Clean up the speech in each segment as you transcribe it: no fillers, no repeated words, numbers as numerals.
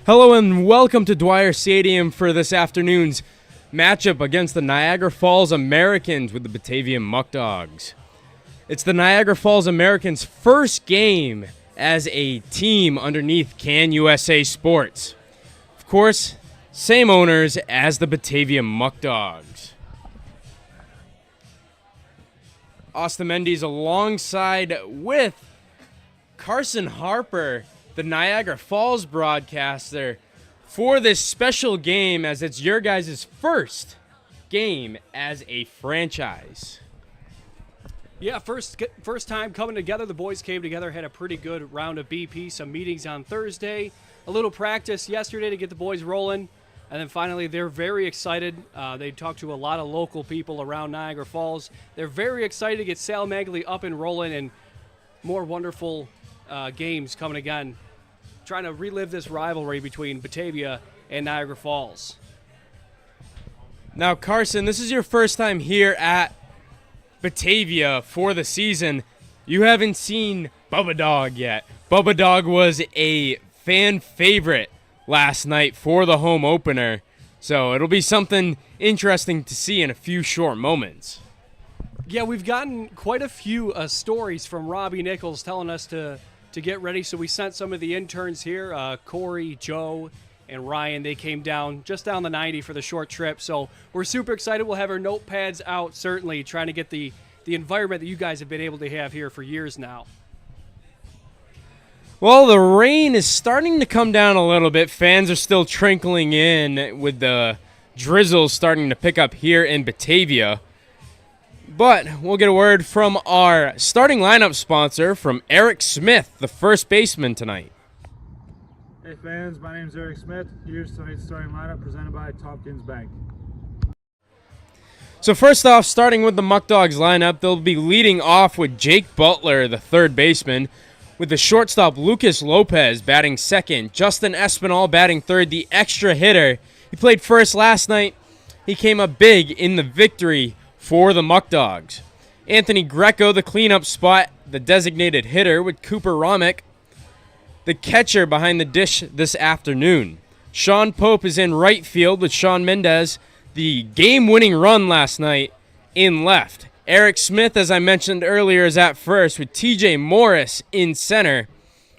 Hello and welcome to Dwyer Stadium for this afternoon's matchup against the Niagara Falls Americans with the Batavia Muckdogs. It's the Niagara Falls Americans' first game as a team underneath Can USA Sports. Of course, same owners as the Batavia Muckdogs. Austin Mendes alongside with Carson Harper, the Niagara Falls broadcaster, for this special game as it's your guys' first game as a franchise. Yeah, first time coming together. The boys came together, had a pretty good round of BP, some meetings on Thursday, a little practice yesterday to get the boys rolling, and then finally they're very excited. They talked to a lot of local people around Niagara Falls. They're very excited to get Sal Magley up and rolling and more wonderful games coming again, trying to relive this rivalry between Batavia and Niagara Falls. Now, Carson, this is your first time here at Batavia for the season. You haven't seen Bubba Dog yet. Bubba Dog was a fan favorite last night for the home opener, so it'll be something interesting to see in a few short moments. Yeah, we've gotten quite a few stories from Robbie Nichols telling us to get ready, so we sent some of the interns here, Corey, Joe, and Ryan. They came down just down the 90 for the short trip, so we're super excited. We'll have our notepads out, certainly, trying to get the environment that you guys have been able to have here for years now. Well, the rain is starting to come down a little bit. Fans are still trickling in with the drizzle starting to pick up here in Batavia. But we'll get a word from our starting lineup sponsor, from Eric Smith, the first baseman tonight. Hey fans, my name is Eric Smith. Here's tonight's starting lineup presented by Tompkins Bank. So first off, starting with the Muckdogs lineup, they'll be leading off with Jake Butler, the third baseman, with the shortstop Lucas Lopez batting second, Justin Espinal batting third, the extra hitter. He played first last night. He came up big in the victory for the Muckdogs. Anthony Greco, the cleanup spot, the designated hitter, with Cooper Romick, the catcher behind the dish this afternoon. Sean Pope is in right field with Sean Mendez, the game-winning run last night, in left. Eric Smith, as I mentioned earlier, is at first with TJ Morris in center.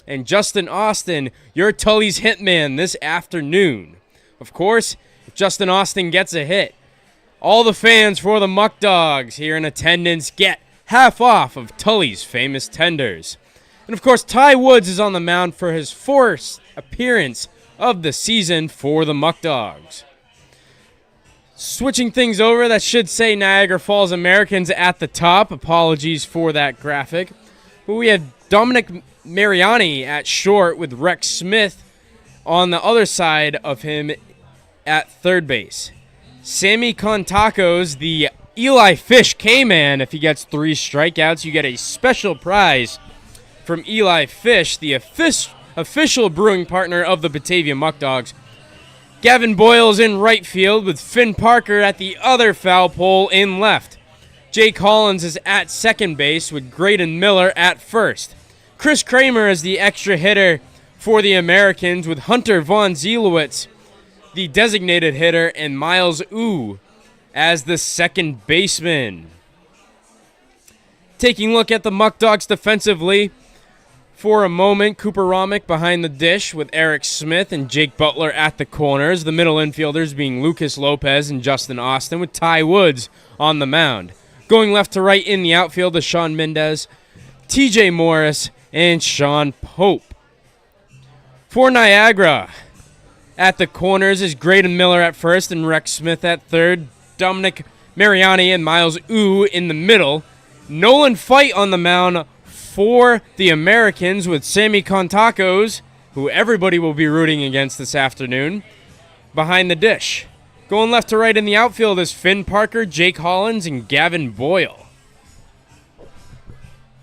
And Justin Austin, your Tully's hitman this afternoon. Of course, if Justin Austin gets a hit, all the fans for the Muckdogs here in attendance get half off of Tully's famous tenders. And of course, Ty Woods is on the mound for his first appearance of the season for the Muckdogs. Switching things over, that should say Niagara Falls Americans at the top. Apologies for that graphic. But we have Dominic Mariani at short with Rex Smith on the other side of him at third base. Sammy Contacos, the Eli Fish K-Man. If he gets 3 strikeouts, you get a special prize from Eli Fish, the official brewing partner of the Batavia Muckdogs. Gavin Boyle's in right field with Finn Parker at the other foul pole in left. Jake Collins is at second base with Graydon Miller at first. Chris Kramer is the extra hitter for the Americans with Hunter Von Zielowitz, the designated hitter, and Miles Ooh as the second baseman. Taking a look at the Muckdogs defensively for a moment, Cooper Romick behind the dish with Eric Smith and Jake Butler at the corners. The middle infielders being Lucas Lopez and Justin Austin with Ty Woods on the mound. Going left to right in the outfield is Sean Mendez, TJ Morris, and Sean Pope. For Niagara, at the corners is Graydon Miller at first and Rex Smith at third. Dominic Mariani and Miles Ooh in the middle. Nolan Feidt on the mound for the Americans with Sammy Contacos, who everybody will be rooting against this afternoon, behind the dish. Going left to right in the outfield is Finn Parker, Jake Hollins, and Gavin Boyle.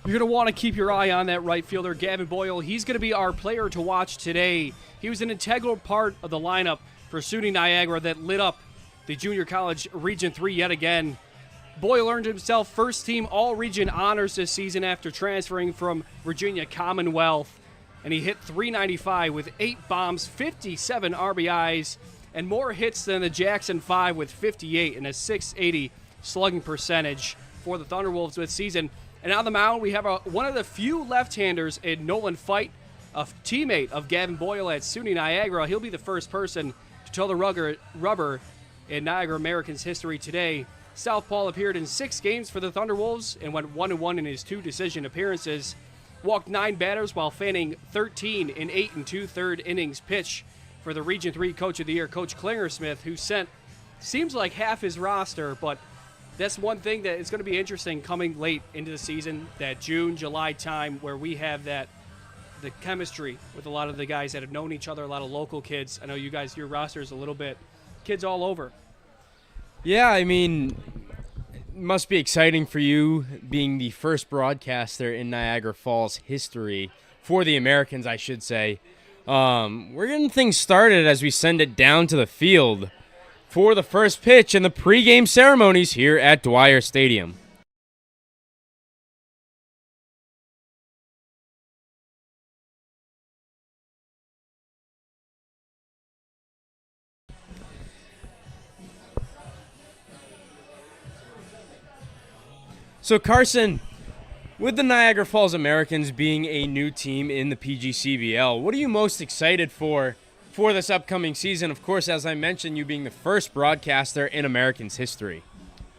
You're going to want to keep your eye on that right fielder, Gavin Boyle. He's going to be our player to watch today. He was an integral part of the lineup for SUNY Niagara that lit up the Junior College Region 3 yet again. Boyle earned himself first-team All-Region honors this season after transferring from Virginia Commonwealth. and he hit .395 with 8 bombs, 57 RBIs, and more hits than the Jackson 5 with 58 and a .680 slugging percentage for the Thunderwolves this season. And on the mound, we have one of the few left-handers in Nolan Feidt, a teammate of Gavin Boyle at SUNY Niagara. He'll be the first person to toe the rubber in Niagara Americans history today. Southpaw appeared in 6 games for the Thunderwolves and went 1-1 in his 2 decision appearances. Walked 9 batters while fanning 13 in 8 2/3 innings pitch for the Region 3 Coach of the Year, Coach Klingersmith, who sent seems like half his roster, but that's one thing that is going to be interesting coming late into the season, that June, July time where we have the chemistry with a lot of the guys that have known each other, a lot of local kids. I know you guys, your roster is a little bit kids all over. Yeah, I mean, it must be exciting for you being the first broadcaster in Niagara Falls history, for the Americans, I should say. We're getting things started as we send it down to the field for the first pitch in the pregame ceremonies here at Dwyer Stadium. So Carson, with the Niagara Falls Americans being a new team in the PGCBL, what are you most excited for this upcoming season? Of course, as I mentioned, you being the first broadcaster in Americans history.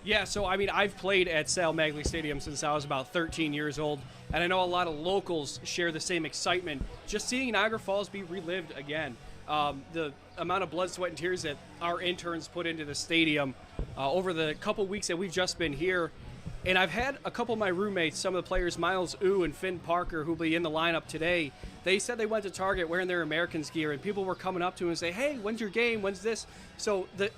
Yeah, so I mean, I've played at Sal Magley Stadium since I was about 13 years old, and I know a lot of locals share the same excitement. Just seeing Niagara Falls be relived again. The amount of blood, sweat, and tears that our interns put into the stadium over the couple weeks that we've just been here. And I've had a couple of my roommates, some of the players, Miles Ooh and Finn Parker, who'll be in the lineup today. They said they went to Target wearing their Americans gear, and people were coming up to them and say, "Hey, when's your game? When's this?" So the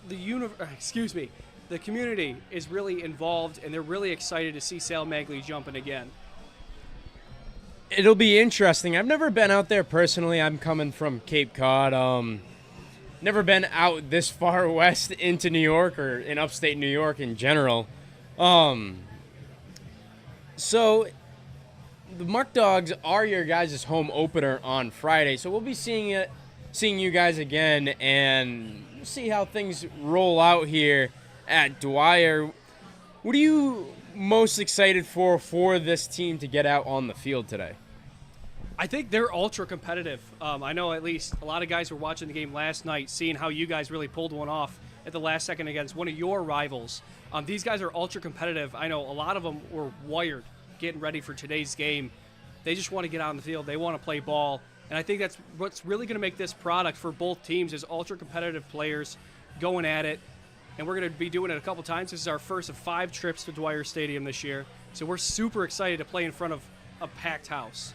community is really involved, and they're really excited to see Sal Magley jumping again. It'll be interesting. I've never been out there personally. I'm coming from Cape Cod. Never been out this far west into New York or in upstate New York in general. So the Muckdogs are your guys' home opener on Friday, so we'll be seeing you guys again and see how things roll out here at Dwyer. What are you most excited for this team to get out on the field today? I think they're ultra competitive. I know at least a lot of guys were watching the game last night, seeing how you guys really pulled one off at the last second against one of your rivals. These guys are ultra competitive. I know a lot of them were wired getting ready for today's game. They just want to get out on the field. They want to play ball. And I think that's what's really going to make this product for both teams is ultra competitive players going at it. And we're going to be doing it a couple times. This is our first of 5 trips to Dwyer Stadium this year. So we're super excited to play in front of a packed house.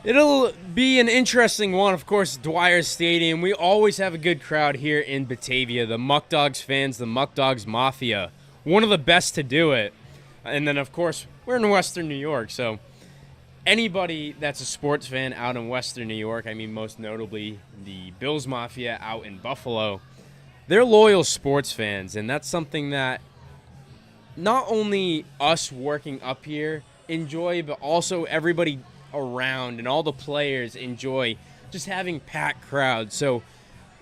It'll be an interesting one, of course, Dwyer Stadium. We always have a good crowd here in Batavia. The Muckdogs fans, the Muckdogs Mafia, one of the best to do it. And then, of course, we're in Western New York, so anybody that's a sports fan out in Western New York, I mean most notably the Bills Mafia out in Buffalo, they're loyal sports fans, and that's something that not only us working up here enjoy, but also everybody around and all the players enjoy just having packed crowds. So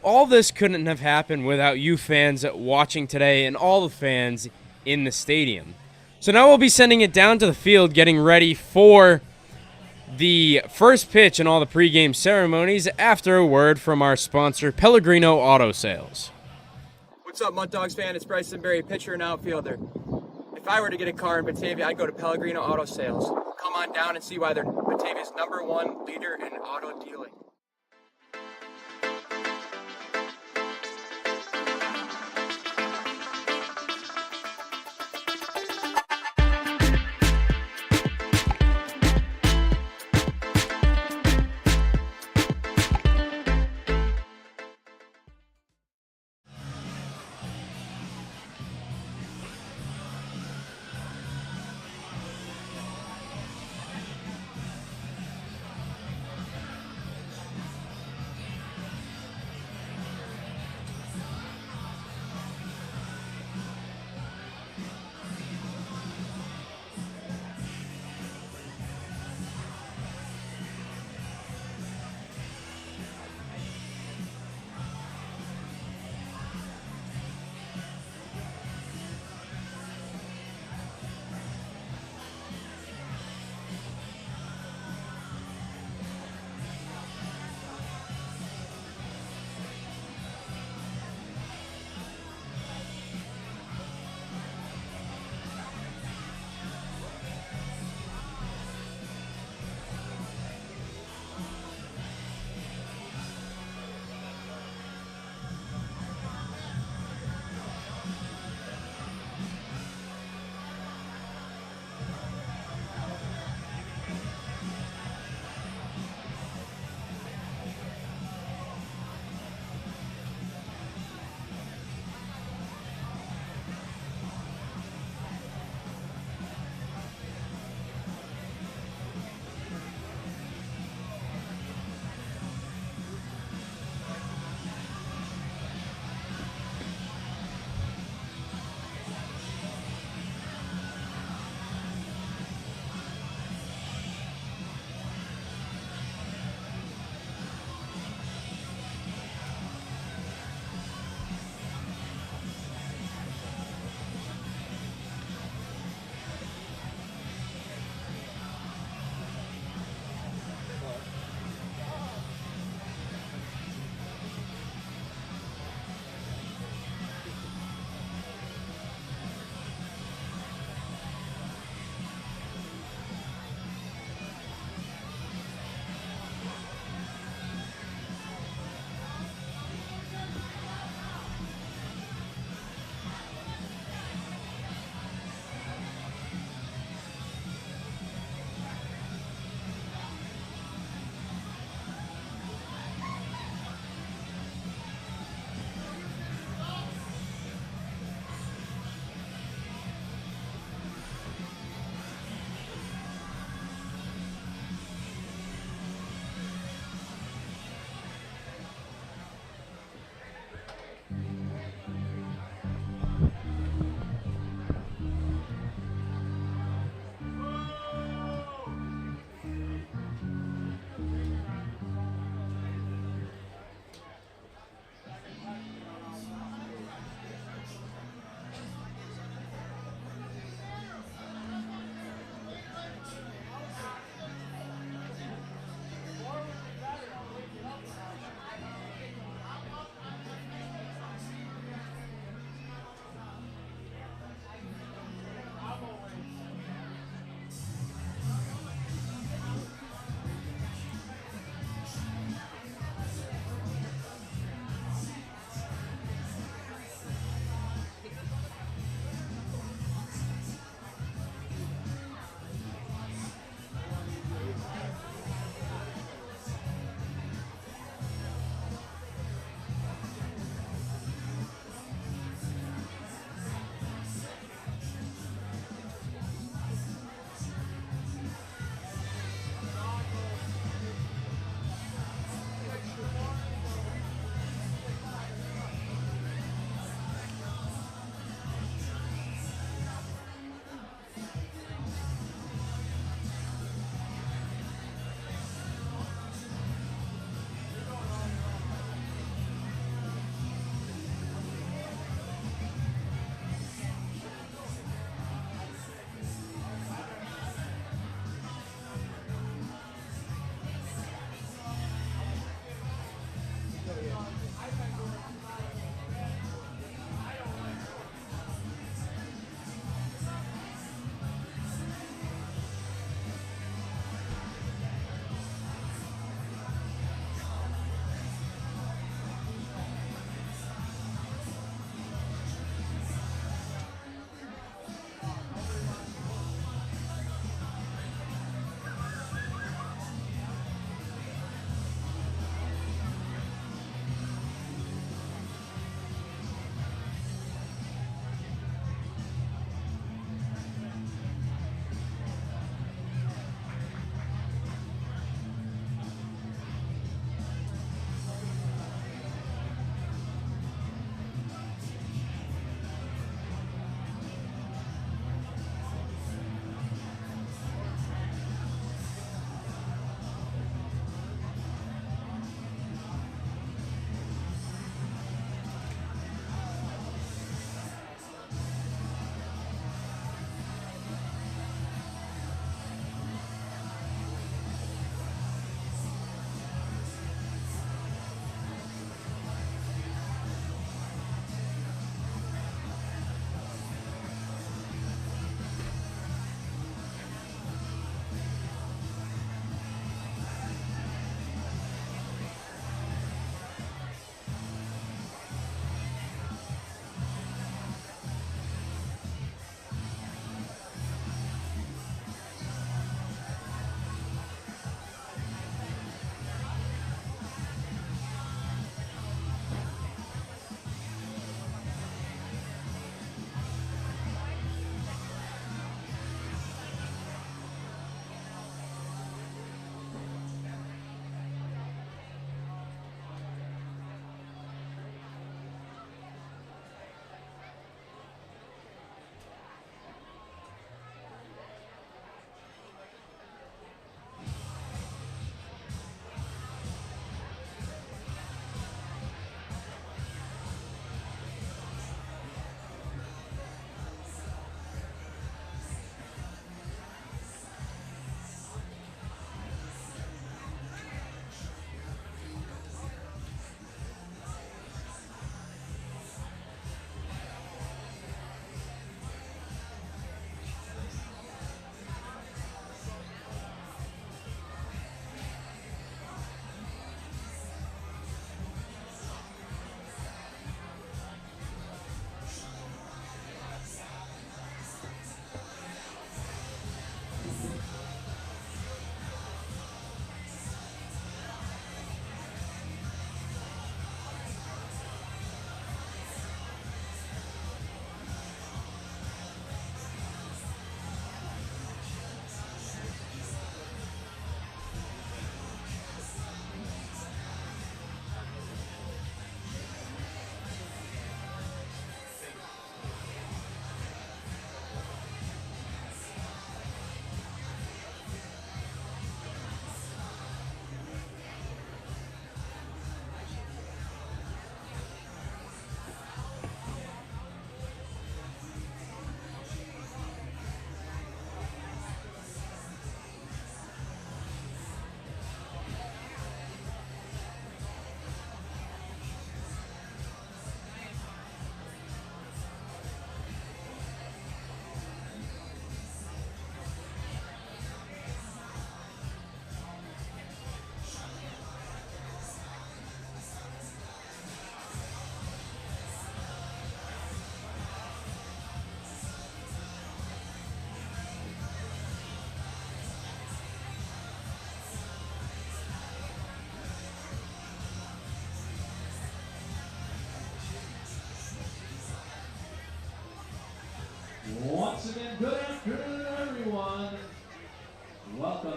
all this couldn't have happened without you fans watching today and all the fans in the stadium. So now we'll be sending it down to the field, getting ready for the first pitch and all the pregame ceremonies after a word from our sponsor, Pellegrino Auto Sales. What's up, Muckdogs fan? It's Bryson Berry, pitcher and outfielder. If I were to get a car in Batavia, I'd go to Pellegrino Auto Sales. Come on down and see why they're Batavia's #1 leader in auto dealing.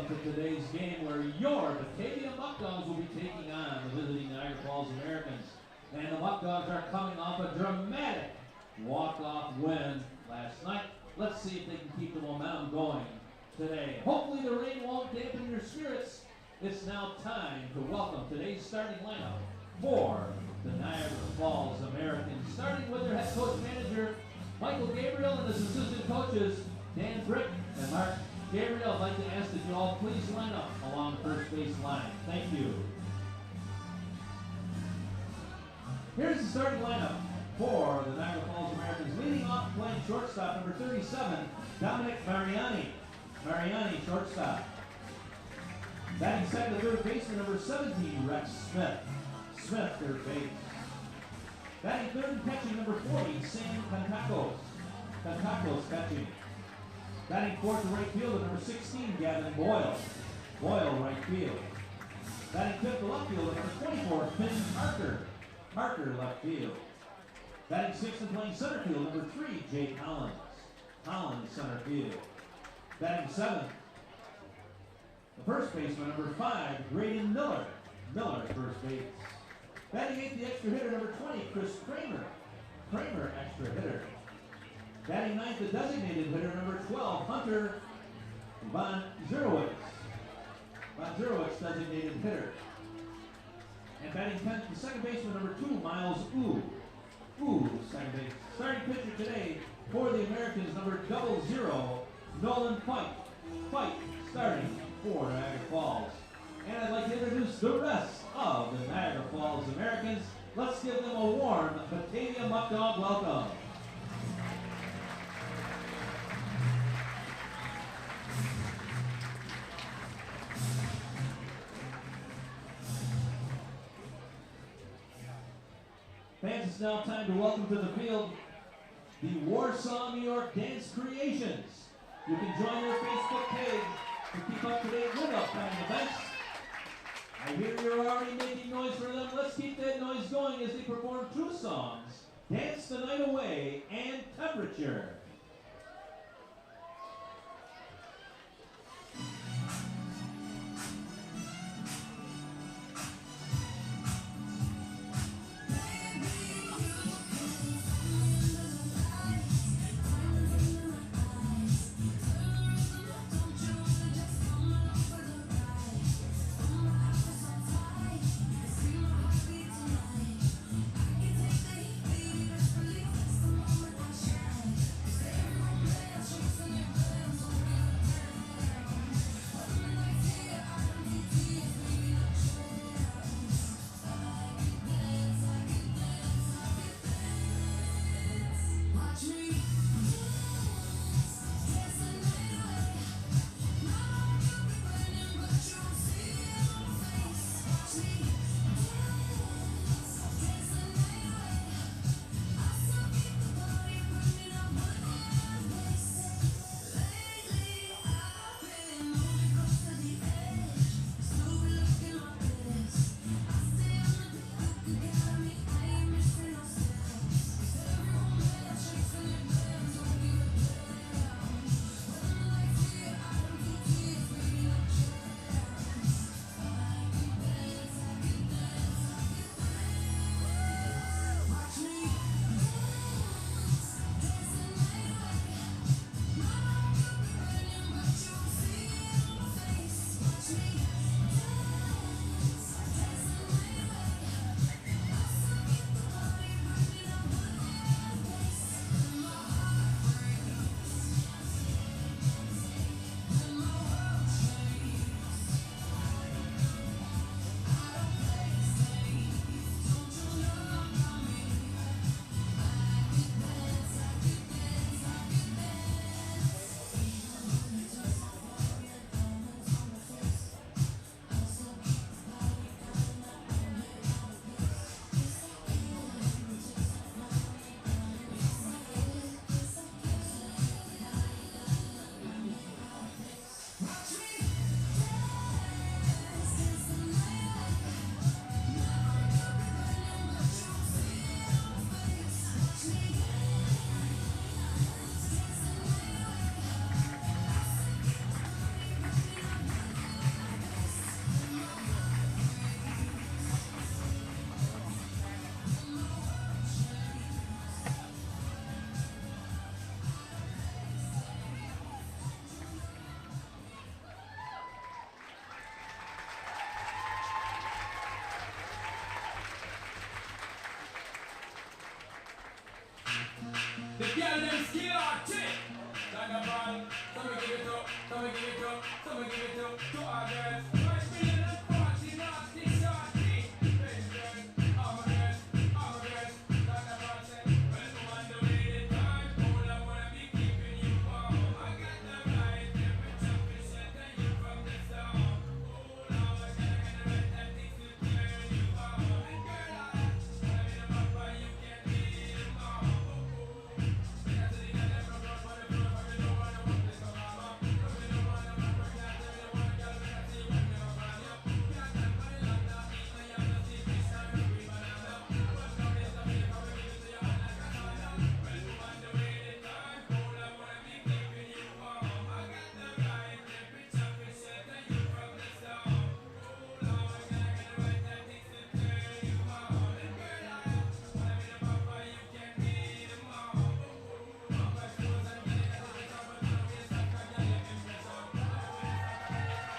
to today's game where your Batavia Muckdogs will be taking on the visiting Niagara Falls Americans. And the Muckdogs are coming off a dramatic walk-off win last night. Let's see if they can keep the momentum going today. Hopefully the rain won't dampen your spirits. It's now time to welcome today's starting lineup for the Niagara Falls Americans, starting with their head coach manager, Michael Gabriel, and his assistant coaches, Dan Brick and Mark Gabriel. I'd like to ask that you all please line up along the first base line. Thank you. Here's the starting lineup for the Niagara Falls Americans. Leading off, playing shortstop, number 37, Dominic Mariani. Mariani, shortstop. Batting second, third baseman, number 17, Rex Smith. Smith, third base. Batting third and catching, number 40, Sam Cantakos. Cantakos catching. Batting fourth to right fielder, number 16, Gavin Boyle. Boyle, right field. Batting fifth to left fielder, number 24, Finn Parker. Parker, left field. Batting sixth and playing center field, number 3, Jake Collins. Collins, center field. Batting seventh, the first baseman, number 5, Graydon Miller. Miller, first base. Batting eighth, the extra hitter, number 20, Chris Kramer. Kramer, extra hitter. Batting ninth, the designated hitter, number 12, Hunter Von Zerowitz. Von Zerowitz, designated hitter. And batting 10th, the second baseman, number 2, Miles Ooh. Ooh, second base. Starting pitcher today for the Americans, number 00, Nolan Feidt. Feidt, starting for Niagara Falls. And I'd like to introduce the rest of the Niagara Falls Americans. Let's give them a warm Batavia Muckdog welcome. Fans, it's now time to welcome to the field the Warsaw, New York Dance Creations. You can join their Facebook page to keep up to date with upcoming events. I hear you're already making noise for them. Let's keep that noise going as they perform 2 songs, Dance the Night Away and Temperature.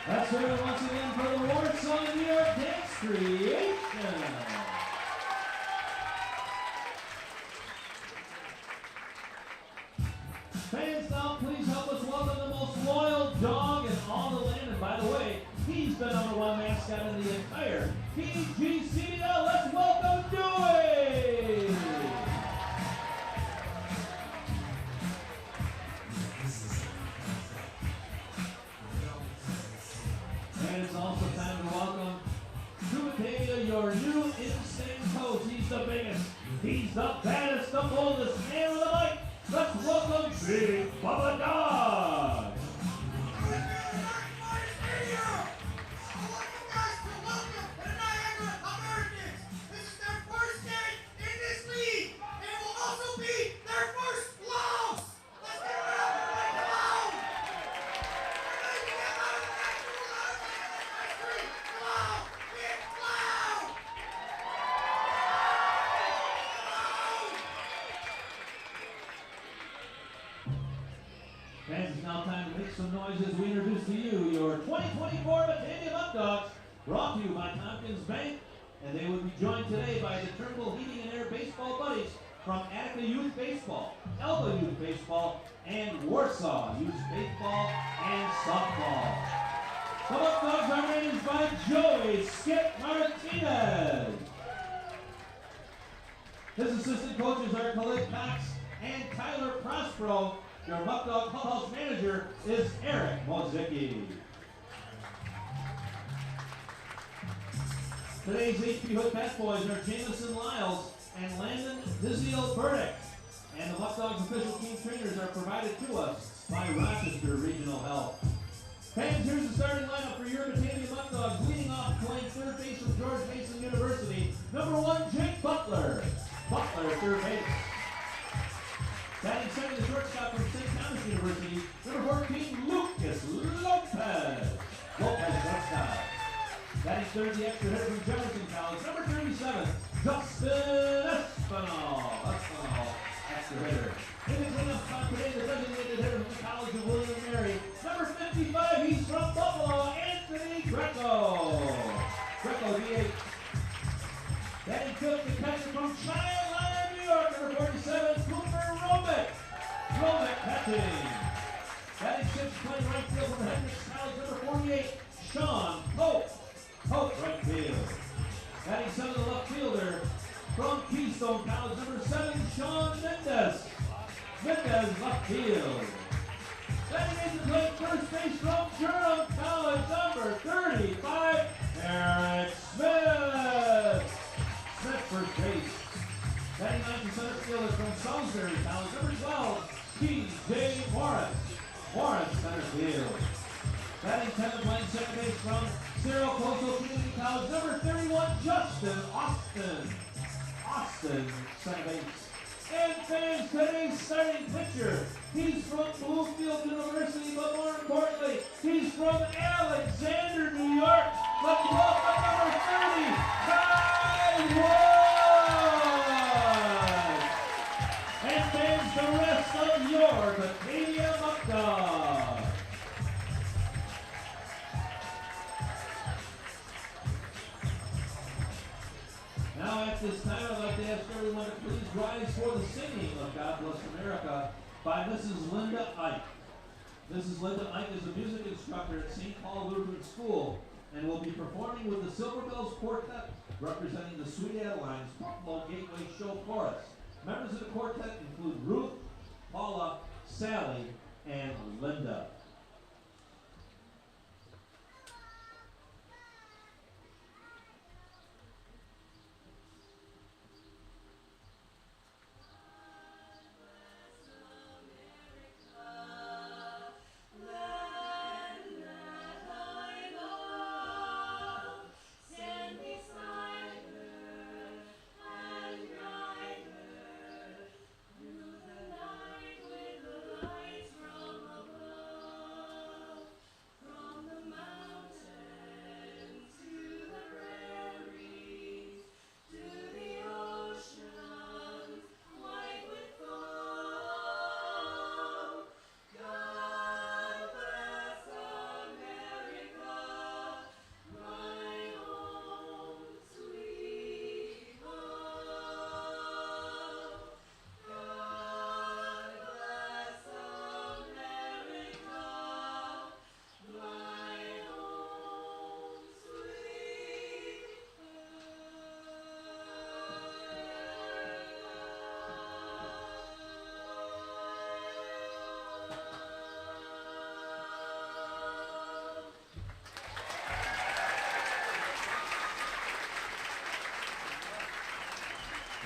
Let's hear it once again for the Warsaw, New York Dance Creation. Fans, now please help us welcome the most loyal dog in all the land. And by the way, he's the #1 mascot in the entire PGCL. Let's welcome Dewey! And it's also time to welcome to Batavia your new insane coach. He's the biggest, he's the baddest, the boldest man with the mic. Let's welcome Big Bubba Dog. I want you guys to welcome the Niagara Americans. This is their first game in this league, and it will also be their first loss. Let's give it up for Mike Malone. We're going to get out of the natural loud in the country. Come on, get loud. Fans, it's now time to make some noise as we introduce to you your 2024 Batavia Muckdogs, brought to you by Tompkins Bank, and they will be joined today by the Turnbull Heating and Air baseball buddies from Attica Youth Baseball, Elba Youth Baseball, and Warsaw Youth Baseball and Softball. The Muckdogs are managed by Joey Skip Martinez. His assistant coaches are Khalid Cox and Tyler Prospero. Your Muckdog clubhouse manager is Eric Mozicki. Today's HP Hood Pet Boys are Jamison Lyles and Landon Dizio Burdick. And the Muckdogs official team trainers are provided to us by Rochester Regional Health. Fans, here's the starting lineup for your Batavia Muckdogs. Leading off, playing third base from George Mason University, #1, Jake Butler. Butler, third base. Batting second, the shortstop from St. Thomas University, #14, Lucas Lopez. Lopez, shortstop. Batting third, the extra hitter from Jefferson College, #37, Justin Espinal. Extra hitter. In the cleanup spot today, the designated hitter from the College of William and Mary, #55, he's from Buffalo, Anthony Greco. Greco, DH. Batting fifth, the catcher from Cheyenne, New York, #47, Cooper Romick. Romick catching. Batting sixth, playing right field from Hendricks College, #48, Sean Pope. Pope, right field. Batting seventh, the left fielder from Keystone College, #7, Sean Mendez. Mendez, left field. Batting eighth, playing first base from Durham College, #35, Eric Smith. Smith, first base. Batting ninth, the center fielder from Salisbury College, #12, T.J. Morris. Morris, center field. Batting 10th, playing second base from Cerro Coastal Community College, #31, Justin Austin. Austin, center base. And fans, today's starting pitcher, he's from Bluefield University, but more importantly, he's from Alexander, New York. Let's welcome #30, Ty Wood. And fans, the rest of your Batavia Muckdogs. Now at At this time, I'd like to ask everyone to please rise for the singing of God Bless America by Mrs. Linda Ike. Mrs. Linda Ike is a music instructor at St. Paul Lutheran School and will be performing with the Silver Bells Quartet, representing the Sweet Adelines Buffalo Gateway Show Chorus. Members of the quartet include Ruth, Paula, Sally, and Linda.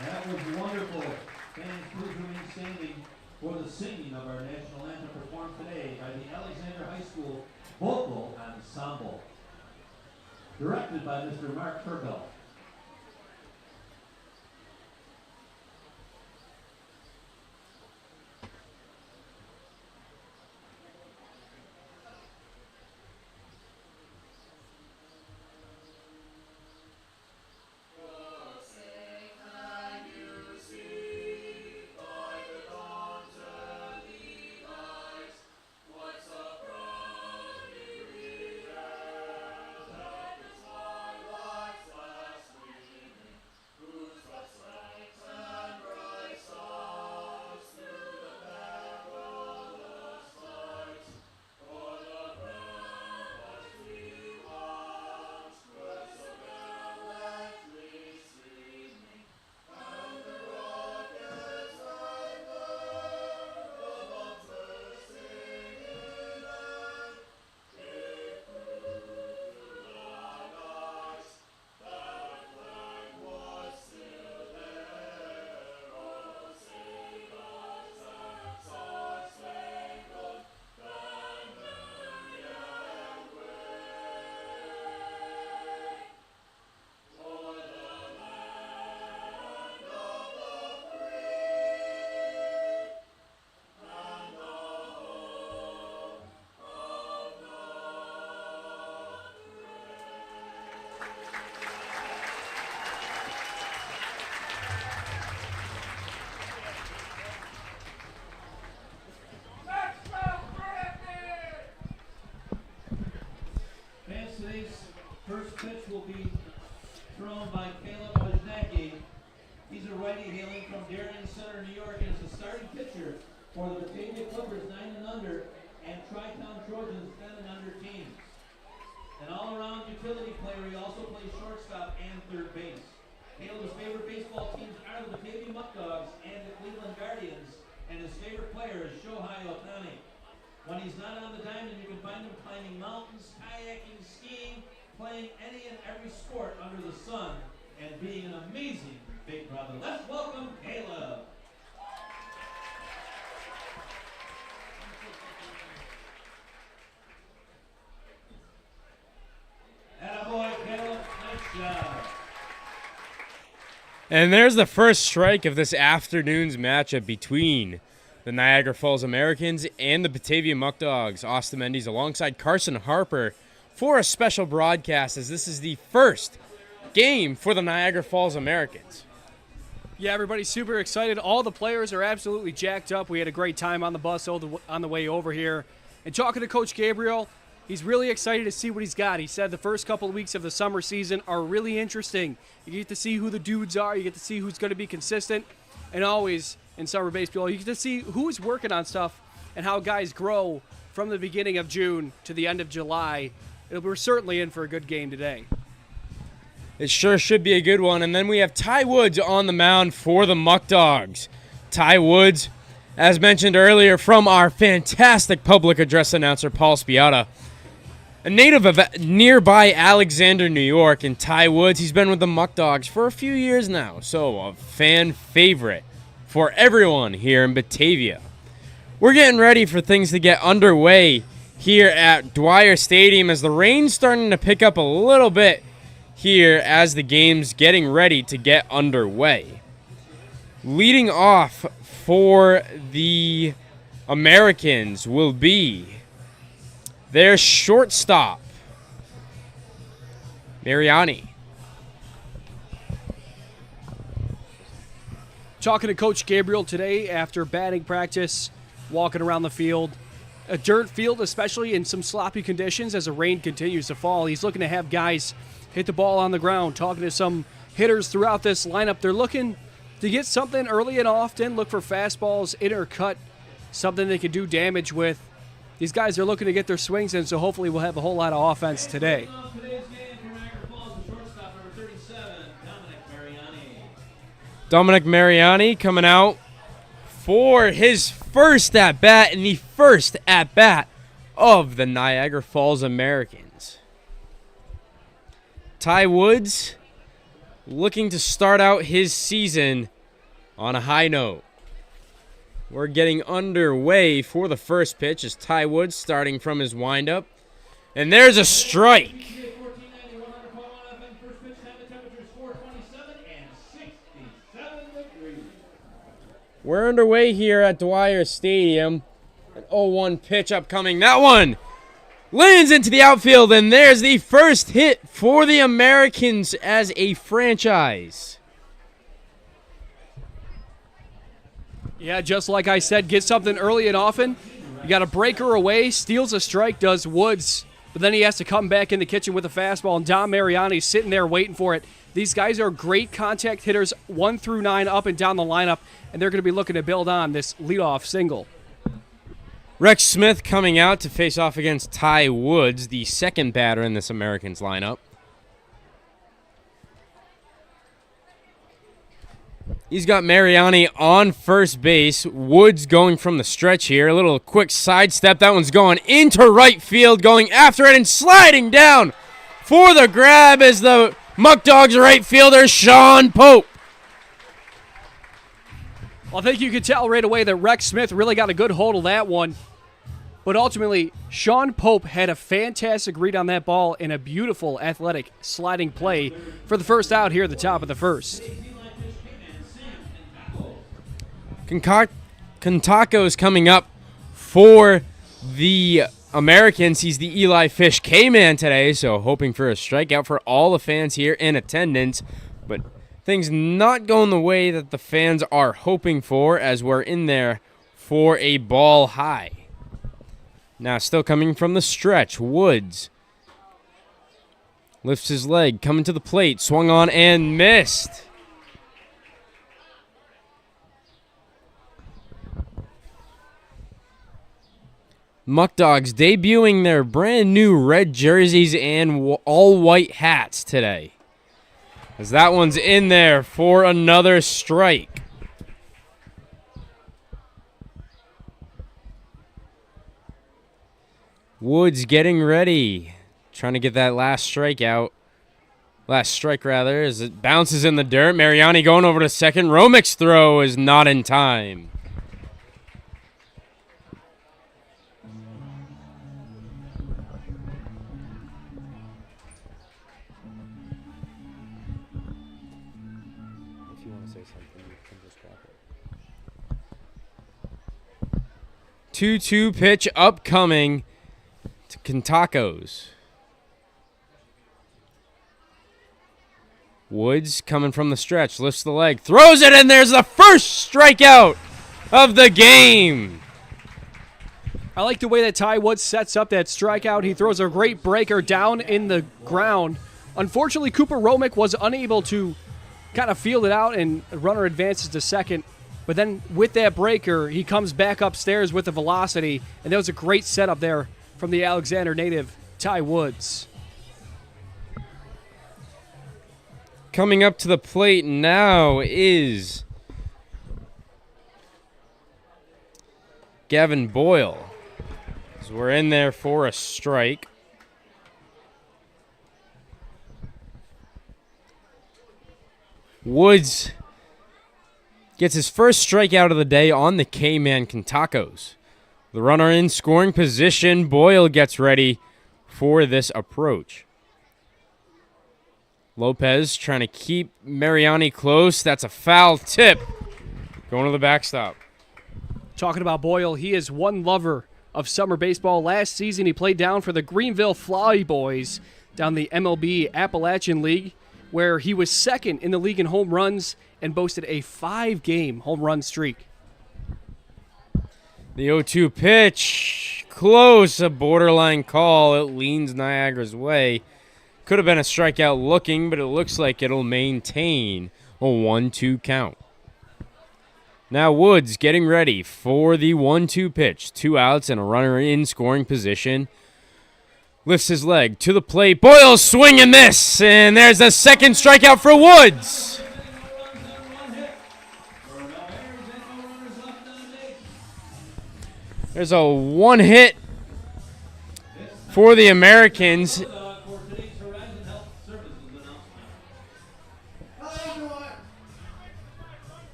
That was wonderful. Fans, please remain standing for the singing of our national anthem performed today by the Alexander High School Vocal Ensemble, directed by Mr. Mark Turбell. First pitch will be thrown by Caleb Wozniacki. He's a righty hailing from Darien Center, New York, and is a starting pitcher for the Batavia Clippers 9 and under and Tri-Town Trojans 10 and under teams. An all-around utility player, he also plays shortstop and third base. Caleb's favorite baseball teams are the Batavia Muckdogs and the Cleveland Guardians, and his favorite player is Shohei Ohtani. When he's not on the diamond, you can find him climbing mountains, kayaking, skiing, playing any and every sport under the sun, and being an amazing big brother. Let's welcome Caleb. Attaboy, Caleb. Nice job. And there's the first strike of this afternoon's matchup between the Niagara Falls Americans and the Batavia Muckdogs. Austin Mendes alongside Carson Harper for a special broadcast, as this is the first game for the Niagara Falls Americans. Yeah, everybody's super excited. All the players are absolutely jacked up. We had a great time on the bus on the way over here. And talking to Coach Gabriel, he's really excited to see what he's got. He said the first couple of weeks of the summer season are really interesting. You get to see who the dudes are. You get to see who's going to be consistent. And always in summer baseball, you get to see who's working on stuff and how guys grow from the beginning of June to the end of July. We're certainly in for a good game today. It sure should be a good one. And then we have Ty Woods on the mound for the Muckdogs. Ty Woods, as mentioned earlier from our fantastic public address announcer, Paul Spiata, a native of nearby Alexander, New York, and Ty Woods, he's been with the Muckdogs for a few years now, so a fan favorite for everyone here in Batavia. We're getting ready for things to get underway here at Dwyer Stadium as the rain's starting to pick up a little bit here as the game's getting ready to get underway. Leading off for the Americans will be their shortstop, Mariani. Talking to Coach Gabriel today after batting practice, walking around the field. A dirt field, especially in some sloppy conditions as the rain continues to fall. He's looking to have guys hit the ball on the ground. Talking to some hitters throughout this lineup. They're looking to get something early and often. Look for fastballs, inner cut, something they can do damage with. These guys are looking to get their swings in, so hopefully we'll have a whole lot of offense today. Today's game for Niagara Falls, the shortstop, number 37, Dominic Mariani. Dominic Mariani coming out for his first at-bat and the first at-bat of the Niagara Falls Americans. Ty Woods looking to start out his season on a high note. We're getting underway for the first pitch as Ty Woods starting from his windup. And there's a strike. We're underway here at Dwyer Stadium. An 0-1 pitch upcoming. That one lands into the outfield, and there's the first hit for the Americans as a franchise. Yeah, just like I said, get something early and often. You got a breaker away, steals a strike, does Woods, but then he has to come back in the kitchen with a fastball, and Dom Mariani's sitting there waiting for it. These guys are great contact hitters 1 through 9 up and down the lineup, and they're going to be looking to build on this leadoff single. Rex Smith coming out to face off against Ty Woods, the second batter in this Americans lineup. He's got Mariani on first base. Woods going from the stretch here. A little quick sidestep. That one's going into right field, going after it and sliding down for the grab as the Muckdogs right fielder, Sean Pope. Well, I think you could tell right away that Rex Smith really got a good hold of that one. But ultimately, Sean Pope had a fantastic read on that ball and a beautiful athletic sliding play for the first out here at the top of the first. Contaco's coming up for the Americans. He's the Eli Fish K-Man today, so hoping for a strikeout for all the fans here in attendance. But things not going the way that the fans are hoping for as we're in there for a ball high. Now still coming from the stretch, Woods lifts his leg, coming to the plate, swung on and missed. Muckdogs debuting their brand new red jerseys and all-white hats today. As that one's in there for another strike. Woods getting ready. Trying to get that last strike out. Last strike, rather, as it bounces in the dirt. Mariani going over to second. Romek's throw is not in time. If you want to say something, you can just drop it. 2-2 pitch upcoming to Contacos. Woods coming from the stretch, lifts the leg, throws it, and there's the first strikeout of the game. I like the way that Ty Woods sets up that strikeout. He throws a great breaker down in the ground. Unfortunately, Cooper Romick was unable to kind of field it out, and the runner advances to second. But then with that breaker, he comes back upstairs with the velocity, and that was a great setup there from the Alexander native, Ty Woods. Coming up to the plate now is Gavin Boyle. So we're in there for a strike. Woods gets his first strikeout of the day on the K-Man Kentuckos. The runner in scoring position. Boyle gets ready for this approach. Lopez trying to keep Mariani close. That's a foul tip. Going to the backstop. Talking about Boyle, he is one lover of summer baseball. Last season, he played down for the Greenville Fly Boys down the MLB Appalachian League, where he was second in the league in home runs and boasted a 5-game home run streak. The 0-2 pitch. Close, a borderline call. It leans Niagara's way. Could have been a strikeout looking, but it looks like it'll maintain a 1-2 count. Now Woods getting ready for the 1-2 pitch. 2 outs and a runner in scoring position. Lifts his leg to the plate. Boyle swing and miss. And there's a second strikeout for Woods. There's a 1 hit for the Americans.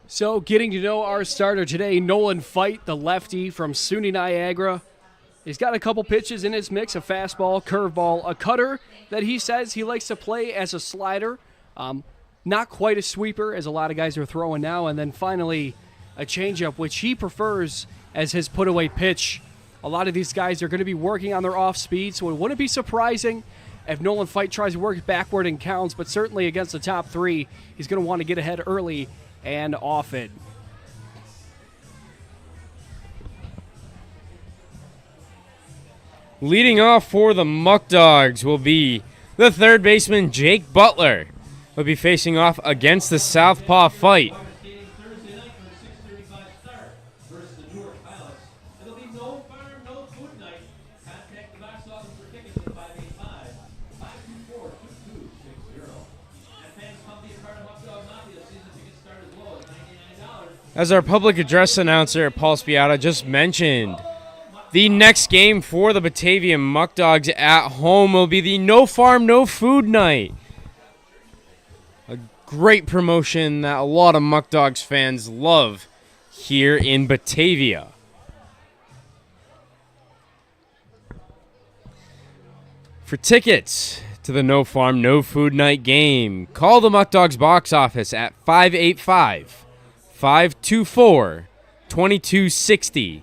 So getting to know our starter today, Nolan Feidt, the lefty from SUNY Niagara. He's got a couple pitches in his mix, a fastball, curveball, a cutter that he says he likes to play as a slider. Not quite a sweeper, as a lot of guys are throwing now. And then finally, a changeup, which he prefers as his put-away pitch. A lot of these guys are going to be working on their off-speed, so it wouldn't be surprising if Nolan Feidt tries to work backward and counts, but certainly against the top 3, he's going to want to get ahead early and off it. Leading off for the Muckdogs will be the third baseman, Jake Butler. He'll be facing off against the southpaw Feidt. As our public address announcer, Paul Spiata, just mentioned, the next game for the Batavia Muckdogs at home will be the No Farm, No Food Night. A great promotion that a lot of Muckdogs fans love here in Batavia. For tickets to the No Farm, No Food Night game, call the Muckdogs box office at 585-524-2260.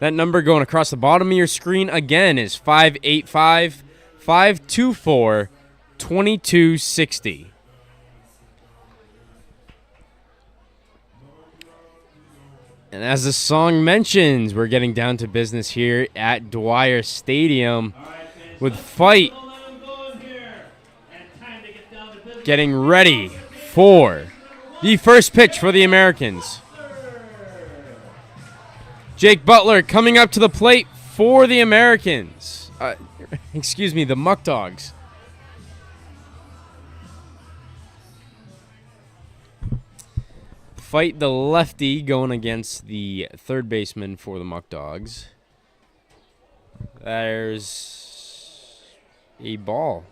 That number going across the bottom of your screen again is 585-524-2260. And as the song mentions, we're getting down to business here at Dwyer Stadium with Feidt getting ready for the first pitch for the Americans. Jake Butler coming up to the plate for the Americans. The Muckdogs. Feidt, the lefty, going against the third baseman for the Muckdogs. There's a ball.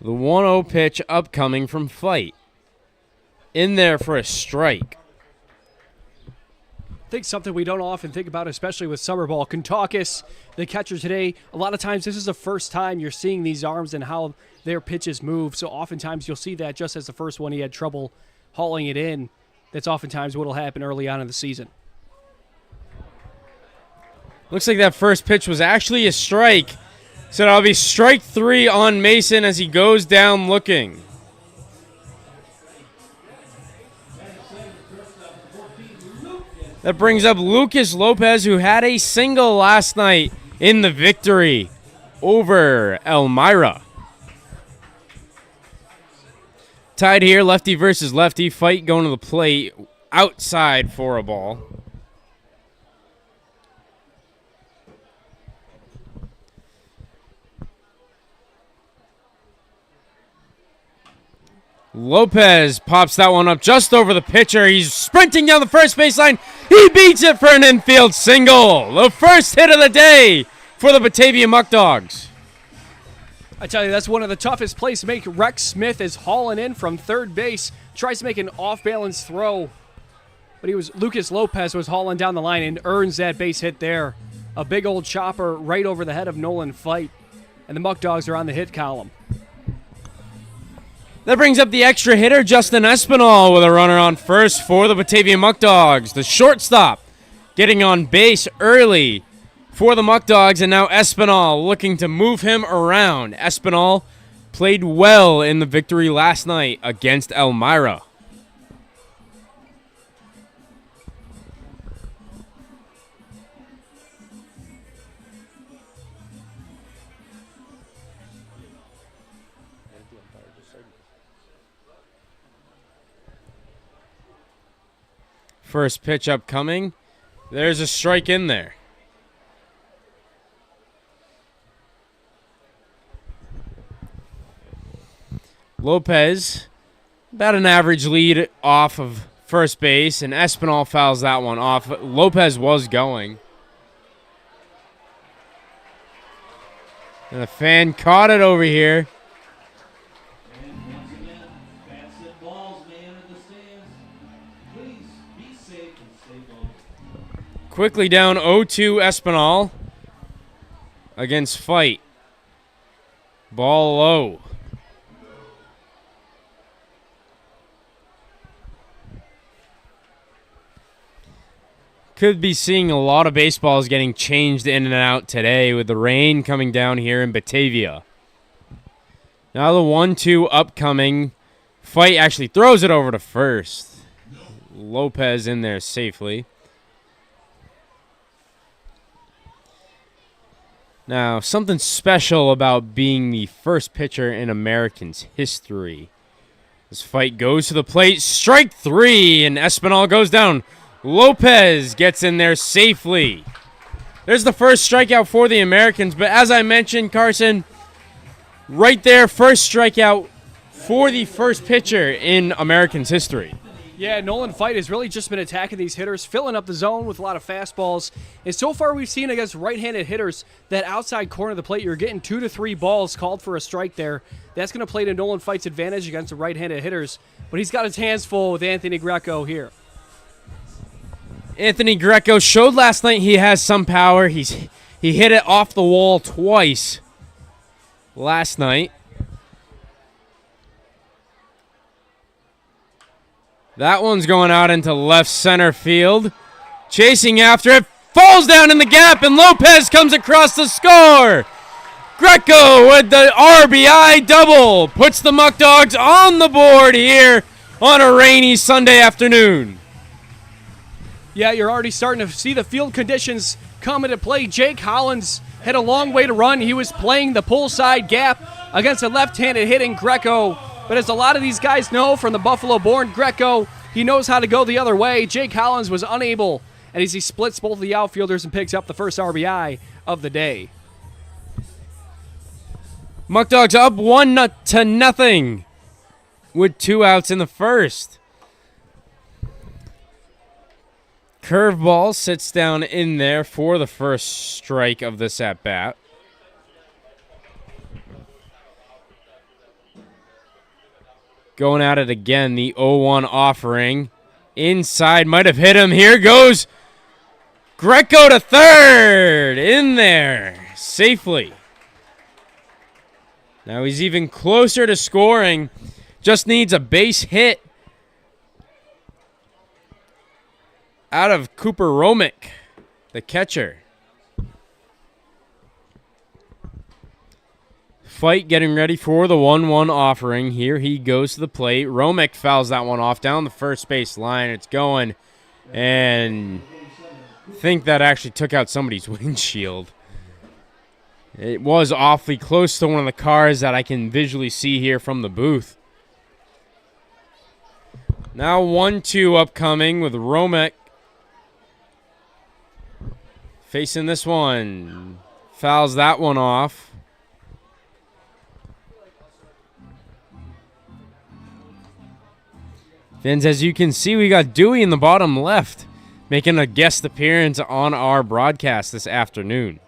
The 1-0 pitch upcoming from Feidt. In there for a strike. I think something we don't often think about, especially with summer ball. Kentuckos, the catcher today, a lot of times this is the first time you're seeing these arms and how their pitches move. So oftentimes you'll see that just as the first one he had trouble hauling it in. That's oftentimes what will happen early on in the season. Looks like that first pitch was actually a strike. So that'll be strike 3 on Mason as he goes down looking. That brings up Lucas Lopez, who had a single last night in the victory over Elmira. Tied here, lefty versus lefty. Feidt going to the plate outside for a ball. Lopez pops that one up just over the pitcher. He's sprinting down the first baseline. He beats it for an infield single. The first hit of the day for the Batavia Muckdogs. I tell you, that's one of the toughest plays to make. Rex Smith is hauling in from third base. Tries to make an off-balance throw. But Lucas Lopez was hauling down the line and earns that base hit there. A big old chopper right over the head of Nolan Feidt. And the Muckdogs are on the hit column. That brings up the extra hitter, Justin Espinal, with a runner on first for the Batavia Muckdogs. The shortstop getting on base early for the Muckdogs, and now Espinal looking to move him around. Espinal played well in the victory last night against Elmira. First pitch upcoming. There's a strike in there. Lopez, about an average lead off of first base, and Espinal fouls that one off. Lopez was going. And a fan caught it over here. And once again, bats hit balls may enter the stands. Please be safe and stay focused. Quickly down 0-2 Espinal against Feidt. Ball low. Could be seeing a lot of baseballs getting changed in and out today with the rain coming down here in Batavia. Now the 1-2 upcoming. Feidt actually throws it over to first. Lopez in there safely. Now, something special about being the first pitcher in Americans history. This Feidt goes to the plate. Strike 3, and Espinal goes down. Lopez gets in there safely. There's the first strikeout for the Americans, but as I mentioned, Carson, right there, first strikeout for the first pitcher in Americans history. Yeah, Nolan Feidt has really just been attacking these hitters, filling up the zone with a lot of fastballs. And so far we've seen against right-handed hitters, that outside corner of the plate, you're getting 2 to 3 balls called for a strike there. That's going to play to Nolan Feight's advantage against the right-handed hitters. But he's got his hands full with Anthony Greco here. Anthony Greco showed last night he has some power. He hit it off the wall twice last night. That one's going out into left center field. Chasing after it. Falls down in the gap, and Lopez comes across to score. Greco with the RBI double. Puts the Muckdogs on the board here on a rainy Sunday afternoon. Yeah, you're already starting to see the field conditions come into play. Jake Hollins had a long way to run. He was playing the pull side gap against a left-handed hitting Greco. But as a lot of these guys know from the Buffalo-born Greco, he knows how to go the other way. Jake Hollins was unable, and as he splits both of the outfielders and picks up the first RBI of the day. Muckdogs up 1-0 with 2 outs in the first. Curveball sits down in there for the first strike of this at-bat. Going at it again, the 0-1 offering. Inside, might have hit him. Here goes Greco to third. In there, safely. Now he's even closer to scoring. Just needs a base hit out of Cooper Romick, the catcher. Feidt getting ready for the 1-1 offering. Here he goes to the plate. Romick fouls that one off down the first base line. It's going, and I think that actually took out somebody's windshield. It was awfully close to one of the cars that I can visually see here from the booth. Now 1-2 upcoming with Romick facing this one. Fouls that one off. Fins, as you can see, we got Dewey in the bottom left making a guest appearance on our broadcast this afternoon.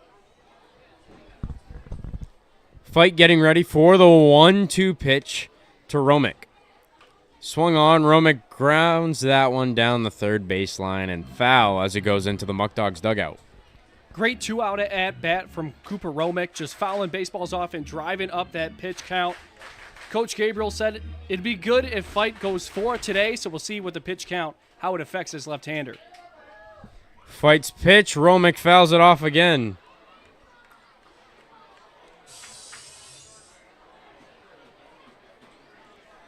Feidt getting ready for the 1-2 pitch to Romick. Swung on, Romick grounds that one down the third baseline and foul as it goes into the Muckdogs dugout. Great 2-out at-bat from Cooper Romick, just fouling baseballs off and driving up that pitch count. Coach Gabriel said it'd be good if Feidt goes 4 today, so we'll see with the pitch count how it affects his left-hander. Feight's pitch, Romick fouls it off again.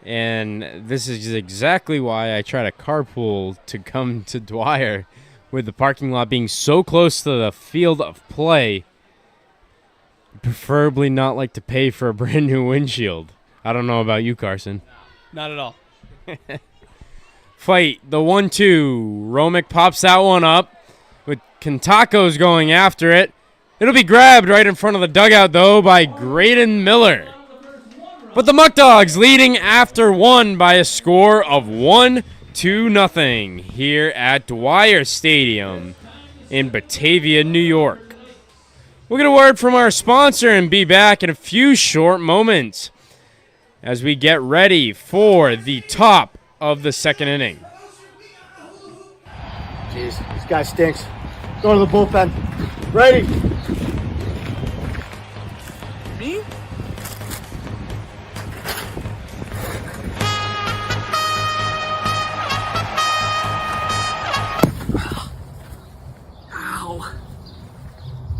And this is exactly why I try to carpool to come to Dwyer, with the parking lot being so close to the field of play. Preferably not like to pay for a brand new windshield. I don't know about you, Carson. Not at all. Feight, the 1-2. Romick pops that one up with Kentakos going after it. It'll be grabbed right in front of the dugout, though, by Graydon Miller. But the Muckdogs leading after one by a score of 1-0 here at Dwyer Stadium in Batavia, New York. We'll get a word from our sponsor and be back in a few short moments as we get ready for the top of the second inning. Jeez, this guy stinks. Go to the bullpen. Ready. Me? Ow.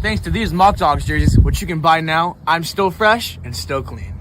Thanks to these Muckdogs jerseys, which you can buy now, I'm still fresh and still clean.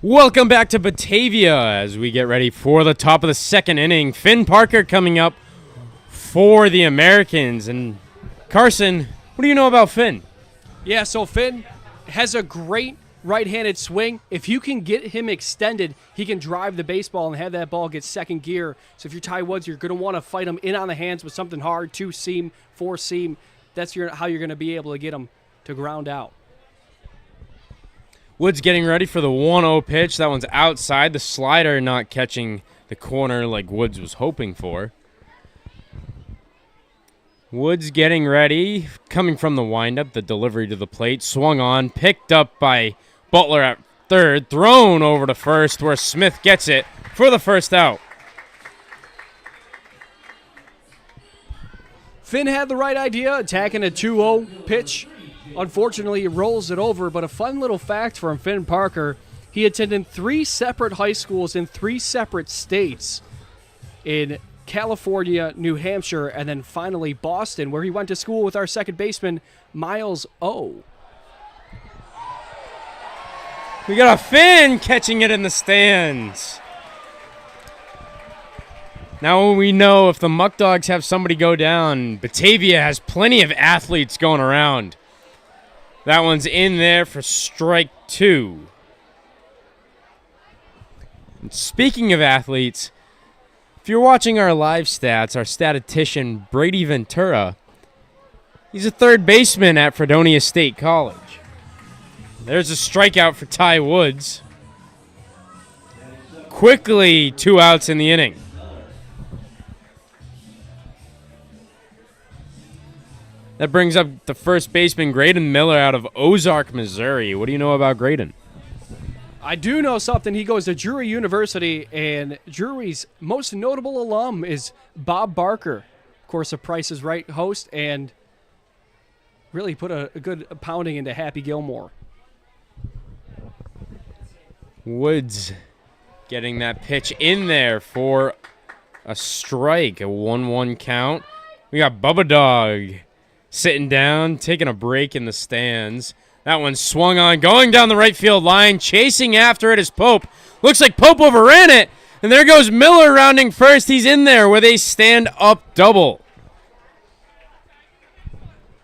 Welcome back to Batavia as we get ready for the top of the second inning. Finn Parker coming up for the Americans. And Carson, what do you know about Finn? Yeah, so Finn has a great right-handed swing. If you can get him extended, he can drive the baseball and have that ball get second gear. So if you're Ty Woods, you're going to want to fight him in on the hands with something hard, 2-seam, 4-seam. That's how you're going to be able to get him to ground out. Woods getting ready for the 1-0 pitch. That one's outside. The slider not catching the corner like Woods was hoping for. Woods getting ready. Coming from the windup, the delivery to the plate. Swung on, picked up by Butler at third. Thrown over to first where Smith gets it for the first out. Finn had the right idea, attacking a 2-0 pitch. Unfortunately, he rolls it over, but a fun little fact from Finn Parker, he attended 3 separate high schools in 3 separate states in California, New Hampshire, and then finally Boston, where he went to school with our second baseman, Miles O. We got a Finn catching it in the stands. Now we know if the Muckdogs have somebody go down, Batavia has plenty of athletes going around. That one's in there for strike 2. And speaking of athletes, if you're watching our live stats, our statistician Brady Ventura, he's a third baseman at Fredonia State College. There's a strikeout for Ty Woods. Quickly 2 outs in the inning. That brings up the first baseman, Graydon Miller, out of Ozark, Missouri. What do you know about Graydon? I do know something. He goes to Drury University, and Drury's most notable alum is Bob Barker. Of course, a Price is Right host, and really put a good pounding into Happy Gilmore. Woods getting that pitch in there for a strike, a 1-1 count. We got Bubba Dog sitting down, taking a break in the stands. That one swung on, going down the right field line. Chasing after it is Pope. Looks like Pope overran it. And there goes Miller rounding first. He's in there with a stand-up double.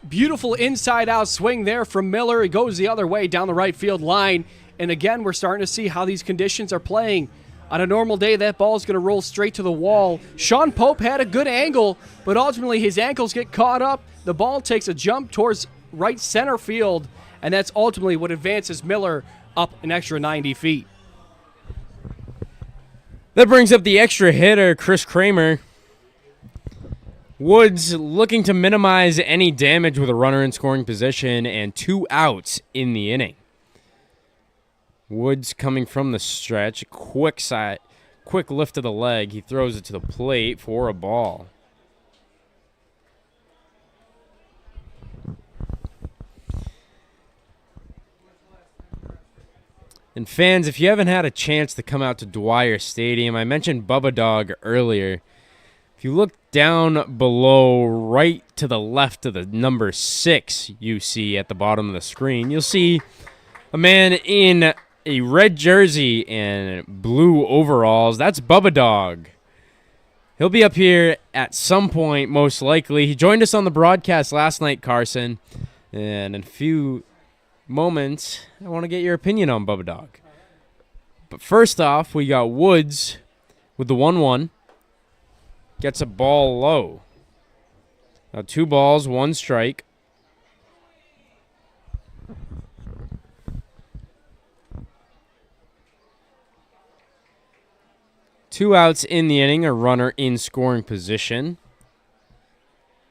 Beautiful inside-out swing there from Miller. He goes the other way down the right field line. And again, we're starting to see how these conditions are playing. On a normal day, that ball is going to roll straight to the wall. Sean Pope had a good angle, but ultimately his ankles get caught up. The ball takes a jump towards right center field, and that's ultimately what advances Miller up an extra 90 feet. That brings up the extra hitter, Chris Kramer. Woods looking to minimize any damage with a runner in scoring position and 2 outs in the inning. Woods coming from the stretch, quick lift of the leg. He throws it to the plate for a ball. And fans, if you haven't had a chance to come out to Dwyer Stadium, I mentioned Bubba Dog earlier. If you look down below, right to the left of the number 6 you see at the bottom of the screen, you'll see a man in a red jersey and blue overalls. That's Bubba Dog. He'll be up here at some point, most likely. He joined us on the broadcast last night, Carson. And in a few moments, I want to get your opinion on Bubba Dog. But first off, we got Woods with the 1-1. Gets a ball low. Now 2 balls, 1 strike. Two outs in the inning, a runner in scoring position.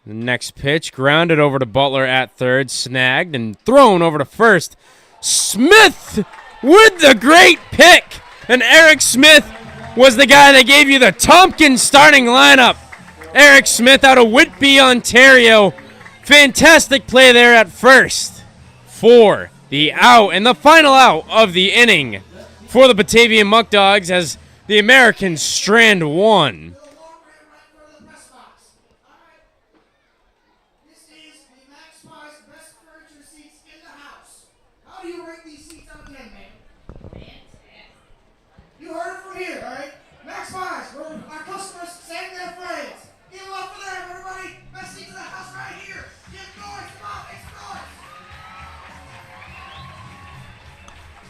The next pitch, grounded over to Butler at third, snagged and thrown over to first. Smith with the great pick. And Eric Smith was the guy that gave you the Tompkins starting lineup. Eric Smith out of Whitby, Ontario. Fantastic play there at first for the out. And the final out of the inning for the Batavia Muckdogs as the Americans strand 1.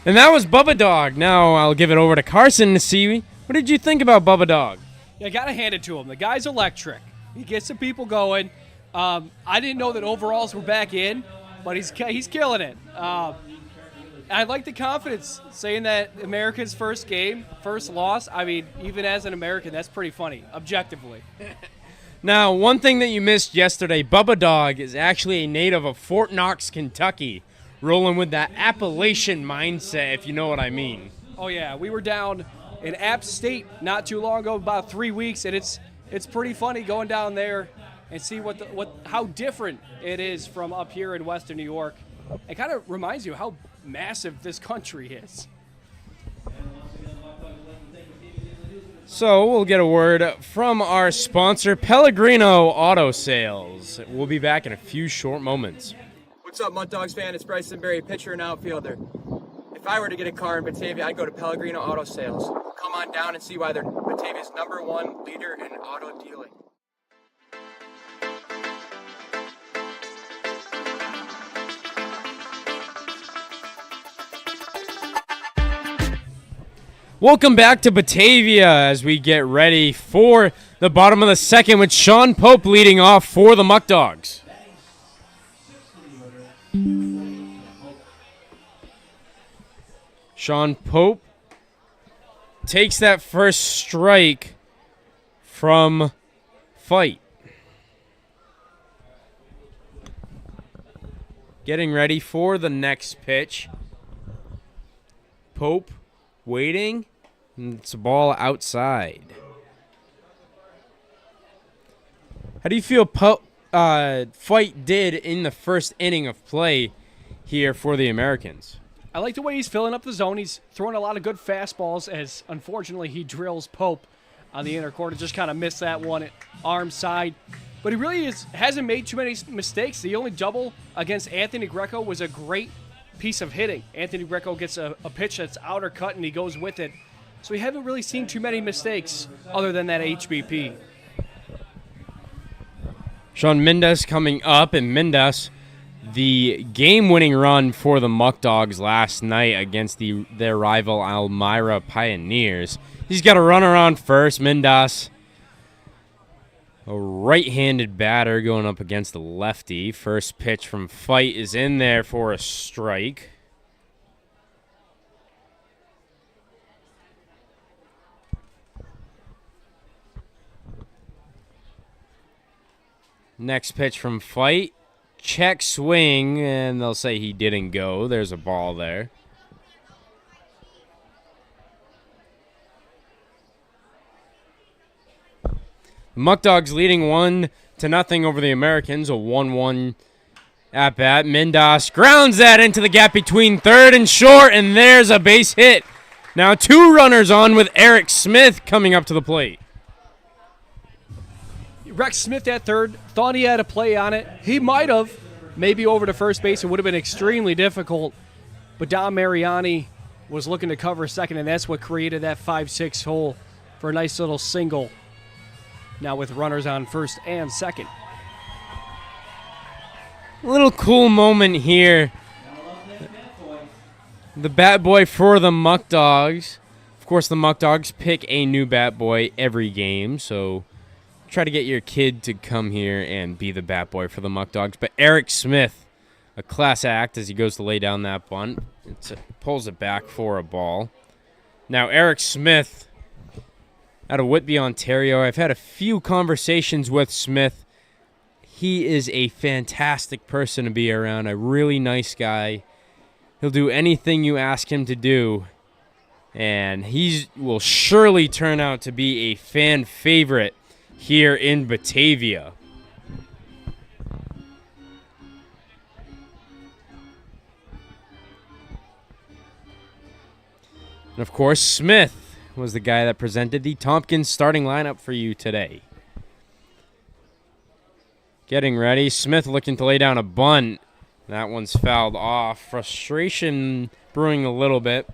And that was Bubba Dog. Now I'll give it over to Carson to see, what did you think about Bubba Dog? Yeah, got to hand it to him. The guy's electric. He gets the people going. I didn't know that overalls were back in, but he's killing it. I like the confidence saying that America's first game, first loss. I mean, even as an American, that's pretty funny, objectively. Now, one thing that you missed yesterday, Bubba Dog is actually a native of Fort Knox, Kentucky, rolling with that Appalachian mindset, if you know what I mean. Oh, yeah. We were down in App State not too long ago, about 3 weeks, and it's pretty funny going down there and see how different it is from up here in Western New York. It kind of reminds you how massive this country is. So we'll get a word from our sponsor, Pellegrino Auto Sales. We'll be back in a few short moments. What's up, Muckdogs fan? It's Bryson Berry, pitcher and outfielder. If I were to get a car in Batavia, I'd go to Pellegrino Auto Sales. Come on down and see why they're Batavia's #1 leader in auto dealing. Welcome back to Batavia as we get ready for the bottom of the second with Sean Pope leading off for the Muckdogs. Sean Pope takes that first strike from Feidt. Getting ready for the next pitch. Pope waiting. It's a ball outside. How do you feel Feidt did in the first inning of play here for the Americans? I like the way he's filling up the zone. He's throwing a lot of good fastballs as, unfortunately, he drills Pope on the inner corner. Just kind of missed that one at arm side. But he really hasn't made too many mistakes. The only double against Anthony Greco was a great piece of hitting. Anthony Greco gets a pitch that's outer cut, and he goes with it. So we haven't really seen too many mistakes other than that HBP. Sean Mendes coming up, and Mendes, the game-winning run for the Muckdogs last night against their rival Elmira Pioneers. He's got a runner on first. Mendes, a right-handed batter going up against the lefty. First pitch from Feidt is in there for a strike. Next pitch from Feidt. Check swing, and they'll say he didn't go. There's a ball there. Muckdogs leading 1-0 over the Americans. A 1-1 at bat. Mendes grounds that into the gap between third and short, and there's a base hit. Now 2 runners on with Eric Smith coming up to the plate. Rex Smith at third, thought he had a play on it. He might have, maybe over to first base. It would have been extremely difficult. But Dom Mariani was looking to cover second, and that's what created that 5-6 hole for a nice little single. Now with runners on first and second. A little cool moment here. The bat boy for the Muckdogs. Of course, the Muckdogs pick a new bat boy every game, so try to get your kid to come here and be the bat boy for the Muckdogs. But Eric Smith, a class act as he goes to lay down that bunt. Pulls it back for a ball. Now Eric Smith out of Whitby, Ontario. I've had a few conversations with Smith. He is a fantastic person to be around, a really nice guy. He'll do anything you ask him to do, and he will surely turn out to be a fan favorite here in Batavia. And of course, Smith was the guy that presented the Tompkins starting lineup for you today. Getting ready. Smith looking to lay down a bunt. That one's fouled off. Frustration brewing a little bit.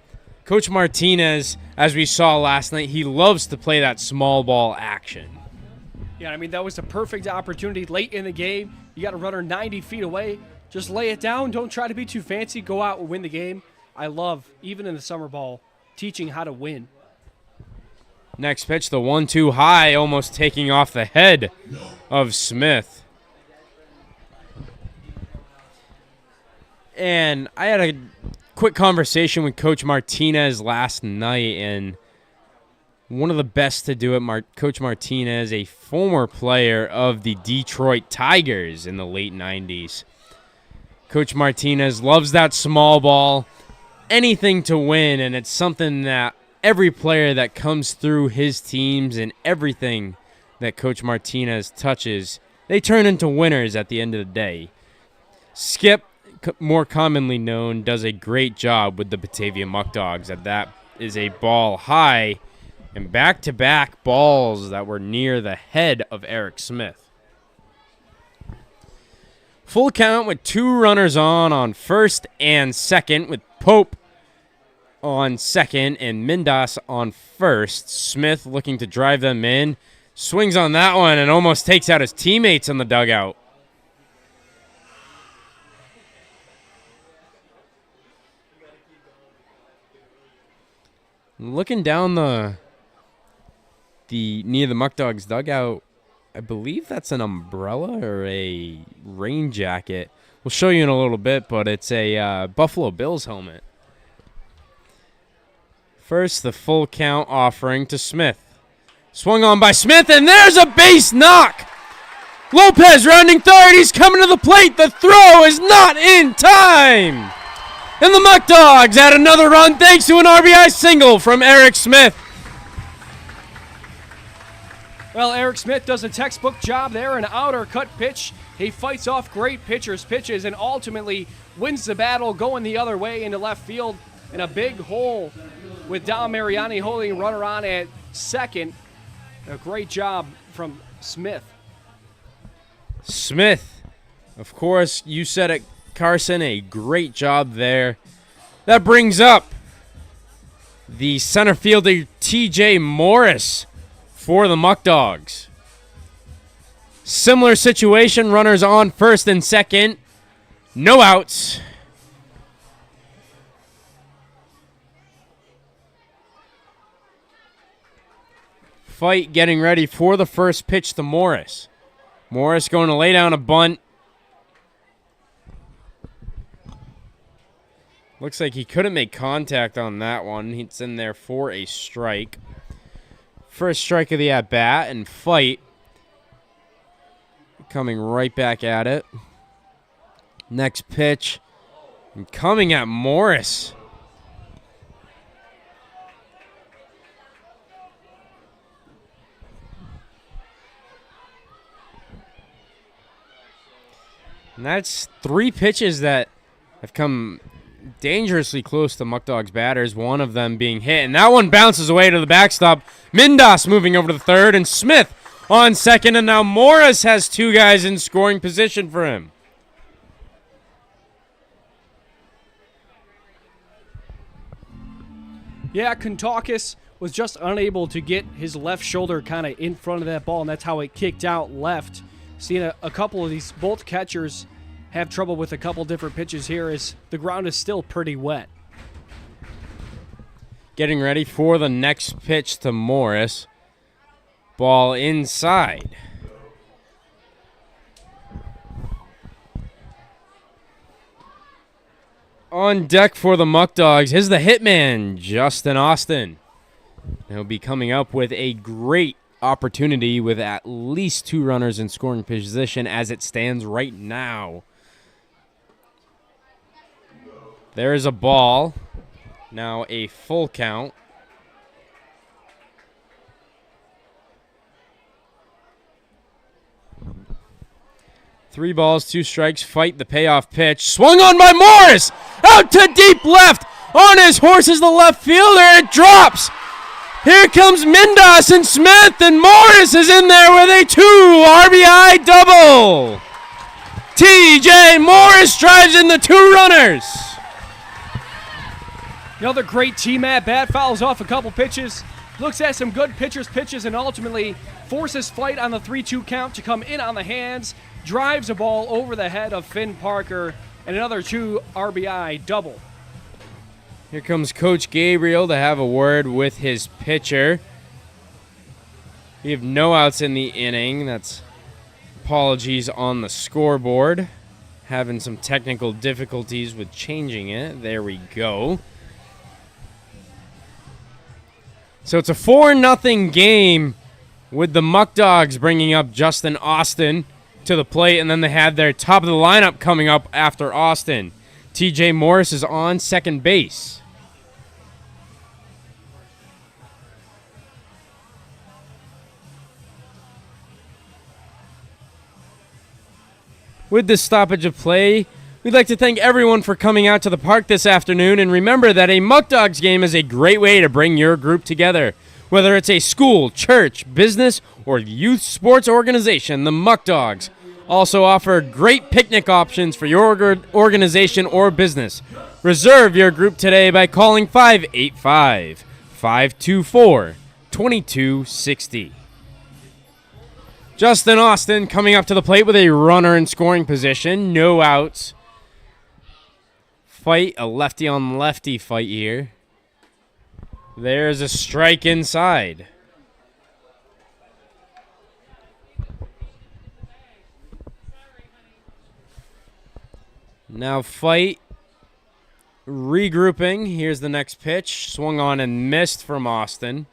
Coach Martinez, as we saw last night, he loves to play that small ball action. Yeah, I mean, that was the perfect opportunity late in the game. You got a runner 90 feet away. Just lay it down. Don't try to be too fancy. Go out and win the game. I love, even in the summer ball, teaching how to win. Next pitch, the 1-2 high, almost taking off the head of Smith. And I had a quick conversation with Coach Martinez last night, and one of the best to do it, Coach Martinez, a former player of the Detroit Tigers in the late 90s. Coach Martinez loves that small ball, anything to win, and it's something that every player that comes through his teams and everything that Coach Martinez touches, they turn into winners at the end of the day. Skip, more commonly known, does a great job with the Batavia Muckdogs. That is a ball high and back-to-back balls that were near the head of Eric Smith. Full count with 2 runners on first and second with Pope on second and Mindas on first. Smith looking to drive them in. Swings on that one and almost takes out his teammates in the dugout. Looking down the near the Muckdogs dugout, I believe that's an umbrella or a rain jacket. We'll show you in a little bit, but it's a Buffalo Bills helmet. First, the full count offering to Smith. Swung on by Smith, and there's a base knock. Lopez rounding third. He's coming to the plate. The throw is not in time. And the Muckdogs add another run thanks to an RBI single from Eric Smith. Well, Eric Smith does a textbook job there, an outer cut pitch. He fights off great pitchers' pitches and ultimately wins the battle going the other way into left field in a big hole with Dom Mariani holding a runner on at second. A great job from Smith. Smith, of course, you said it, Carson, a great job there. That brings up the center fielder, TJ Morris, for the Muckdogs. Similar situation, runners on first and second. No outs. Feidt getting ready for the first pitch to Morris. Morris going to lay down a bunt. Looks like he couldn't make contact on that one. It's in there for a strike. First strike of the at-bat, and Feidt coming right back at it. Next pitch, and coming at Morris. And that's 3 pitches that have come dangerously close to Muckdogs batters, one of them being hit. And that one bounces away to the backstop. Mindas moving over to the third, and Smith on second. And now Morris has 2 guys in scoring position for him. Yeah, Kontakis was just unable to get his left shoulder kind of in front of that ball, and that's how it kicked out left. Seeing a couple of these, both catchers have trouble with a couple different pitches here as the ground is still pretty wet. Getting ready for the next pitch to Morris. Ball inside. On deck for the Muckdogs is the hitman, Justin Austin. He'll be coming up with a great opportunity with at least 2 runners in scoring position as it stands right now. There is a ball. Now a full count. Three balls, 2 strikes. Feidt the payoff pitch. Swung on by Morris. Out to deep left. On his horse is the left fielder. It drops. Here comes Mindas and Smith, and Morris is in there with a 2 RBI double. TJ Morris drives in the 2 runners. Another great team at bat, fouls off a couple pitches, looks at some good pitchers' pitches, and ultimately forces Feidt on the 3-2 count to come in on the hands, drives a ball over the head of Finn Parker, and another 2 RBI double. Here comes Coach Gabriel to have a word with his pitcher. We have no outs in the inning. That's apologies on the scoreboard. Having some technical difficulties with changing it. There we go. So it's a 4-0 game with the Muckdogs bringing up Justin Austin to the plate, and then they had their top of the lineup coming up after Austin. TJ Morris is on second base. With this stoppage of play, we'd like to thank everyone for coming out to the park this afternoon, and remember that a Muckdogs game is a great way to bring your group together. Whether it's a school, church, business, or youth sports organization, the Muckdogs also offer great picnic options for your organization or business. Reserve your group today by calling 585-524-2260. Justin Austin coming up to the plate with a runner in scoring position. No outs. Feidt, a lefty on lefty fight here. There's a strike inside. Now Feidt regrouping. Here's the next pitch. Swung on and missed from Austin.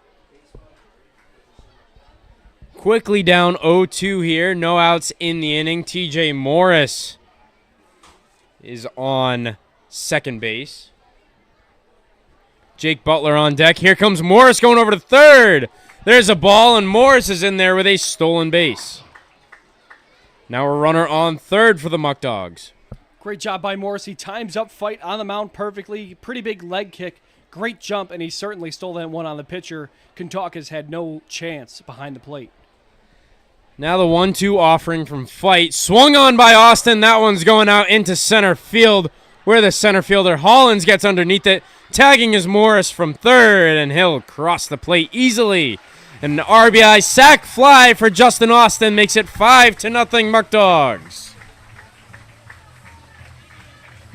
Quickly down 0-2 here. No outs in the inning. TJ Morris is on second base. Jake Butler on deck. Here comes Morris going over to third. There's a ball, and Morris is in there with a stolen base. Now a runner on third for the Muckdogs. Great job by Morris. He times up Feidt on the mound perfectly. Pretty big leg kick. Great jump, and he certainly stole that one on the pitcher. Kuntakas had no chance behind the plate. Now the 1-2 offering from Feidt. Swung on by Austin. That one's going out into center field, where the center fielder Hollins gets underneath it. Tagging is Morris from third, and he'll cross the plate easily. An RBI sac fly for Justin Austin makes it 5-0 Muckdogs.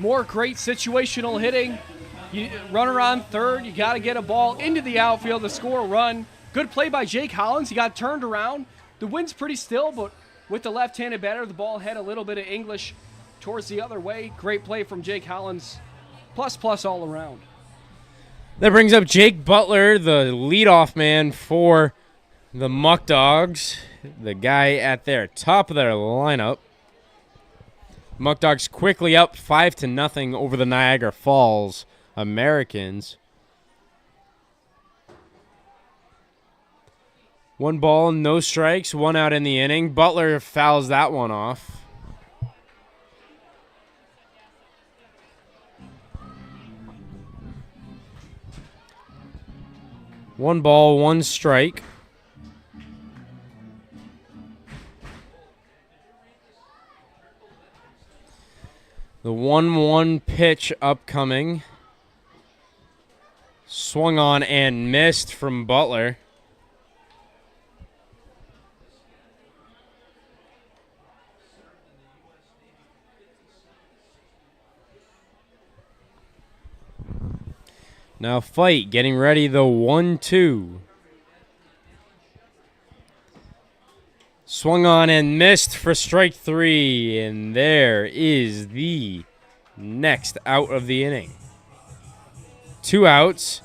More great situational hitting. Runner on third. You got to get a ball into the outfield to score a run. Good play by Jake Hollins. He got turned around. The wind's pretty still, but with the left-handed batter, the ball had a little bit of English towards the other way. Great play from Jake Hollins. Plus all around. That brings up Jake Butler, the leadoff man for the Muckdogs. The guy at their top of their lineup. Muckdogs quickly up 5-0 over the Niagara Falls Americans. 1 ball, no strikes, 1 out in the inning. Butler fouls that one off. One ball, 1 strike. The 1-1 pitch upcoming. Swung on and missed from Butler. Now Feidt getting ready, the 1-2. Swung on and missed for strike 3, and there is the next out of the inning. 2 outs.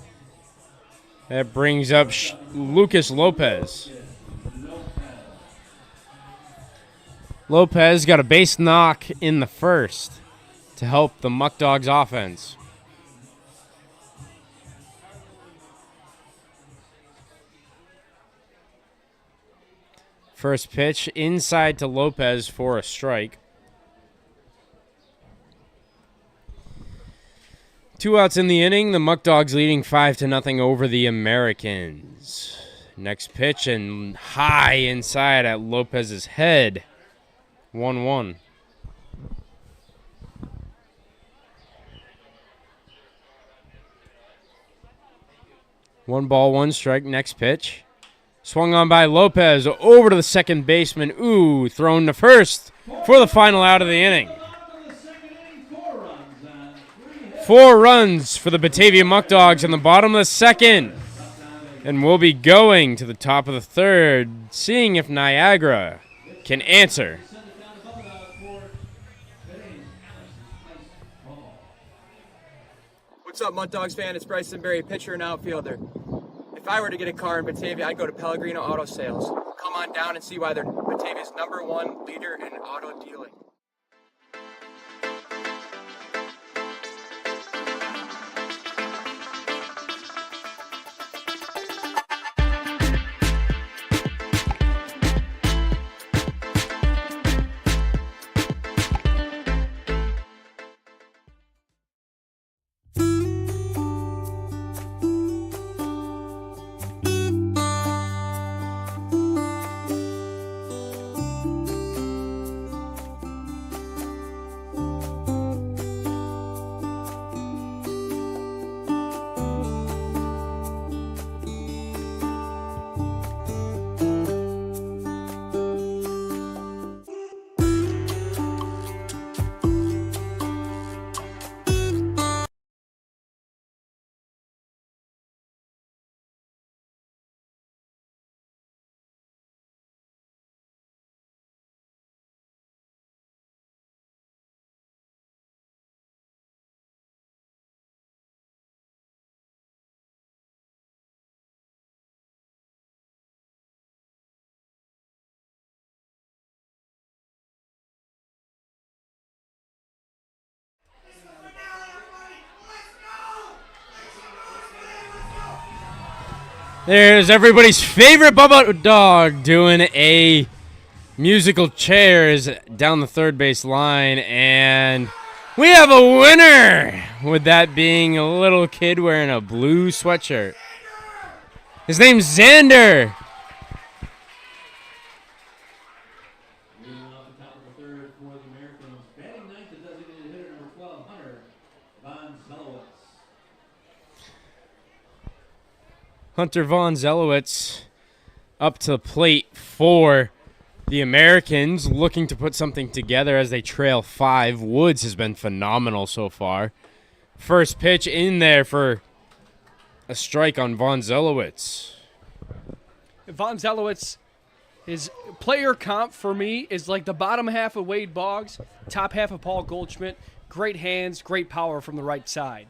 That brings up Lucas Lopez. Lopez got a base knock in the first to help the Muckdogs offense. First pitch inside to Lopez for a strike. 2 outs in the inning. The Muckdogs leading 5-0 over the Americans. Next pitch and high inside at Lopez's head. 1-1. One ball, 1 strike. Next pitch. Swung on by Lopez over to the second baseman. Ooh, thrown to first for the final out of the inning. 4 runs for the Batavia Muckdogs in the bottom of the second. And we'll be going to the top of the third, seeing if Niagara can answer. What's up, Muckdogs fan? It's Bryson Berry, pitcher and outfielder. If I were to get a car in Batavia, I'd go to Pellegrino Auto Sales. Come on down and see why they're Batavia's #1 leader in auto dealing. There's everybody's favorite Bubba dog doing a musical chairs down the third base line, and we have a winner, with that being a little kid wearing a blue sweatshirt. His name's Xander. Leading off the top of the third for the Americans, batting ninth, the designated hitter number 12, Hunter Von Zelowitz up to the plate for the Americans, looking to put something together as they trail 5. Woods has been phenomenal so far. First pitch in there for a strike on Von Zelowitz. Von Zelowitz, his player comp for me is like the bottom half of Wade Boggs, top half of Paul Goldschmidt. Great hands, great power from the right side.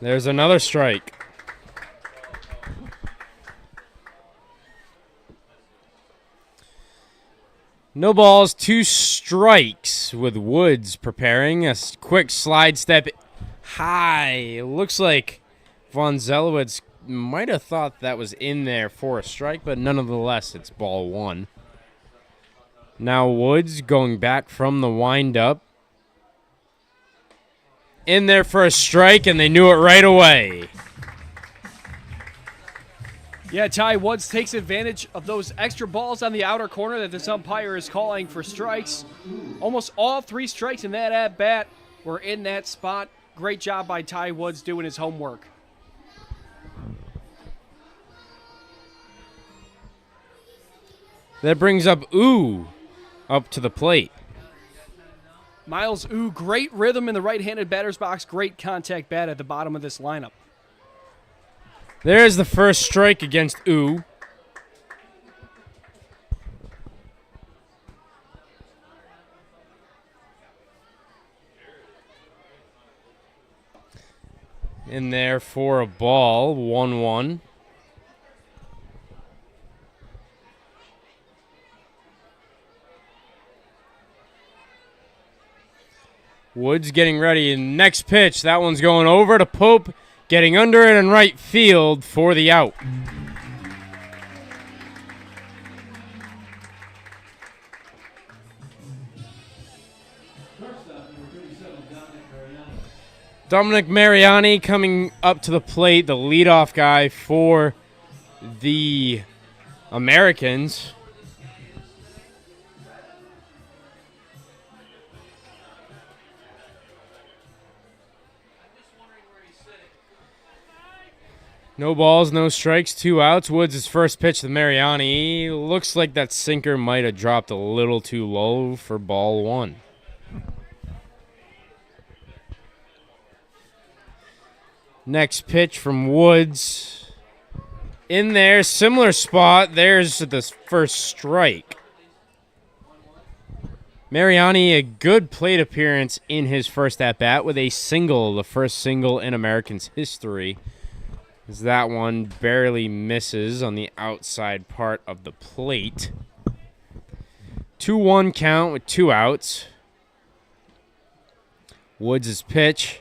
There's another strike. No balls, 2 strikes, with Woods preparing a quick slide step high. Looks like Von Zelowitz might have thought that was in there for a strike, but nonetheless, it's ball 1. Now Woods going back from the windup. In there for a strike, and they knew it right away. Yeah, Ty Woods takes advantage of those extra balls on the outer corner that this umpire is calling for strikes. Almost all 3 strikes in that at-bat were in that spot. Great job by Ty Woods doing his homework. That brings up Ooh up to the plate. Miles Ooh, great rhythm in the right-handed batter's box. Great contact bat at the bottom of this lineup. There's the first strike against Ooh. In there for a ball, 1-1. Woods getting ready. Next pitch, that one's going over to Pope, getting under it in right field for the out. Dominic Mariani coming up to the plate, the leadoff guy for the Americans. No balls, no strikes, 2 outs. Woods' first pitch to Mariani. Looks like that sinker might have dropped a little too low for ball 1. Next pitch from Woods. In there, similar spot. There's the first strike. Mariani, a good plate appearance in his first at-bat with a single, the first single in Americans history. As that one barely misses on the outside part of the plate. 2-1 count with 2 outs. Woods' pitch.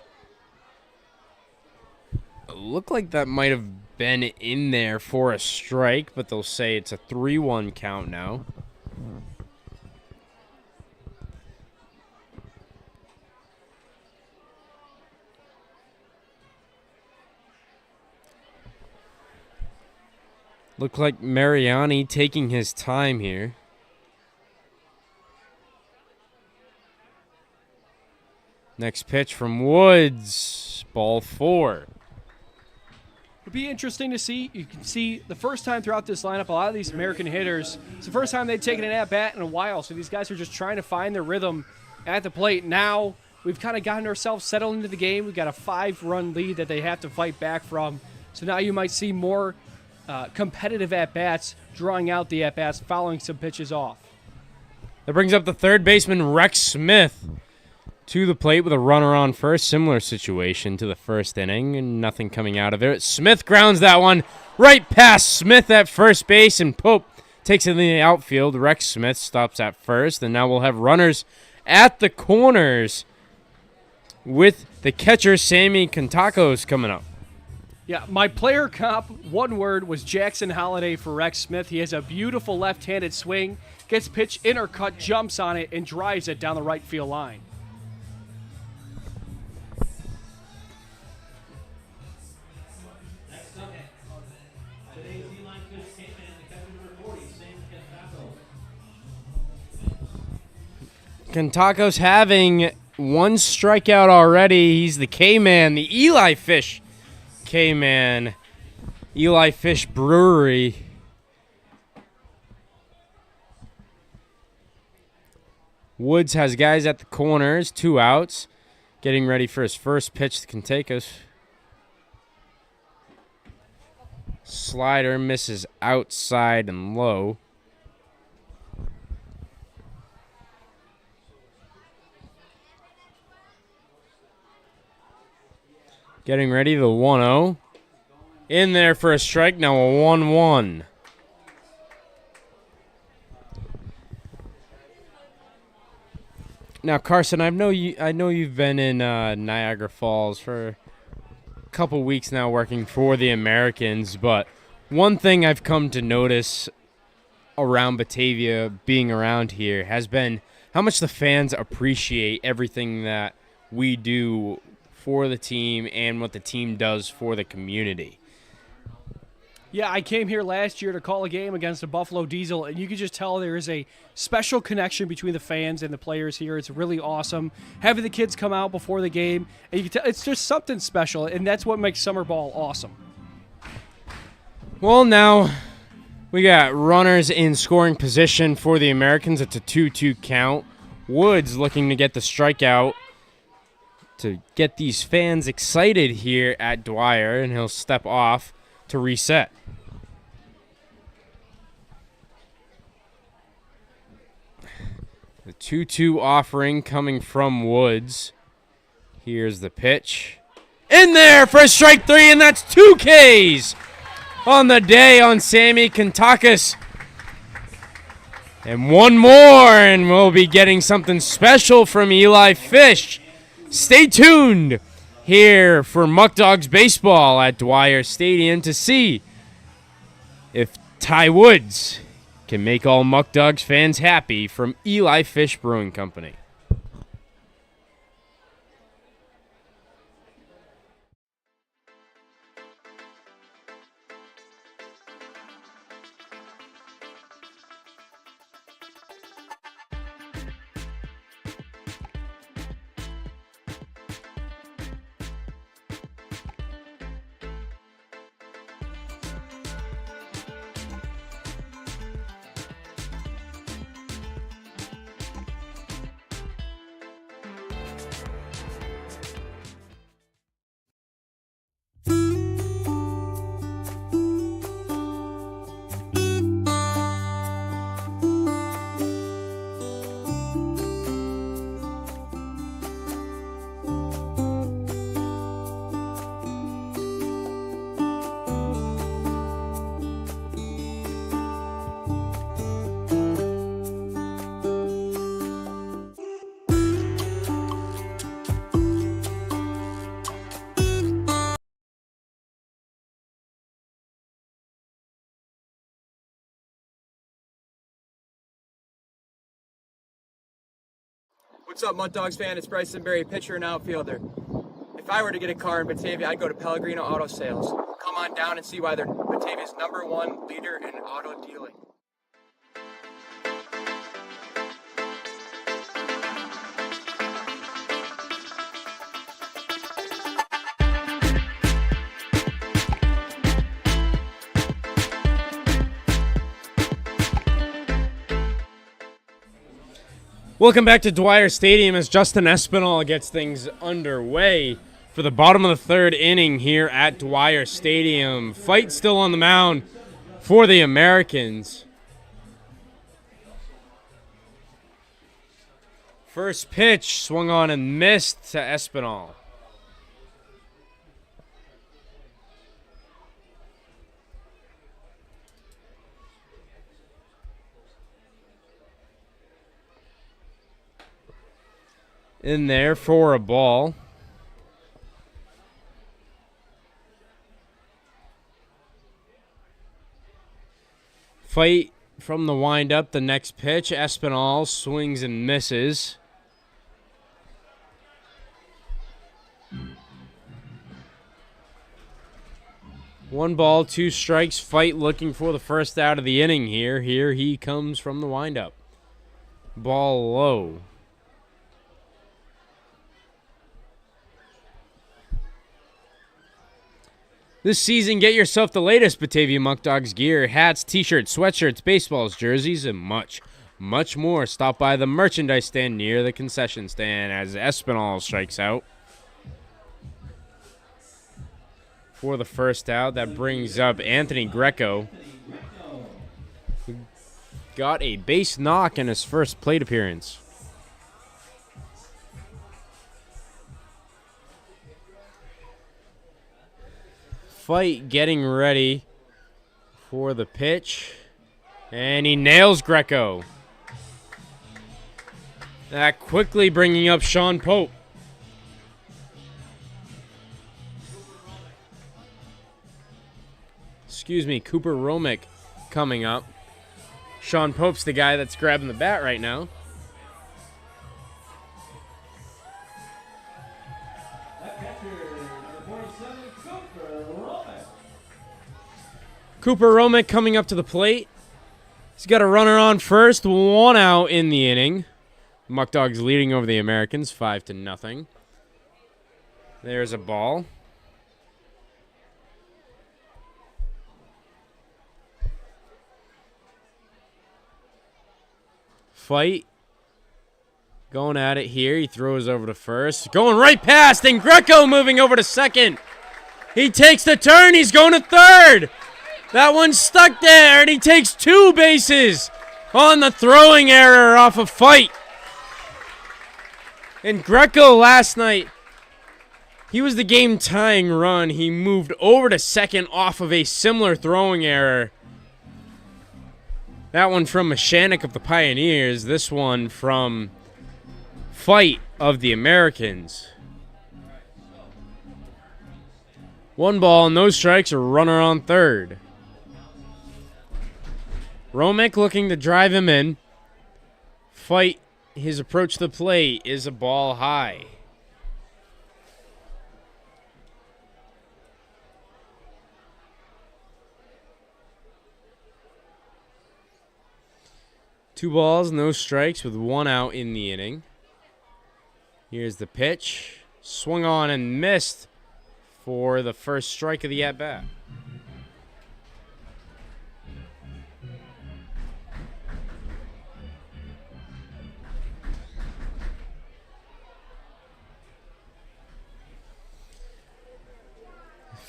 Looked like that might have been in there for a strike, but they'll say it's a 3-1 count now. Look like Mariani taking his time here. Next pitch from Woods. Ball 4. It'll be interesting to see. You can see the first time throughout this lineup, a lot of these American hitters, it's the first time they've taken an at-bat in a while, so these guys are just trying to find their rhythm at the plate. Now we've kind of gotten ourselves settled into the game. We've got a 5-run lead that they have to fight back from. So now you might see more competitive at-bats, drawing out the at-bats, following some pitches off. That brings up the third baseman, Rex Smith, to the plate with a runner on first. Similar situation to the first inning, and nothing coming out of it. Smith grounds that one right past Smith at first base, and Pope takes it in the outfield. Rex Smith stops at first, and now we'll have runners at the corners with the catcher, Sammy Contakos, coming up. Yeah, my player comp, one word, was Jackson Holiday for Rex Smith. He has a beautiful left-handed swing, gets pitch in or cut, jumps on it, and drives it down the right field line. Next up, today's D-line fish came in the catcher number 40, Sam Cantacos. Cantacos having one strikeout already. He's the K-Man, the Eli Fish K-Man, Eli Fish Brewery. Woods has guys at the corners, 2 outs, getting ready for his first pitch to Cantacos. Slider misses outside and low. Getting ready, the 1-0. In there for a strike, now a 1-1. Now, Carson, I know you've been in Niagara Falls for a couple weeks now working for the Americans, but one thing I've come to notice around Batavia, being around here, has been how much the fans appreciate everything that we do for the team and what the team does for the community. Yeah, I came here last year to call a game against the Buffalo Diesel, and you can just tell there is a special connection between the fans and the players here. It's really awesome. Having the kids come out before the game, and you can tell it's just something special, and that's what makes summer ball awesome. Well, now we got runners in scoring position for the Americans. It's a 2-2 count. Woods looking to get the strikeout to get these fans excited here at Dwyer, and he'll step off to reset. The 2-2 offering coming from Woods. Here's the pitch. In there for strike 3, and that's 2 Ks on the day on Sammy Cantacos. And one more, and we'll be getting something special from Eli Fish. Stay tuned here for Muckdogs baseball at Dwyer Stadium to see if Ty Woods can make all Muckdogs fans happy from Eli Fish Brewing Company. What's up, Muckdogs fan? It's Bryson Berry, pitcher and outfielder. If I were to get a car in Batavia, I'd go to Pellegrino Auto Sales. Come on down and see why they're Batavia's #1 leader in auto dealing. Welcome back to Dwyer Stadium as Justin Espinal gets things underway for the bottom of the 3rd inning here at Dwyer Stadium. Feidt still on the mound for the Americans. First pitch swung on and missed to Espinal. In there for a ball. Feidt from the windup. The next pitch, Espinal swings and misses. One ball, two strikes. Feidt looking for the first out of the inning here. Here he comes from the windup. Ball low. This season, get yourself the latest Batavia Muckdogs gear, hats, t-shirts, sweatshirts, baseballs, jerseys, and much, much more. Stop by the merchandise stand near the concession stand as Espinal strikes out for the first out. That brings up Anthony Greco, who got a base knock in his first plate appearance. Feidt getting ready for the pitch, and he nails Greco. That quickly bringing up Sean Pope. Excuse me, Cooper Romick coming up. Sean Pope's the guy that's grabbing the bat right now. Cooper Romick coming up to the plate. He's got a runner on first, one out in the inning. Muckdogs leading over the Americans 5-0. There's a ball. Feidt going at it here. He throws over to first. Going right past, and Greco moving over to second. He takes the turn. He's going to third. That one's stuck there, and he takes two bases on the throwing error off of Feidt. And Greco last night, he was the game-tying run. He moved over to second off of a similar throwing error. That one from Mechanic of the Pioneers. This one from Feidt of the Americans. One ball, no strikes, a runner on third. Romick looking to drive him in. Feidt, his approach to the plate is a ball high. Two balls, no strikes with one out in the inning. Here's the pitch. Swung on and missed for the first strike of the at-bat.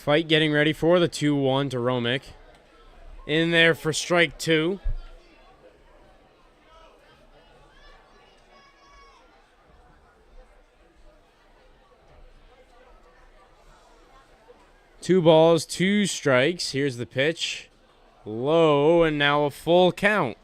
Feidt getting ready for the 2-1 to Romick. In there for strike two. Two balls, two strikes. Here's the pitch. Low, and now a full count.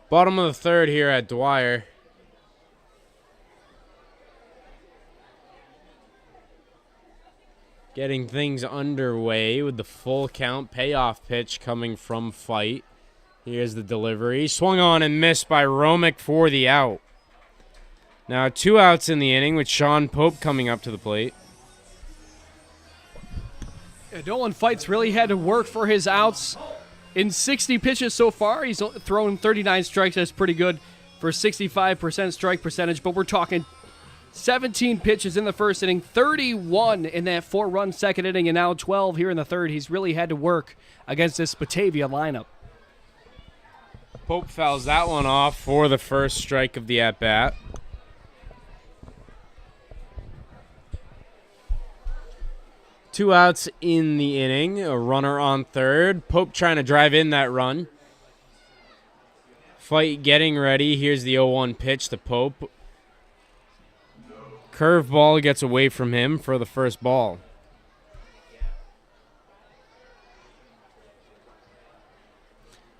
Bottom of the third here at Dwyer. Getting things underway with the full count payoff pitch coming from Feidt. Here's the delivery. Swung on and missed by Romick for the out. Now 2 outs in the inning with Sean Pope coming up to the plate. Nolan Feight's really had to work for his outs. In 60 pitches so far, he's thrown 39 strikes. That's pretty good for 65% strike percentage. But we're talking 17 pitches in the first inning, 31 in that 4-run second inning, and now 12 here in the third. He's really had to work against this Batavia lineup. Pope fouls that one off for the first strike of the at-bat. Two outs in the inning, a runner on third. Pope trying to drive in that run. Feidt getting ready. Here's the 0-1 pitch to Pope. Curveball gets away from him for the first ball.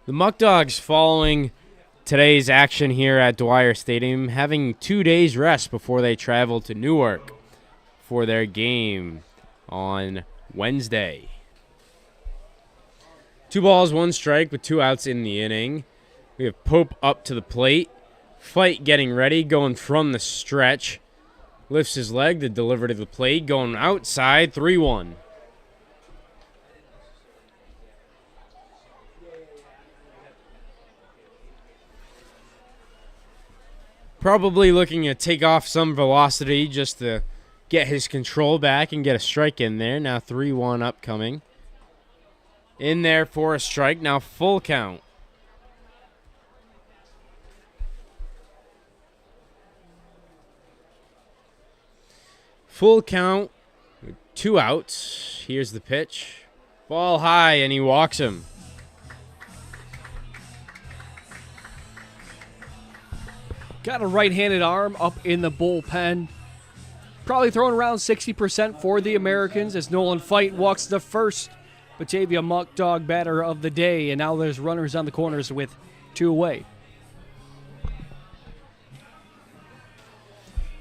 The Muckdogs following today's action here at Dwyer Stadium, having 2 days rest before they travel to Newark. for their game on Wednesday. 2 balls, 1 strike with 2 outs in the inning. We have Pope up to the plate. Feidt getting ready, going from the stretch. Lifts his leg to deliver to the plate, going outside, 3-1. Probably looking to take off some velocity just to get his control back and get a strike in there. Now 3-1 upcoming. In there for a strike. Now full count. Full count. 2 outs. Here's the pitch. Ball high, and he walks him. Got a right-handed arm up in the bullpen. Probably throwing around 60% for the Americans as Nolan Feidt walks the first Batavia Muckdog batter of the day. And now there's runners on the corners with 2 away.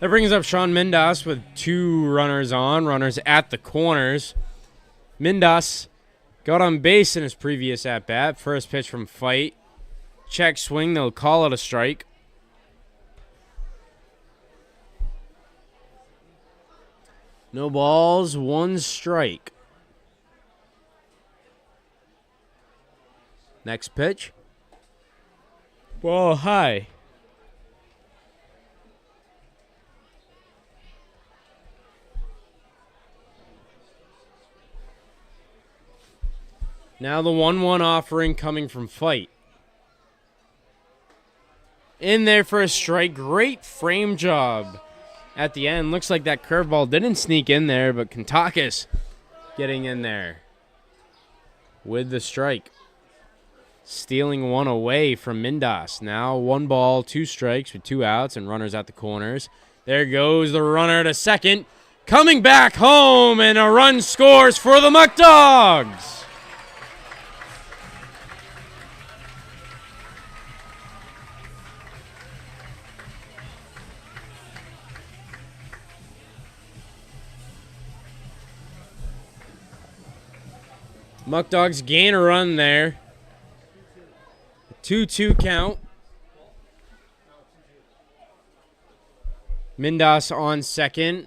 That brings up Sean Mindas with 2 runners on, runners at the corners. Mindas got on base in his previous at-bat. First pitch from Feidt. Check swing, they'll call it a strike. No balls, 1 strike. Next pitch. Ball high. Now the 1-1 offering coming from Feidt. In there for a strike. Great frame job at the end. Looks like that curveball didn't sneak in there, but Kentakis getting in there with the strike. Stealing 1 away from Mindas. Now 1 ball, 2 strikes with 2 outs and runners at the corners. There goes the runner to second. Coming back home, and a run scores for the Muckdogs. Muckdogs gain a run there. 2-2 count. Mindas on second.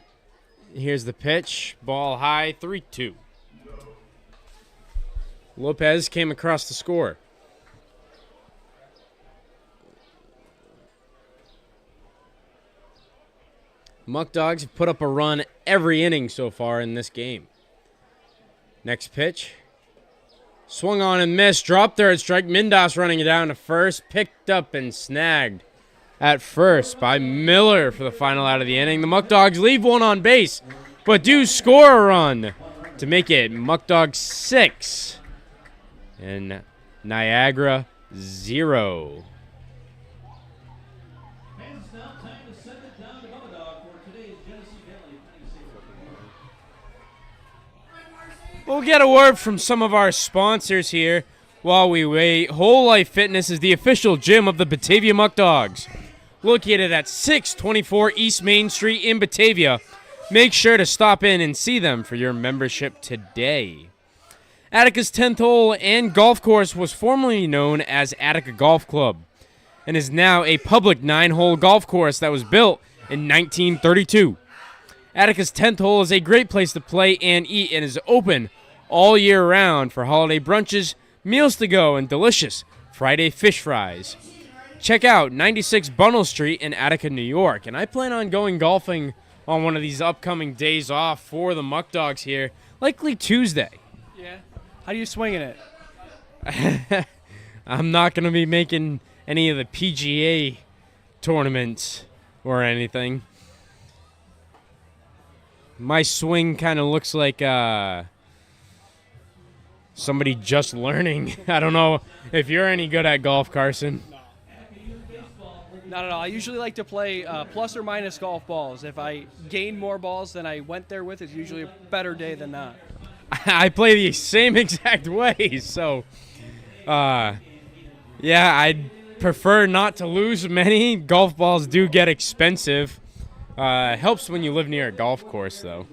Here's the pitch. Ball high, 3-2. Lopez came across the score. Muckdogs have put up a run every inning so far in this game. Next pitch. Swung on and missed. Dropped third strike. Mindas running it down to first. Picked up and snagged at first by Miller for the final out of the inning. The Muckdogs leave 1 on base, but do score a run to make it Muckdogs 6 and Niagara 0. And it's now time to send it down to Bubba for today's Genesee Valley Penny Saver. We'll get a word from some of our sponsors here while we wait. Whole Life Fitness is the official gym of the Batavia Muckdogs. Located at 624 East Main Street in Batavia. Make sure to stop in and see them for your membership today. Attica's 10th hole and golf course was formerly known as Attica Golf Club and is now a public 9-hole golf course that was built in 1932. Attica's 10th hole is a great place to play and eat and is open all year round for holiday brunches, meals to go, and delicious Friday fish fries. Check out 96 Bunnell Street in Attica, New York. And I plan on going golfing on one of these upcoming days off for the Muckdogs here, likely Tuesday. Yeah. How do you swinging it? I'm not going to be making any of the PGA tournaments or anything. My swing kind of looks like somebody just learning. I don't know if you're any good at golf, Carson. Not at all. I usually like to play plus or minus golf balls. If I gain more balls than I went there with, it's usually a better day than not. I play the same exact way, so yeah, I'd prefer not to lose many. Golf balls do get expensive, Helps when you live near a golf course, though.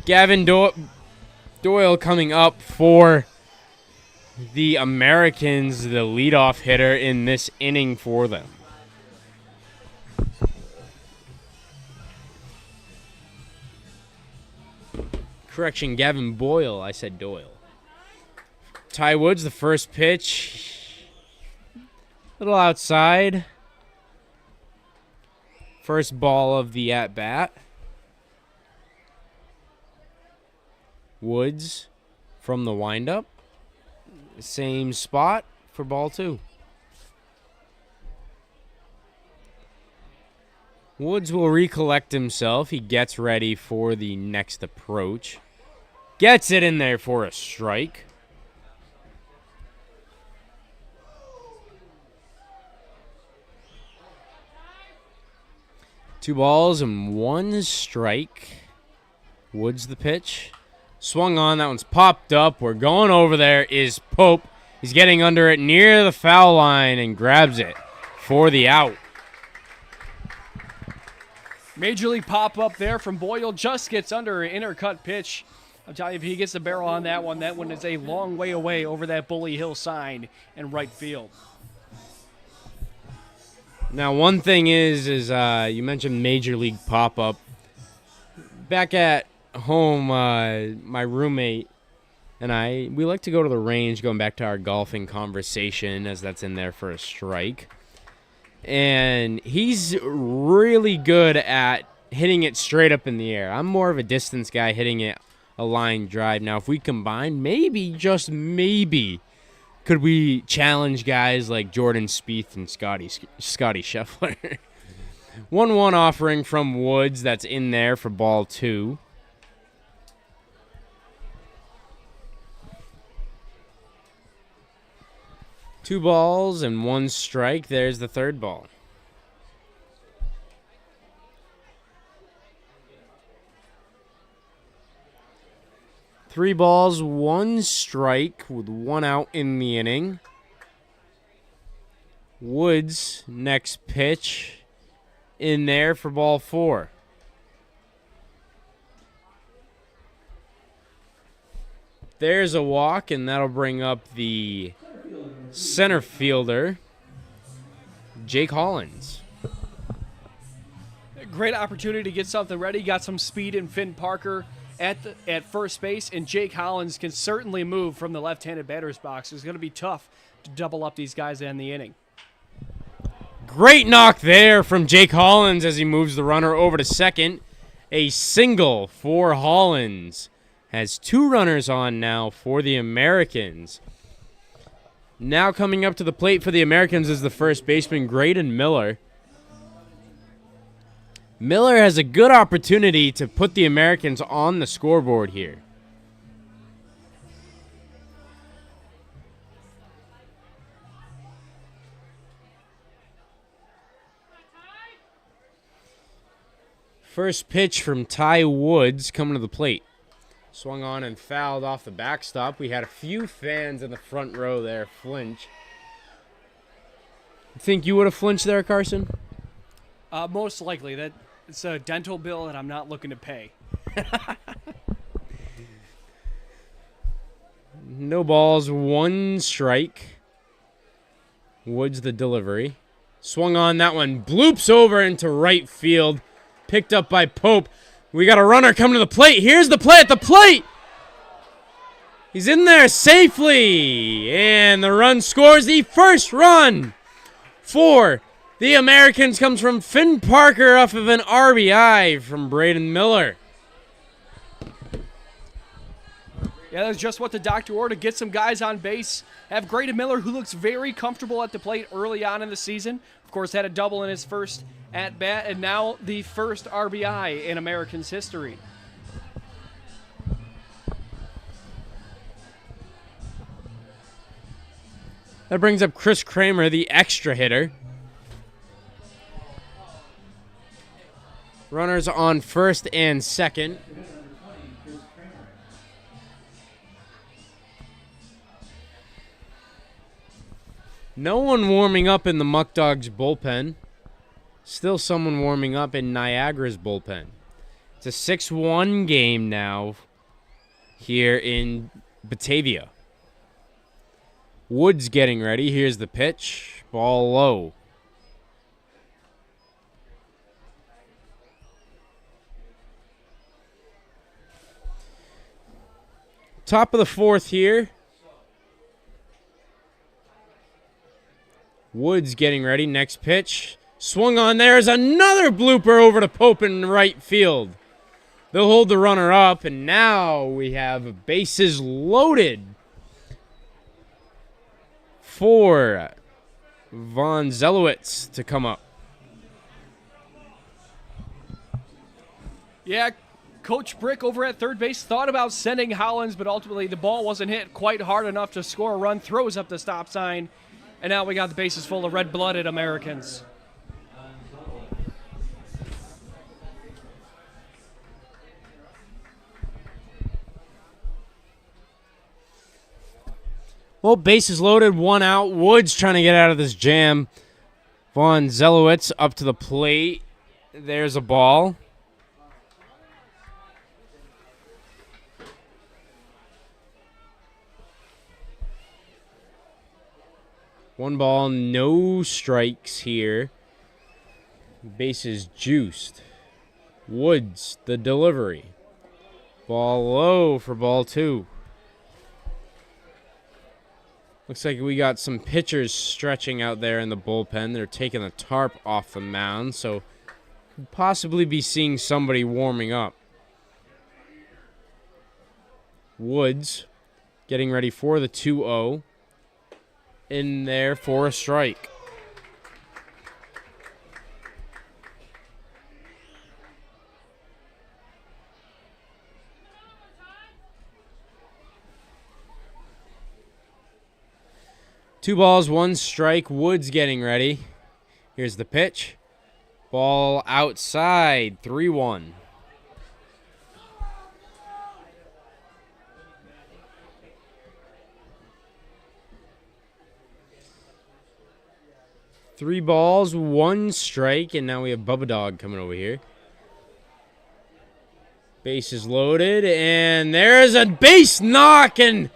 Gavin Doyle coming up for the Americans, the leadoff hitter in this inning for them. Correction, Gavin Boyle. I said Doyle. Ty Woods, the first pitch. A little outside. First ball of the at-bat. Woods from the windup. Same spot for ball 2. Woods will recollect himself. He gets ready for the next approach. Gets it in there for a strike. Two balls and one strike. Woods the pitch. Swung on. That one's popped up. We're going over there is Pope. He's getting under it near the foul line and grabs it for the out. Major league pop-up there from Boyle. Just gets under an intercut pitch. I'll tell you, if he gets the barrel on that one is a long way away over that Bully Hill sign in right field. Now, one thing is you mentioned Major League pop-up. Back at home, my roommate and we like to go to the range, going back to our golfing conversation, as that's in there for a strike. And he's really good at hitting it straight up in the air. I'm more of a distance guy, hitting it a line drive. Now, if we combine, maybe, just maybe, could we challenge guys like Jordan Spieth and Scotty Scheffler? 1-1 offering from Woods. That's in there for ball 2. Two balls and one strike. There's the third ball. Three balls, one strike with one out in the inning. Woods, next pitch, in there for ball 4. There's a walk, and that'll bring up the center fielder, Jake Hollins. Great opportunity to get something ready. Got some speed in Finn Parker at first base, and Jake Hollins can certainly move from the left-handed batter's box. It's going to be tough to double up these guys in the inning. Great knock there from Jake Hollins as he moves the runner over to second. A single for Hollins. Has 2 runners on now for the Americans. Now coming up to the plate for the Americans is the first baseman, Graydon Miller. Miller has a good opportunity to put the Americans on the scoreboard here. First pitch from Ty Woods coming to the plate. Swung on and fouled off the backstop. We had a few fans in the front row there flinch. Think you would have flinched there, Carson? Most likely. It's a dental bill that I'm not looking to pay. No balls, one strike. Woods the delivery. Swung on that one. Bloops over into right field. Picked up by Pope. We got a runner coming to the plate. Here's the play at the plate. He's in there safely. And the run scores. The first run for the Americans comes from Finn Parker off of an RBI from Braden Miller. Yeah, that's just what the doctor ordered. Get some guys on base. Have Graydon Miller, who looks very comfortable at the plate early on in the season. Of course, had a double in his first at-bat, and now the first RBI in Americans history. That brings up Chris Kramer, the extra hitter. Runners on first and second. No one warming up in the Muckdogs bullpen. Still someone warming up in Niagara's bullpen. It's a 6-1 game now here in Batavia. Woods getting ready. Here's the pitch. Ball low. Top of the fourth here. Woods getting ready. Next pitch. Swung on. There's another blooper over to Pope in right field. They'll hold the runner up, and now we have bases loaded for Von Zelowitz to come up. Yeah, Coach Brick over at third base thought about sending Hollins, but ultimately the ball wasn't hit quite hard enough to score a run. Throws up the stop sign, and now we got the bases full of red-blooded Americans. Well, bases loaded, one out. Woods trying to get out of this jam. Von Zelowitz up to the plate. There's a ball. One ball, no strikes here. Bases juiced. Woods, the delivery. Ball low for ball two. Looks like we got some pitchers stretching out there in the bullpen. They're taking the tarp off the mound, so we'll possibly be seeing somebody warming up. Woods getting ready for the 2-0. In there for a strike. Two balls, one strike. Woods getting ready. Here's the pitch. Ball outside, 3-1. Three balls, one strike, and now we have Bubba Dog coming over here. Bases loaded, and there's a base knock, and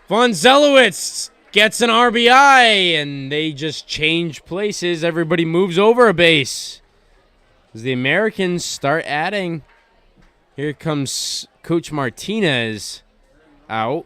Von Zelowitz gets an RBI, and they just change places. Everybody moves over a base as the Americans start adding. Here comes Coach Martinez out.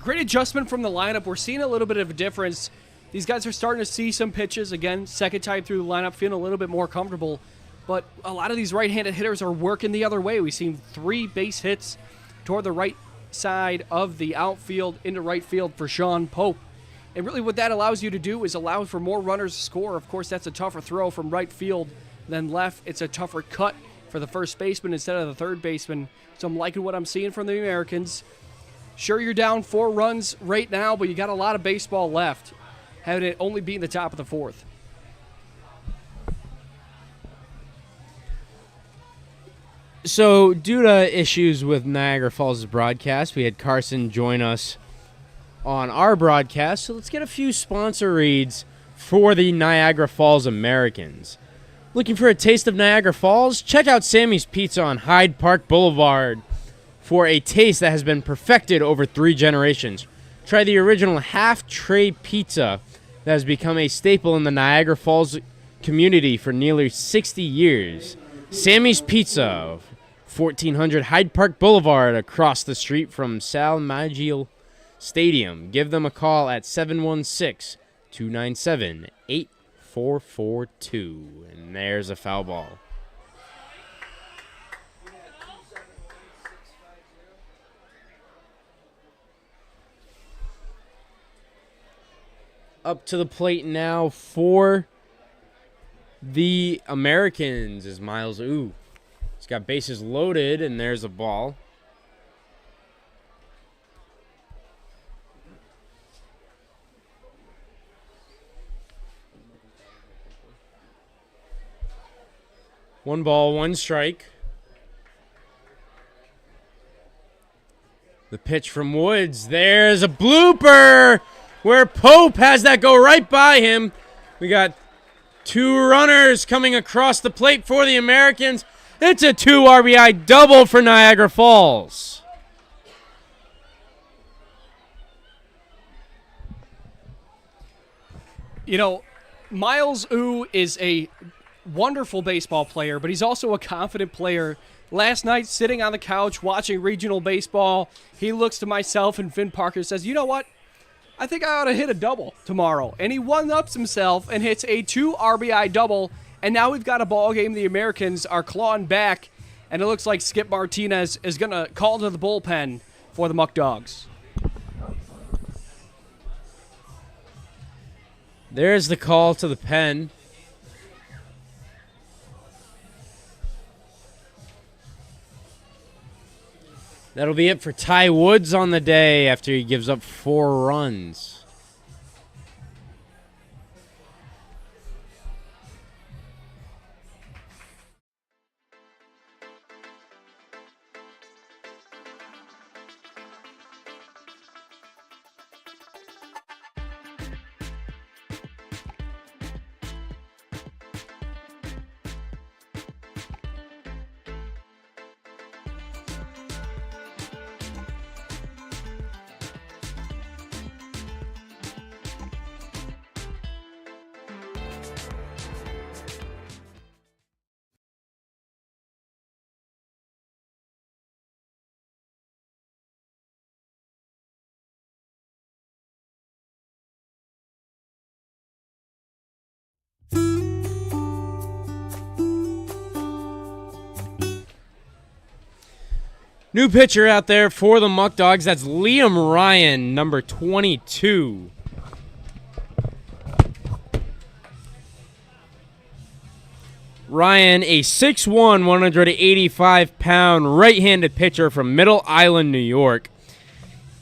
Great adjustment from the lineup. We're seeing a little bit of a difference. These guys are starting to see some pitches. Again, second time through the lineup, feeling a little bit more comfortable. But a lot of these right-handed hitters are working the other way. We've seen 3 base hits toward the right side of the outfield into right field for Sean Pope. And really what that allows you to do is allow for more runners to score. Of course, that's a tougher throw from right field than left. It's a tougher cut for the first baseman instead of the third baseman. So I'm liking what I'm seeing from the Americans. Sure, you're down 4 runs right now, but you got a lot of baseball left, having it only be in the top of the fourth. So, due to issues with Niagara Falls' broadcast, we had Carson join us on our broadcast. So let's get a few sponsor reads for the Niagara Falls Americans. Looking for a taste of Niagara Falls? Check out Sammy's Pizza on Hyde Park Boulevard for a taste that has been perfected over 3 generations. Try the original half-tray pizza that has become a staple in the Niagara Falls community for nearly 60 years. Sammy's Pizza, 1400 Hyde Park Boulevard, across the street from Sal Magial Stadium. Give them a call at 716-297-8442. And there's a foul ball. Up to the plate now for the Americans is Miles Ooh. He's got bases loaded, and there's a ball. One ball, one strike. The pitch from Woods. There's a blooper where Pope has that go right by him. We got 2 runners coming across the plate for the Americans. It's a 2 RBI double for Niagara Falls. You know, Miles Ooh is a wonderful baseball player, but he's also a confident player. Last night, sitting on the couch watching regional baseball, he looks to myself and Finn Parker says, you know what? I think I ought to hit a double tomorrow. And he one-ups himself and hits a 2 RBI double. And now we've got a ball game. The Americans are clawing back. And it looks like Skip Martinez is going to call to the bullpen for the Muckdogs. There's the call to the pen. That'll be it for Ty Woods on the day after he gives up 4 runs. New pitcher out there for the Muckdogs. That's Liam Ryan, number 22. Ryan, a 6'1", 185-pound right-handed pitcher from Middle Island, New York.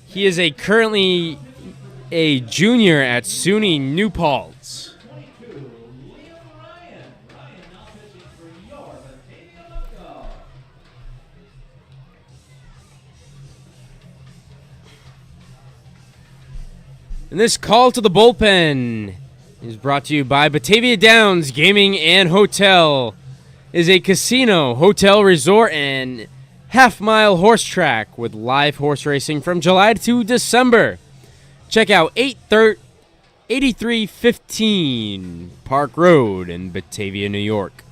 He is currently a junior at SUNY New Paltz. And this call to the bullpen is brought to you by Batavia Downs Gaming and Hotel. Is a casino, hotel, resort, and half-mile horse track with live horse racing from July to December. Check out 8315 Park Road in Batavia, New York.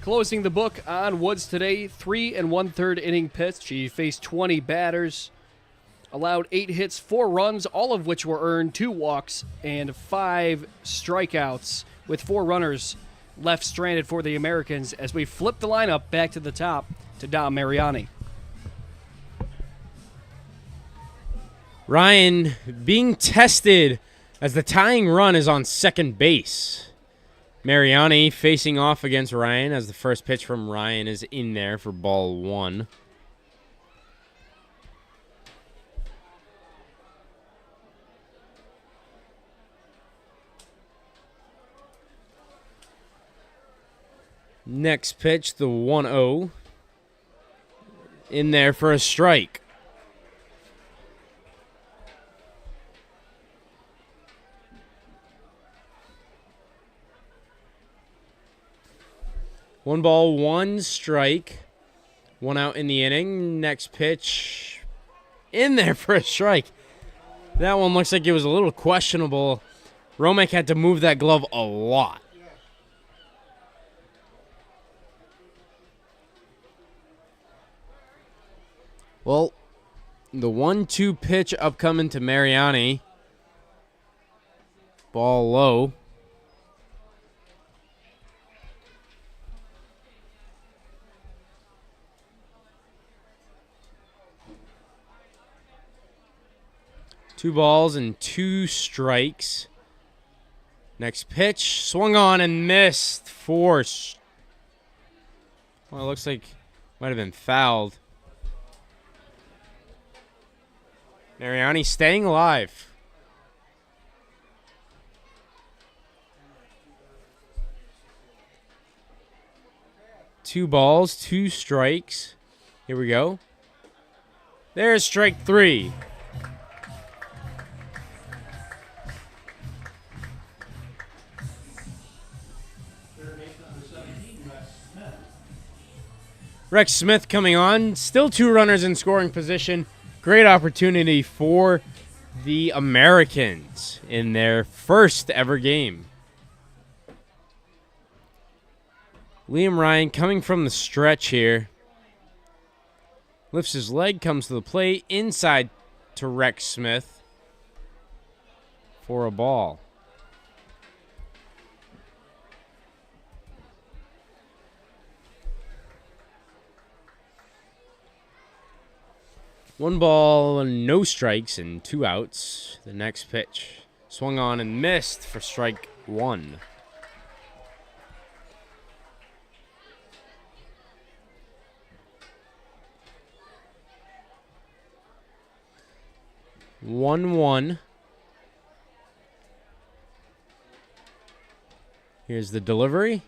Closing the book on Woods today, 3 1/3 inning pitch. He faced 20 batters, allowed 8 hits, 4 runs, all of which were earned, 2 walks, and 5 strikeouts, with 4 runners left stranded for the Americans as we flip the lineup back to the top to Dom Mariani. Ryan being tested as the tying run is on second base. Mariani facing off against Ryan as the first pitch from Ryan is in there for ball 1. Next pitch, the 1-0. In there for a strike. One ball, 1 strike. 1 out in the inning. Next pitch, in there for a strike. That one looks like it was a little questionable. Romek had to move that glove a lot. Well, the 1-2 pitch upcoming to Mariani. Ball low. Two balls and 2 strikes. Next pitch, swung on and missed. Force. Well, it looks like might have been fouled. Mariani staying alive. 2 balls, 2 strikes. Here we go. There's strike 3. Rex Smith coming on. Still 2 runners in scoring position. Great opportunity for the Americans in their first ever game. Liam Ryan coming from the stretch here. Lifts his leg, comes to the plate, inside to Rex Smith for a ball. One ball, no strikes, and 2 outs. The next pitch swung on and missed for strike 1. One. Here's the delivery.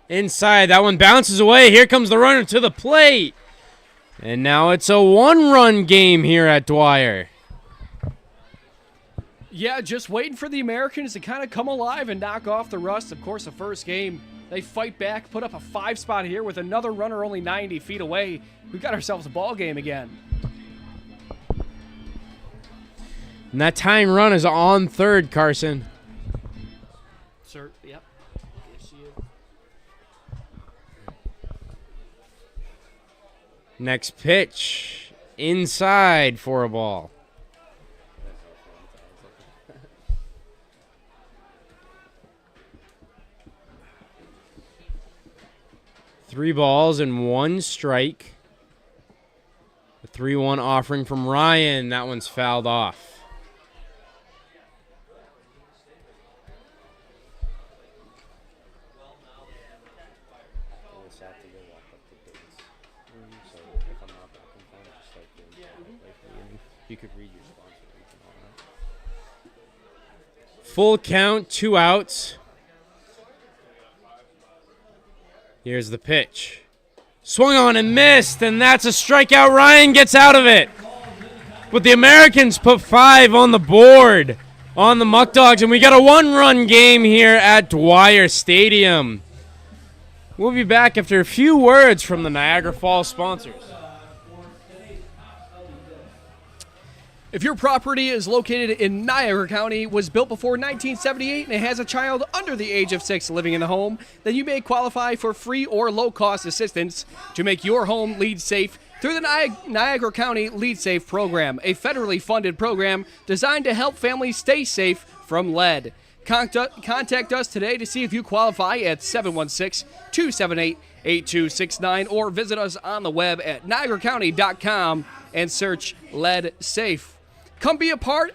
Inside, that one bounces away. Here comes the runner to the plate. And now it's a 1-run game here at Dwyer. Yeah, just waiting for the Americans to kind of come alive and knock off the rust. Of course, the first game, they fight back, put up a 5 spot here with another runner only 90 feet away. We got ourselves a ball game again. And that tying run is on third, Carson. Sir, yep. Yes, you. Next pitch, inside for a ball. Three balls and 1 strike. The 3-1 offering from Ryan. That one's fouled off. You could read your sponsor. Full count, 2 outs. Here's the pitch. Swung on and missed, and that's a strikeout. Ryan gets out of it. But the Americans put 5 on the board on the Muckdogs, and we got a 1-run game here at Dwyer Stadium. We'll be back after a few words from the Niagara Falls sponsors. If your property is located in Niagara County, was built before 1978, and it has a child under the age of 6 living in the home, then you may qualify for free or low-cost assistance to make your home lead safe through the Niagara County Lead Safe program, a federally funded program designed to help families stay safe from lead. Contact us today to see if you qualify at 716-278-8269 or visit us on the web at niagaracounty.com and search Lead Safe. Come be a part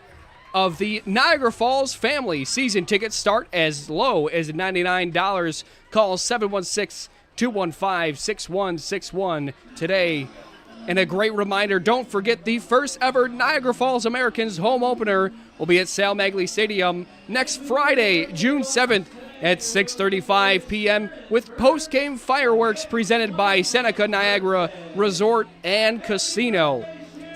of the Niagara Falls family. Season tickets start as low as $99. Call 716-215-6161 today. And a great reminder, don't forget the first ever Niagara Falls Americans home opener will be at Sal Magley Stadium next Friday, June 7th at 6:35 p.m. with post-game fireworks presented by Seneca Niagara Resort and Casino.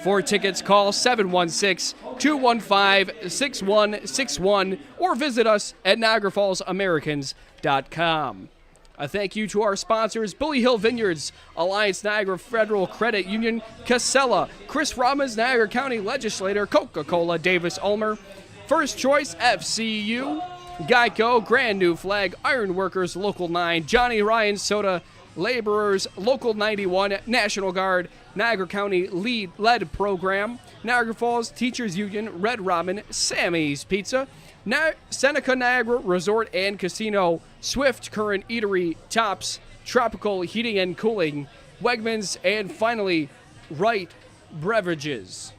For tickets, call 716-215-6161 or visit us at NiagaraFallsAmericans.com. A thank you to our sponsors, Bully Hill Vineyards, Alliance Niagara Federal Credit Union, Casella, Chris Robbins, Niagara County Legislator, Coca-Cola, Davis Ulmer, First Choice, FCU, Geico, Grand New Flag, Ironworkers, Local 9, Johnny Ryan Soda, Laborers, Local 91, National Guard, Niagara County Lead Program, Niagara Falls Teachers Union, Red Robin, Sammy's Pizza, Seneca Niagara Resort and Casino, Swift Current Eatery, Tops, Tropical Heating and Cooling, Wegmans, and finally, Wright Beverages.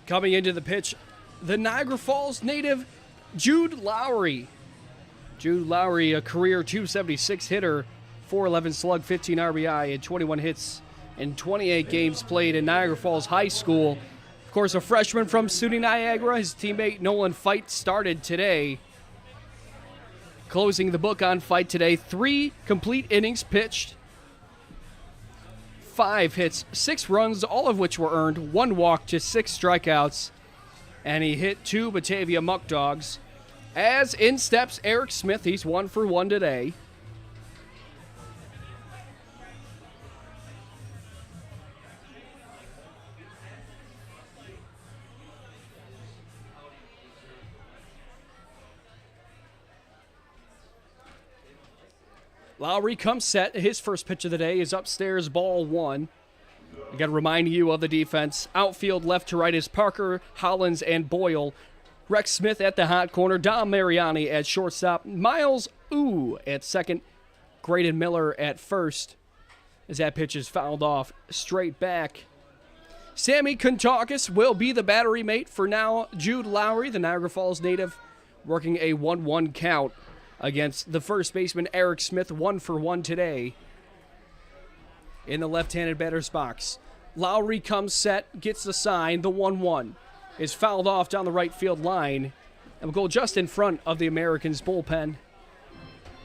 Coming into the pitch, the Niagara Falls native, Jude Lowry. Jude Lowry, a career .276 hitter, 411 slug, 15 RBI, and 21 hits in 28 games played in Niagara Falls High School. Of course, a freshman from SUNY Niagara. His teammate Nolan Feidt started today. Closing the book on Feidt today, 3 complete innings pitched, 5 hits, 6 runs, all of which were earned, 1 walk to 6 strikeouts, and he hit 2 Batavia Muckdogs. As in steps Eric Smith, he's 1 for 1 today. Lowry comes set. His first pitch of the day is upstairs, ball 1. I got to remind you of the defense. Outfield left to right is Parker, Hollins, and Boyle. Rex Smith at the hot corner. Dom Mariani at shortstop. Miles at second. Graydon Miller at first. As that pitch is fouled off straight back. Sammy Kontakis will be the battery mate for now. Jude Lowry, the Niagara Falls native, working a 1-1 count against the first baseman Eric Smith, 1 for 1 today in the left-handed batter's box. Lowry comes set, gets the sign. The 1-1 is fouled off down the right field line and will go just in front of the Americans' bullpen.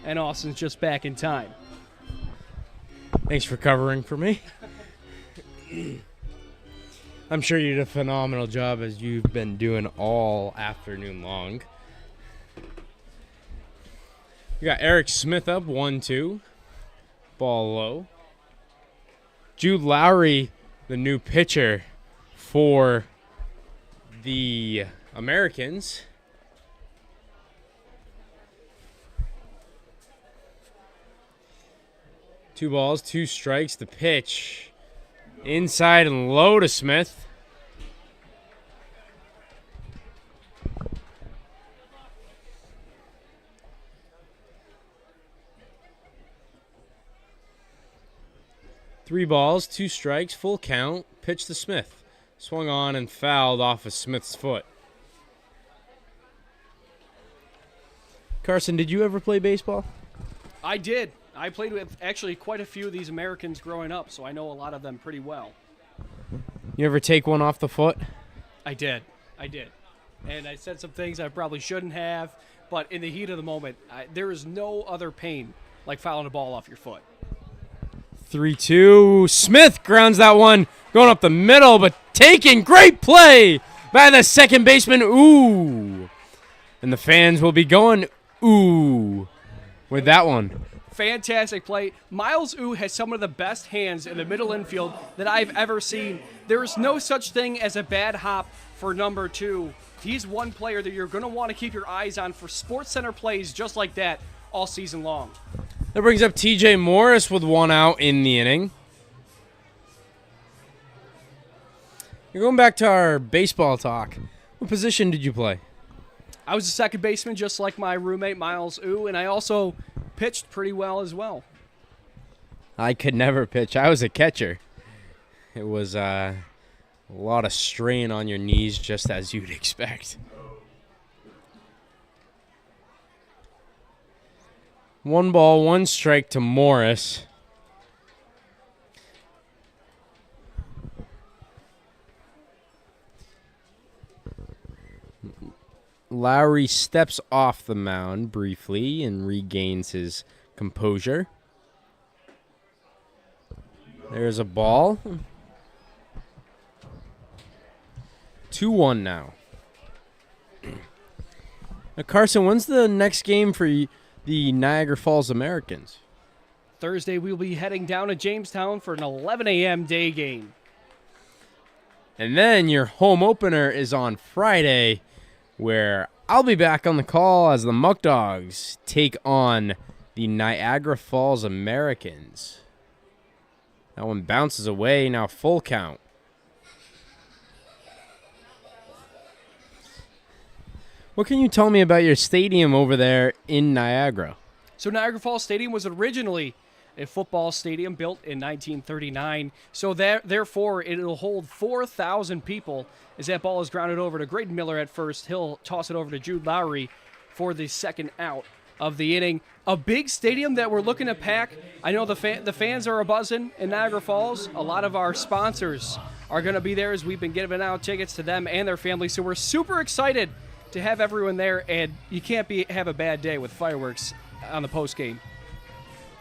And Austin's just back in time. Thanks for covering for me. I'm sure you did a phenomenal job as you've been doing all afternoon long. We got Eric Smith up 1-2. Ball low. Jude Lowry, the new pitcher for the Americans. Two balls, 2 strikes. The pitch inside and low to Smith. Three balls, 2 strikes, full count. Pitch to Smith. Swung on and fouled off of Smith's foot. Carson, did you ever play baseball? I did. I played with actually quite a few of these Americans growing up, so I know a lot of them pretty well. You ever take one off the foot? I did. And I said some things I probably shouldn't have, but in the heat of the moment, there is no other pain like fouling a ball off your foot. 3-2. Smith grounds that one going up the middle, but taken. Great play by the second baseman. Ooh. And the fans will be going ooh with that one. Fantastic play. Miles has some of the best hands in the middle infield that I've ever seen. There is no such thing as a bad hop for number 2. He's one player that you're going to want to keep your eyes on for SportsCenter plays just like that all season long. That brings up TJ Morris with 1 out in the inning. You're going back to our baseball talk. What position did you play? I was a second baseman just like my roommate Miles and I also pitched pretty well as well. I could never pitch. I was a catcher. It was a lot of strain on your knees, just as you'd expect. 1 ball, 1 strike to Morris. Lowry steps off the mound briefly and regains his composure. There's a ball. 2-1 now. Now, Carson, when's the next game for the Niagara Falls Americans? Thursday, we'll be heading down to Jamestown for an 11 a.m. day game. And then your home opener is on Friday, where I'll be back on the call as the Muckdogs take on the Niagara Falls Americans. That one bounces away, now full count. What can you tell me about your stadium over there in Niagara? So Niagara Falls Stadium was originally a football stadium built in 1939. So therefore, it'll hold 4,000 people as that ball is grounded over to Graydon Miller at first. He'll toss it over to Jude Lowry for the second out of the inning. A big stadium that we're looking to pack. I know the fans are a-buzzing in Niagara Falls. A lot of our sponsors are going to be there as we've been giving out tickets to them and their families. So we're super excited to have everyone there, and you can't have a bad day with fireworks on the post game.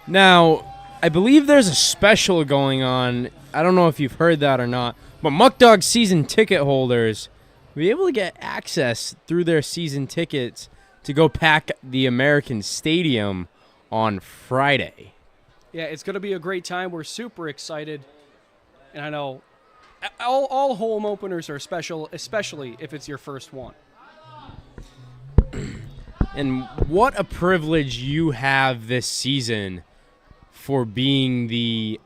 Now, I believe there's a special going on. I don't know if you've heard that or not, but Muckdog season ticket holders will be able to get access through their season tickets to go pack the American Stadium on Friday. Yeah, it's going to be a great time. We're super excited, and I know all home openers are special, especially if it's your first one. And what a privilege you have this season for being the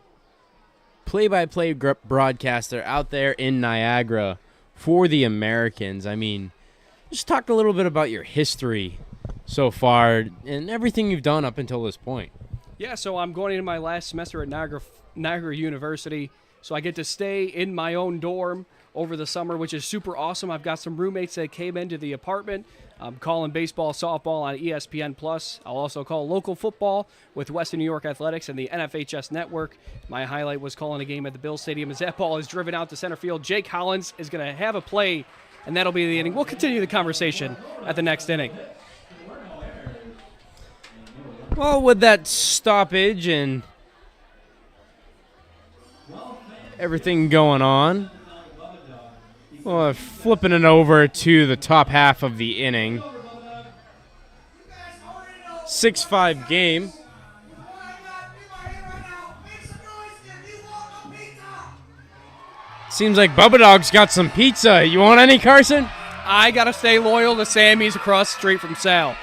play-by-play broadcaster out there in Niagara for the Americans. I mean, just talk a little bit about your history so far and everything you've done up until this point. Yeah, so I'm going into my last semester at Niagara University, so I get to stay in my own dorm over the summer, which is super awesome. I've got some roommates that came into the apartment. I'm calling baseball, softball on ESPN+. I'll also call local football with Western New York Athletics and the NFHS Network. My highlight was calling a game at the Bill Stadium as that ball is driven out to center field. Jake Hollins is going to have a play, and that'll be the inning. We'll continue the conversation at the next inning. Well, with that stoppage and everything going on, well, flipping it over to the top half of the inning. 6-5 game. Seems like Bubba Dog's got some pizza. You want any, Carson? I got to stay loyal to Sammy's across the street from Sal.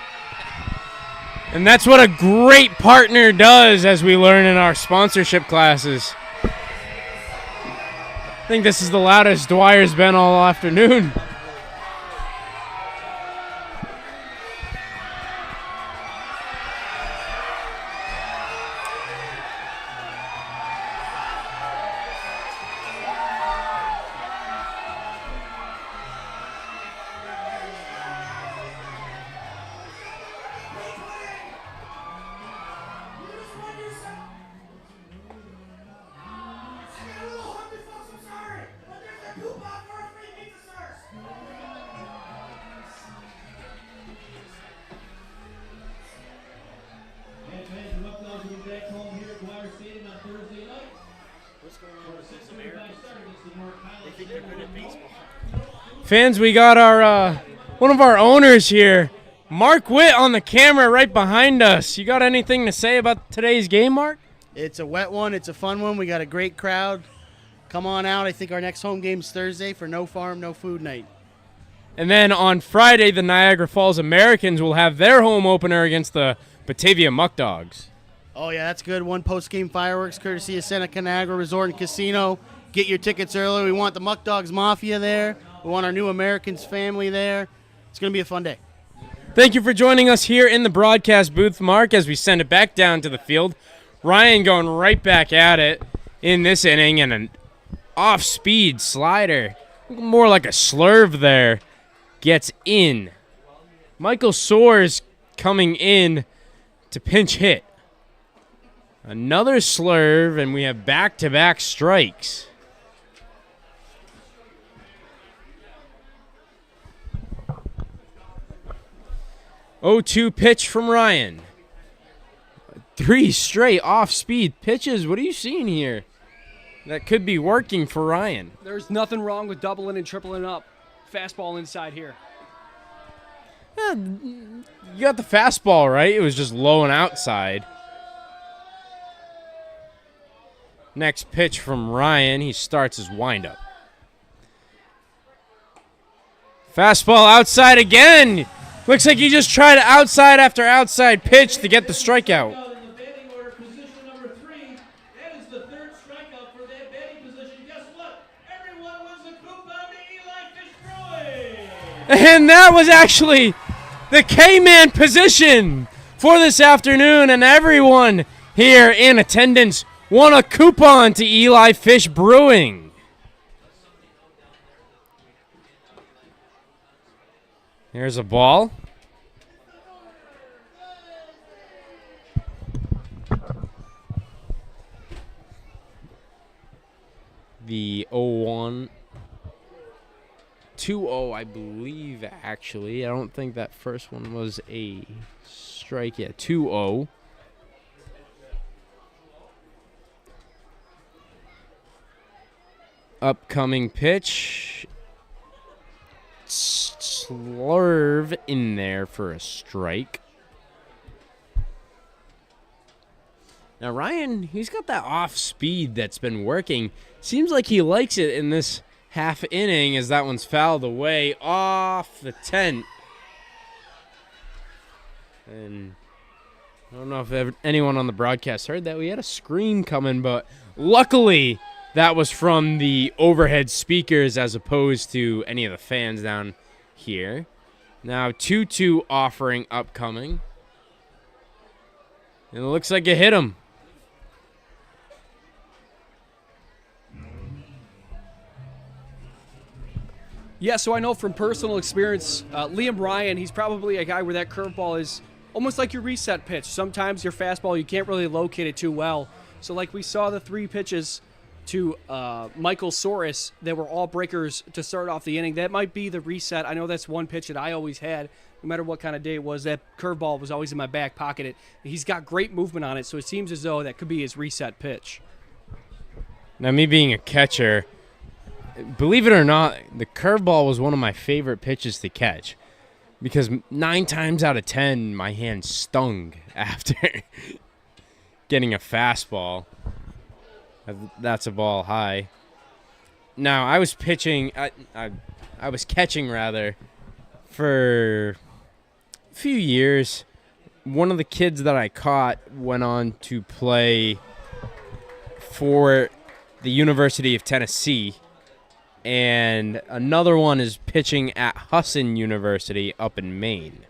And that's what a great partner does, as we learn in our sponsorship classes. I think this is the loudest Dwyer's been all afternoon. Fans, we got our one of our owners here, Mark Witt, on the camera right behind us. You got anything to say about today's game, Mark? It's a wet one. It's a fun one. We got a great crowd. Come on out. I think our next home game's Thursday for No Farm, No Food night. And then on Friday, the Niagara Falls Americans will have their home opener against the Batavia Muckdogs. Oh, yeah, that's good. One post-game fireworks courtesy of Seneca Niagara Resort and Casino. Get your tickets early. We want the Muckdogs Mafia there. We want our new Americans family there. It's going to be a fun day. Thank you for joining us here in the broadcast booth, Mark, as we send it back down to the field. Ryan going right back at it in this inning, and an off-speed slider, more like a slurve there, gets in. Michael Soares coming in to pinch hit. Another slurve, and we have back-to-back strikes. Oh-2 pitch from Ryan. 3 straight off-speed pitches. What are you seeing here? That could be working for Ryan. There's nothing wrong with doubling and tripling up. Fastball inside here. Yeah, you got the fastball, right? It was just low and outside. Next pitch from Ryan. He starts his windup. Fastball outside again. Looks like he just tried outside after outside pitch to get the strikeout. And that was actually the K-Man position for this afternoon, and everyone here in attendance won a coupon to Eli Fish Brewing. Here's a ball. The 0-1. 2-0, I believe, actually. I don't think that first one was a strike. Yeah, 2-0. Upcoming pitch. Slurve in there for a strike. Now, Ryan, he's got that off speed that's been working. Seems like he likes it in this half inning as that one's fouled away off the tent. And I don't know if anyone on the broadcast heard that. We had a scream coming, but luckily that was from the overhead speakers as opposed to any of the fans down here. Now 2-2 offering upcoming. And it looks like it hit him. Yeah, so I know from personal experience, Liam Ryan, he's probably a guy where that curveball is almost like your reset pitch. Sometimes your fastball, you can't really locate it too well. So like we saw the 3 pitches to Michael Soros that were all breakers to start off the inning. That might be the reset. I know that's one pitch that I always had, no matter what kind of day it was. That curveball was always in my back pocket. He's got great movement on it, so it seems as though that could be his reset pitch. Now, me being a catcher, believe it or not, the curveball was one of my favorite pitches to catch because 9 times out of 10, my hand stung after getting a fastball. That's a ball high. Now, I was pitching, I was catching, rather, for a few years. One of the kids that I caught went on to play for the University of Tennessee, and another one is pitching at Husson University up in Maine.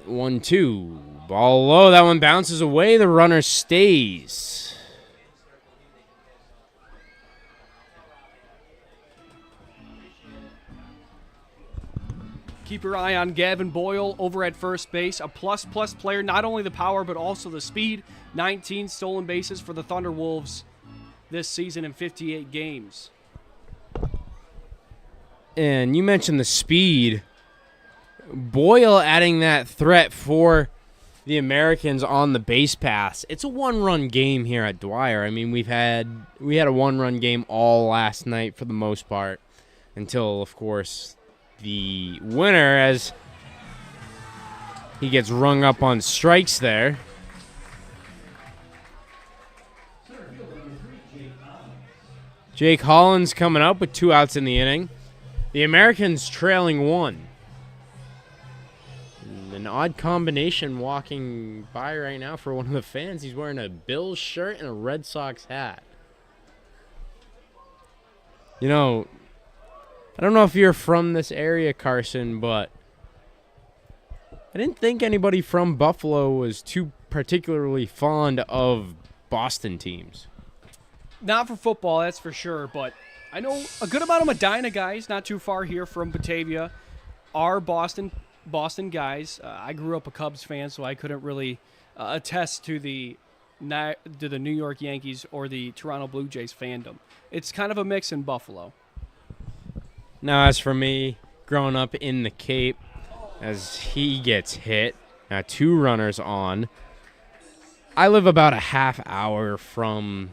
1-2. Ball low. That one bounces away. The runner stays. Keep your eye on Gavin Boyle over at first base. A plus-plus player, not only the power but also the speed. 19 stolen bases for the Thunderwolves this season in 58 games. And you mentioned the speed. Boyle adding that threat for the Americans on the base paths. It's a one-run game here at Dwyer. I mean, we had a one-run game all last night for the most part until, of course, the winner as he gets rung up on strikes there. Jake Hollins coming up with 2 outs in the inning. The Americans trailing 1. An odd combination walking by right now for one of the fans. He's wearing a Bills shirt and a Red Sox hat. You know, I don't know if you're from this area, Carson, but I didn't think anybody from Buffalo was too particularly fond of Boston teams. Not for football, that's for sure, but I know a good amount of Medina guys, not too far here from Batavia, are Boston guys. I grew up a Cubs fan, so I couldn't really attest to the New York Yankees or the Toronto Blue Jays fandom. It's kind of a mix in Buffalo. Now, as for me, growing up in the Cape, as he gets hit, now 2 runners on. I live about a half hour from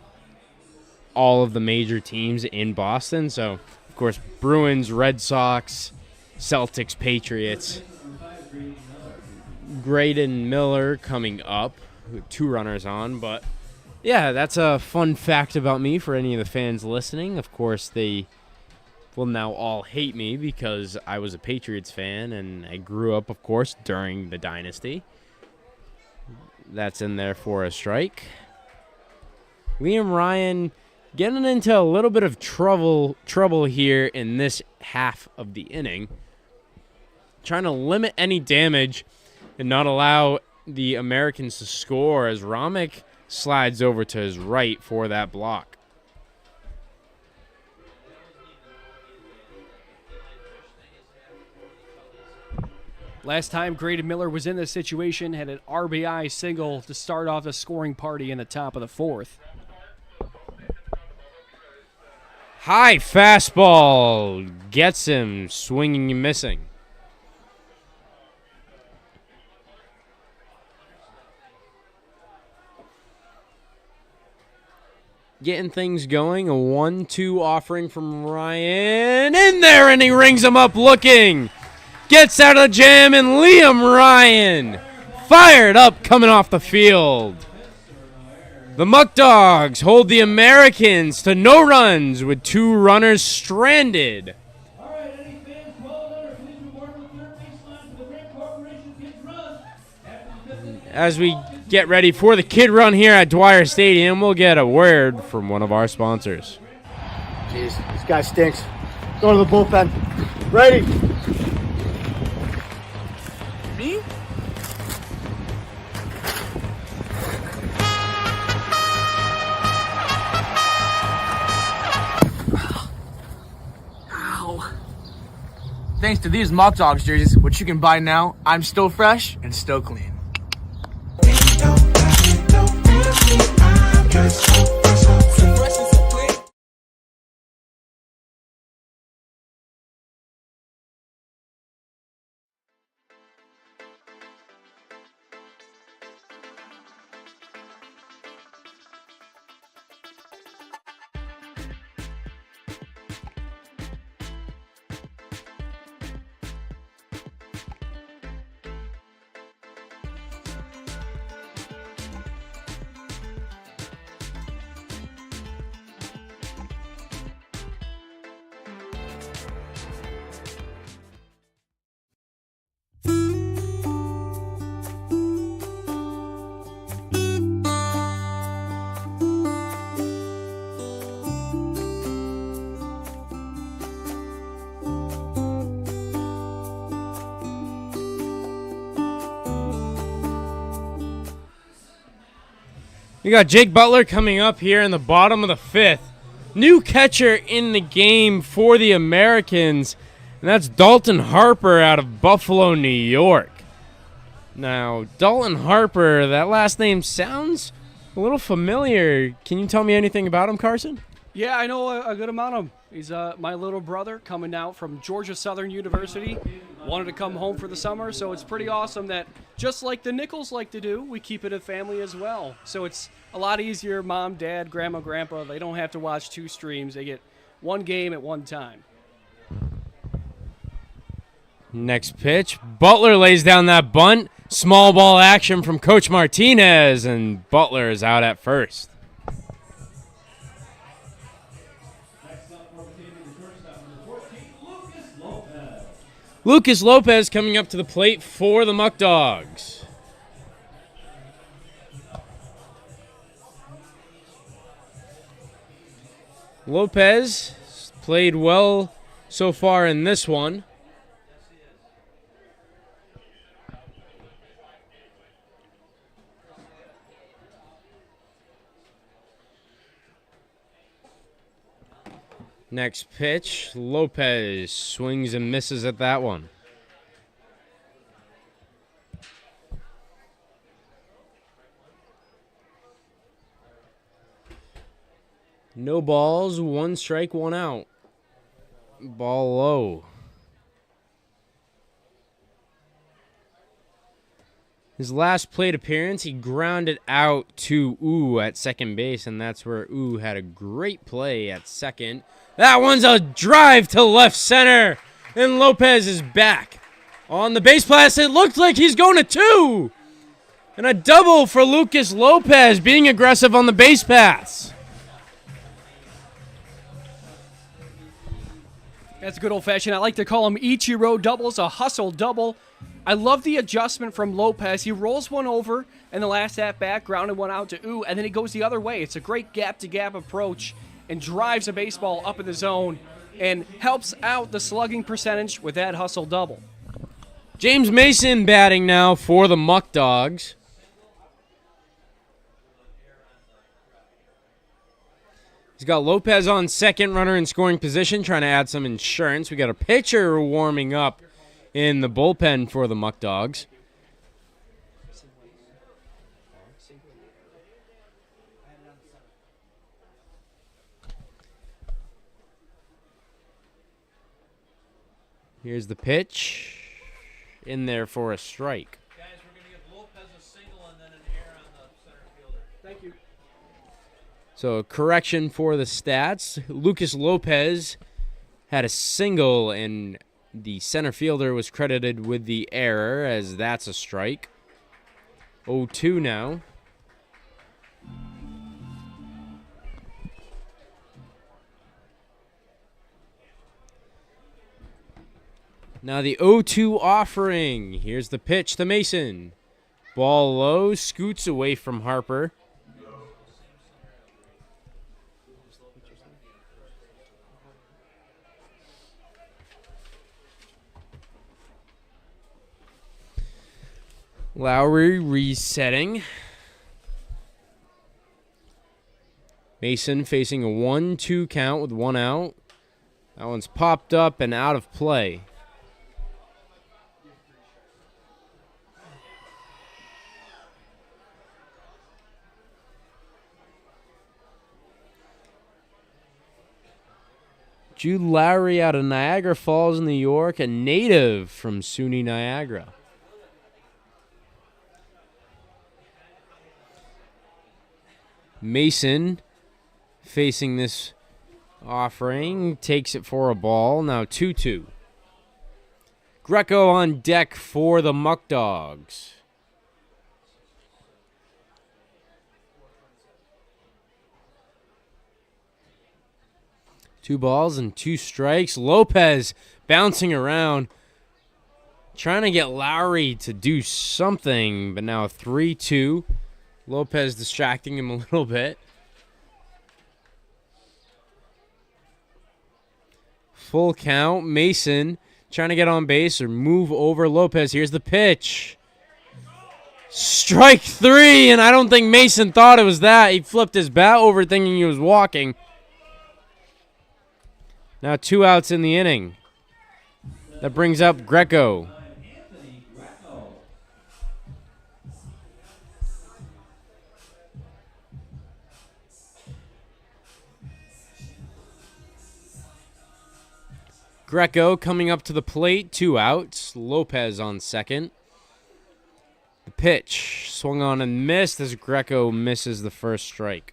all of the major teams in Boston, so, of course, Bruins, Red Sox, Celtics, Patriots. Graydon Miller coming up, with 2 runners on, but yeah, that's a fun fact about me for any of the fans listening. Of course, they will now all hate me because I was a Patriots fan and I grew up, of course, during the dynasty. That's in there for a strike. Liam Ryan getting into a little bit of trouble here in this half of the inning. Trying to limit any damage and not allow the Americans to score as Romick slides over to his right for that block. Last time Graydon Miller was in this situation, had an RBI single to start off the scoring party in the top of the 4th. High fastball gets him swinging and missing. Getting things going. A 1-2 offering from Ryan. In there, and he rings him up looking. Gets out of the jam, and Liam Ryan fired up coming off the field. The Muckdogs hold the Americans to no runs with 2 runners stranded. All right, any fans, 12 letter, please report with third baseline for the Red Corporation Kids Run. After the 5th As we get ready for the kid run here at Dwyer Stadium, we'll get a word from one of our sponsors. Jeez, this guy stinks. Go to the bullpen. Ready? Me? Ow. Thanks to these Muckdogs jerseys, which you can buy now, I'm still fresh and still clean. We got Jake Butler coming up here in the bottom of the 5th. New catcher in the game for the Americans, and that's Dalton Harper out of Buffalo, New York. Now, Dalton Harper, that last name sounds a little familiar. Can you tell me anything about him, Carson? Yeah, I know a good amount of him. He's my little brother coming out from Georgia Southern University. Wanted to come home for the summer, so it's pretty awesome that, just like the Nichols like to do, we keep it a family as well. So it's a lot easier. Mom, dad, grandma, grandpa, they don't have to watch 2 streams. They get 1 game at one time. Next pitch, Butler lays down that bunt. Small ball action from Coach Martinez, and Butler is out at first. Lucas Lopez coming up to the plate for the Muckdogs. Lopez played well so far in this one. Next pitch, Lopez swings and misses at that one. No balls, 1 strike, 1 out. Ball low. His last plate appearance, he grounded out to Ooh at second base, and that's where Ooh had a great play at second. That one's a drive to left center, and Lopez is back on the base pass. It looks like he's going to 2. And a double for Lucas Lopez, being aggressive on the base pass. That's good old-fashioned. I like to call them Ichiro doubles, a hustle double. I love the adjustment from Lopez. He rolls one over in the last at-bat, grounded one out to Ooh, and then he goes the other way. It's a great gap-to-gap approach and drives a baseball up in the zone and helps out the slugging percentage with that hustle double. James Mason batting now for the Muckdogs. He's got Lopez on second, runner in scoring position, trying to add some insurance. We got a pitcher warming up in the bullpen for the Muckdogs. Here's the pitch. In there for a strike. Guys, we're going to give Lopez a single and then an error on the center fielder. Thank you. So a correction for the stats. Lucas Lopez had a single and the center fielder was credited with the error as that's a strike. 0-2 now. Now the 0-2 offering. Here's the pitch to Mason. Ball low, scoots away from Harper. Lowry resetting. Mason facing a 1-2 count with one out. That one's popped up and out of play. Jude Lowry out of Niagara Falls, New York, a native from SUNY Niagara. Mason facing this offering, takes it for a ball. Now 2-2. Greco on deck for the Muckdogs. Two balls and two strikes. Lopez bouncing around, trying to get Lowry to do something, but now 3-2. Lopez distracting him a little bit. Full count. Mason trying to get on base or move over Lopez. Here's the pitch. Strike three, and I don't think Mason thought it was that. He flipped his bat over thinking he was walking. Now 2 outs in the inning. That brings up Greco. Greco coming up to the plate, 2 outs. Lopez on second. The pitch swung on and missed as Greco misses the first strike.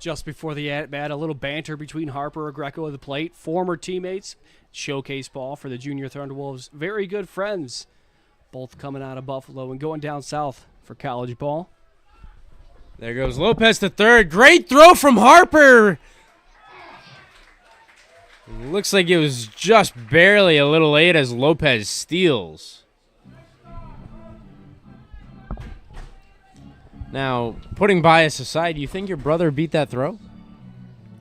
Just before the at-bat, a little banter between Harper and Greco at the plate. Former teammates, showcase ball for the Junior Thunderwolves. Very good friends, both coming out of Buffalo and going down south for college ball. There goes Lopez to third. Great throw from Harper. Looks like it was just barely a little late as Lopez steals. Now, putting bias aside, you think your brother beat that throw?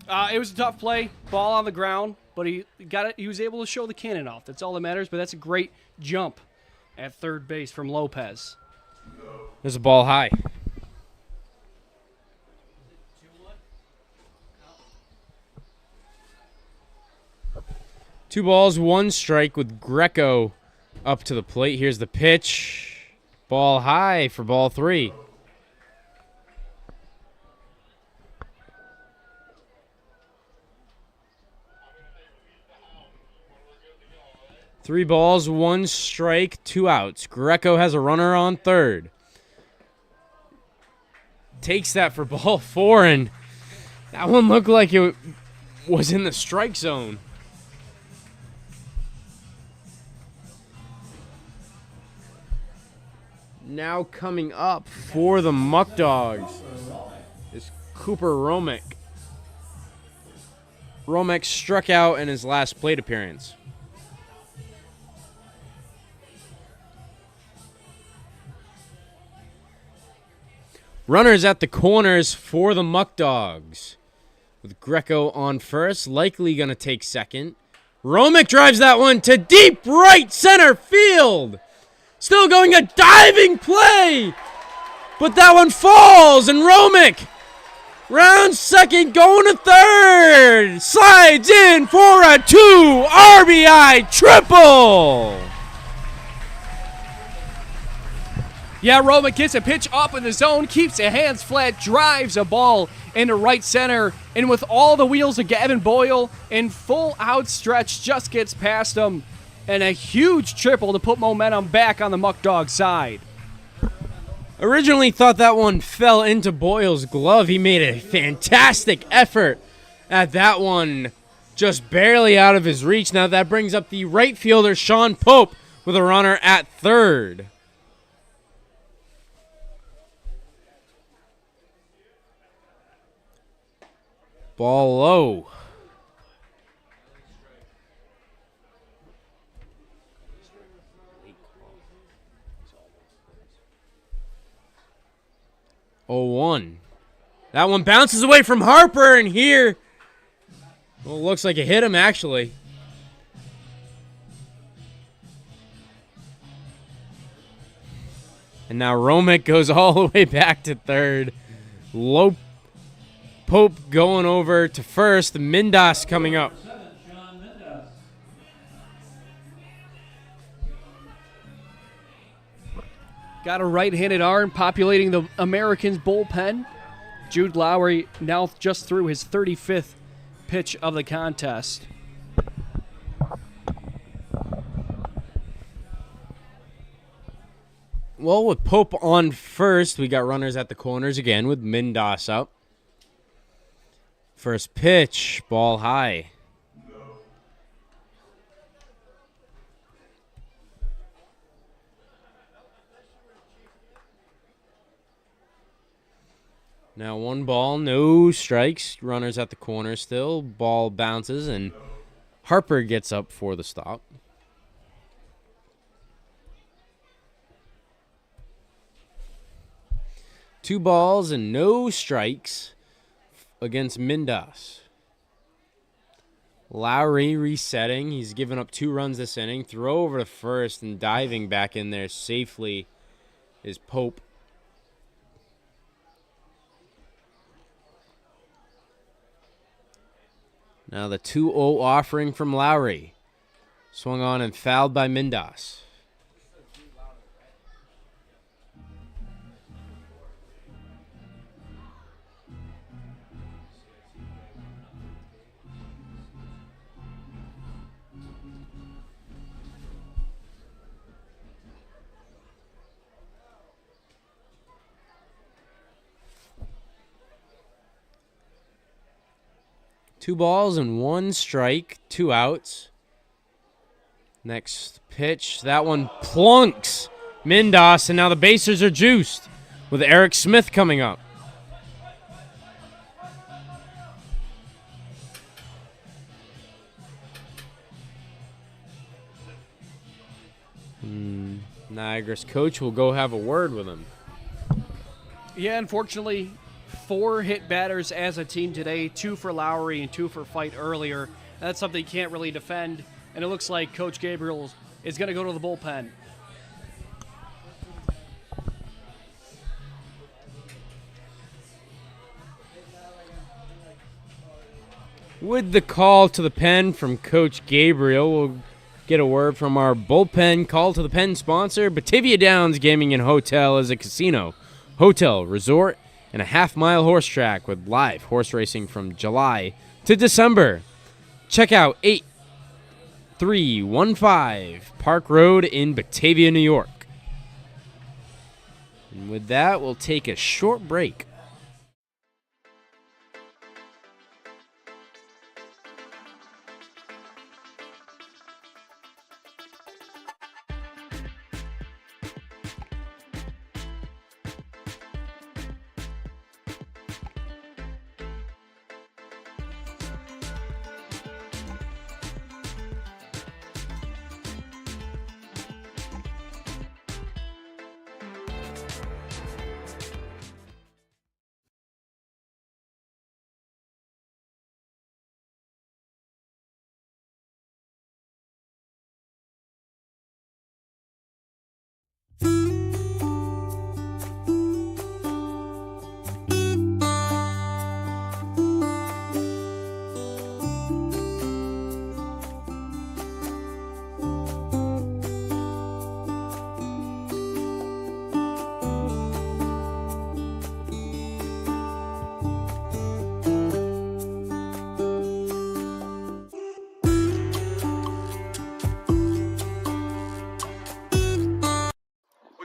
It was a tough play, ball on the ground, but he got it. He was able to show the cannon off. That's all that matters. But that's a great jump at third base from Lopez. There's a ball high. Two balls, one strike with Greco up to the plate. Here's the pitch. Ball high for ball 3. Three balls, one strike, 2 outs. Greco has a runner on third. Takes that for ball 4, and that one looked like it was in the strike zone. Now coming up for the Muckdogs is Cooper Romick. Romick struck out in his last plate appearance. Runners at the corners for the Muckdogs. With Greco on first, likely going to take second. Romick drives that one to deep right center field. Still going a diving play. But that one falls, and Romick rounds second, going to third. Slides in for a 2 RBI triple. Yeah, Romick gets a pitch up in the zone, keeps the hands flat, drives a ball into right center, and with all the wheels of Gavin Boyle in full out stretch, just gets past him, and a huge triple to put momentum back on the Muckdog side. Originally thought that one fell into Boyle's glove. He made a fantastic effort at that one, just barely out of his reach. Now that brings up the right fielder, Sean Pope, with a runner at third. Ball low. Oh, 1. That one bounces away from Harper, and here, well, it looks like it hit him, actually. And now Romick goes all the way back to third. Low Pope going over to first. Mindas coming up. Got a right-handed arm populating the Americans bullpen. Jude Lowry now just threw his 35th pitch of the contest. Well, with Pope on first, we got runners at the corners again with Mindas up. First pitch, ball high. Now 1 ball, no strikes. Runners at the corner still. Ball bounces, and Harper gets up for the stop. Two balls and no strikes against Mindas. Lowry resetting. He's given up 2 runs this inning. Throw over to first, and diving back in there safely is Pope. Now the 2-0 offering from Lowry. Swung on and fouled by Mindas. Two balls and 1 strike, 2 outs. Next pitch, that one plunks Mindas, and now the bases are juiced with Eric Smith coming up. Niagara's coach will go have a word with him. Yeah, unfortunately, 4 hit batters as a team today, 2 for Lowry and 2 for Feidt earlier. That's something you can't really defend, and it looks like Coach Gabriel is going to go to the bullpen. With the call to the pen from Coach Gabriel, we'll get a word from our bullpen call to the pen sponsor. Batavia Downs Gaming and Hotel is a casino, hotel, resort, and a half-mile horse track with live horse racing from July to December. Check out 8315 Park Road in Batavia, New York. And with that, we'll take a short break.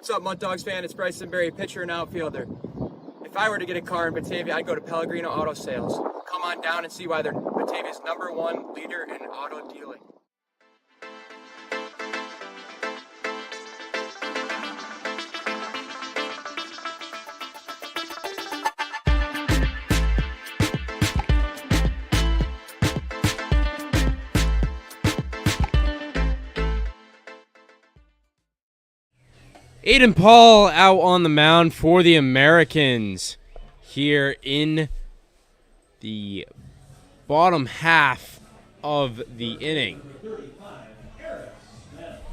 What's up, Muckdogs fan? It's Bryson Berry, pitcher and outfielder. If I were to get a car in Batavia, I'd go to Pellegrino Auto Sales. Come on down and see why they're Batavia's #1 leader in auto dealing. Aiden Paul out on the mound for the Americans here in the bottom half of the inning.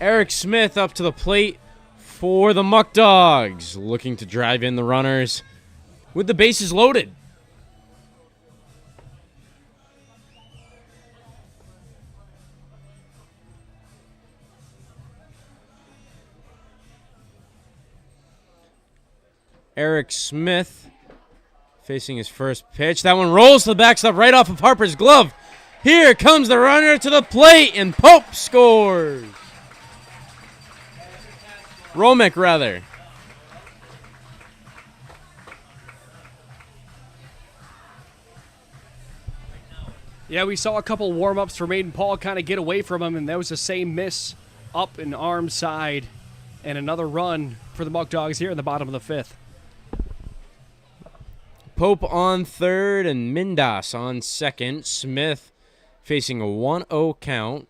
Eric Smith up to the plate for the Muckdogs, looking to drive in the runners with the bases loaded. Eric Smith facing his first pitch. That one rolls to the backstop right off of Harper's glove. Here comes the runner to the plate, and Pope scores. Romick, rather. Yeah, we saw a couple warm-ups from Aiden Paul kind of get away from him, and that was the same miss up and arm side. And another run for the Muckdogs here in the bottom of the 5th. Pope on third and Mindas on second. Smith facing a 1-0 count.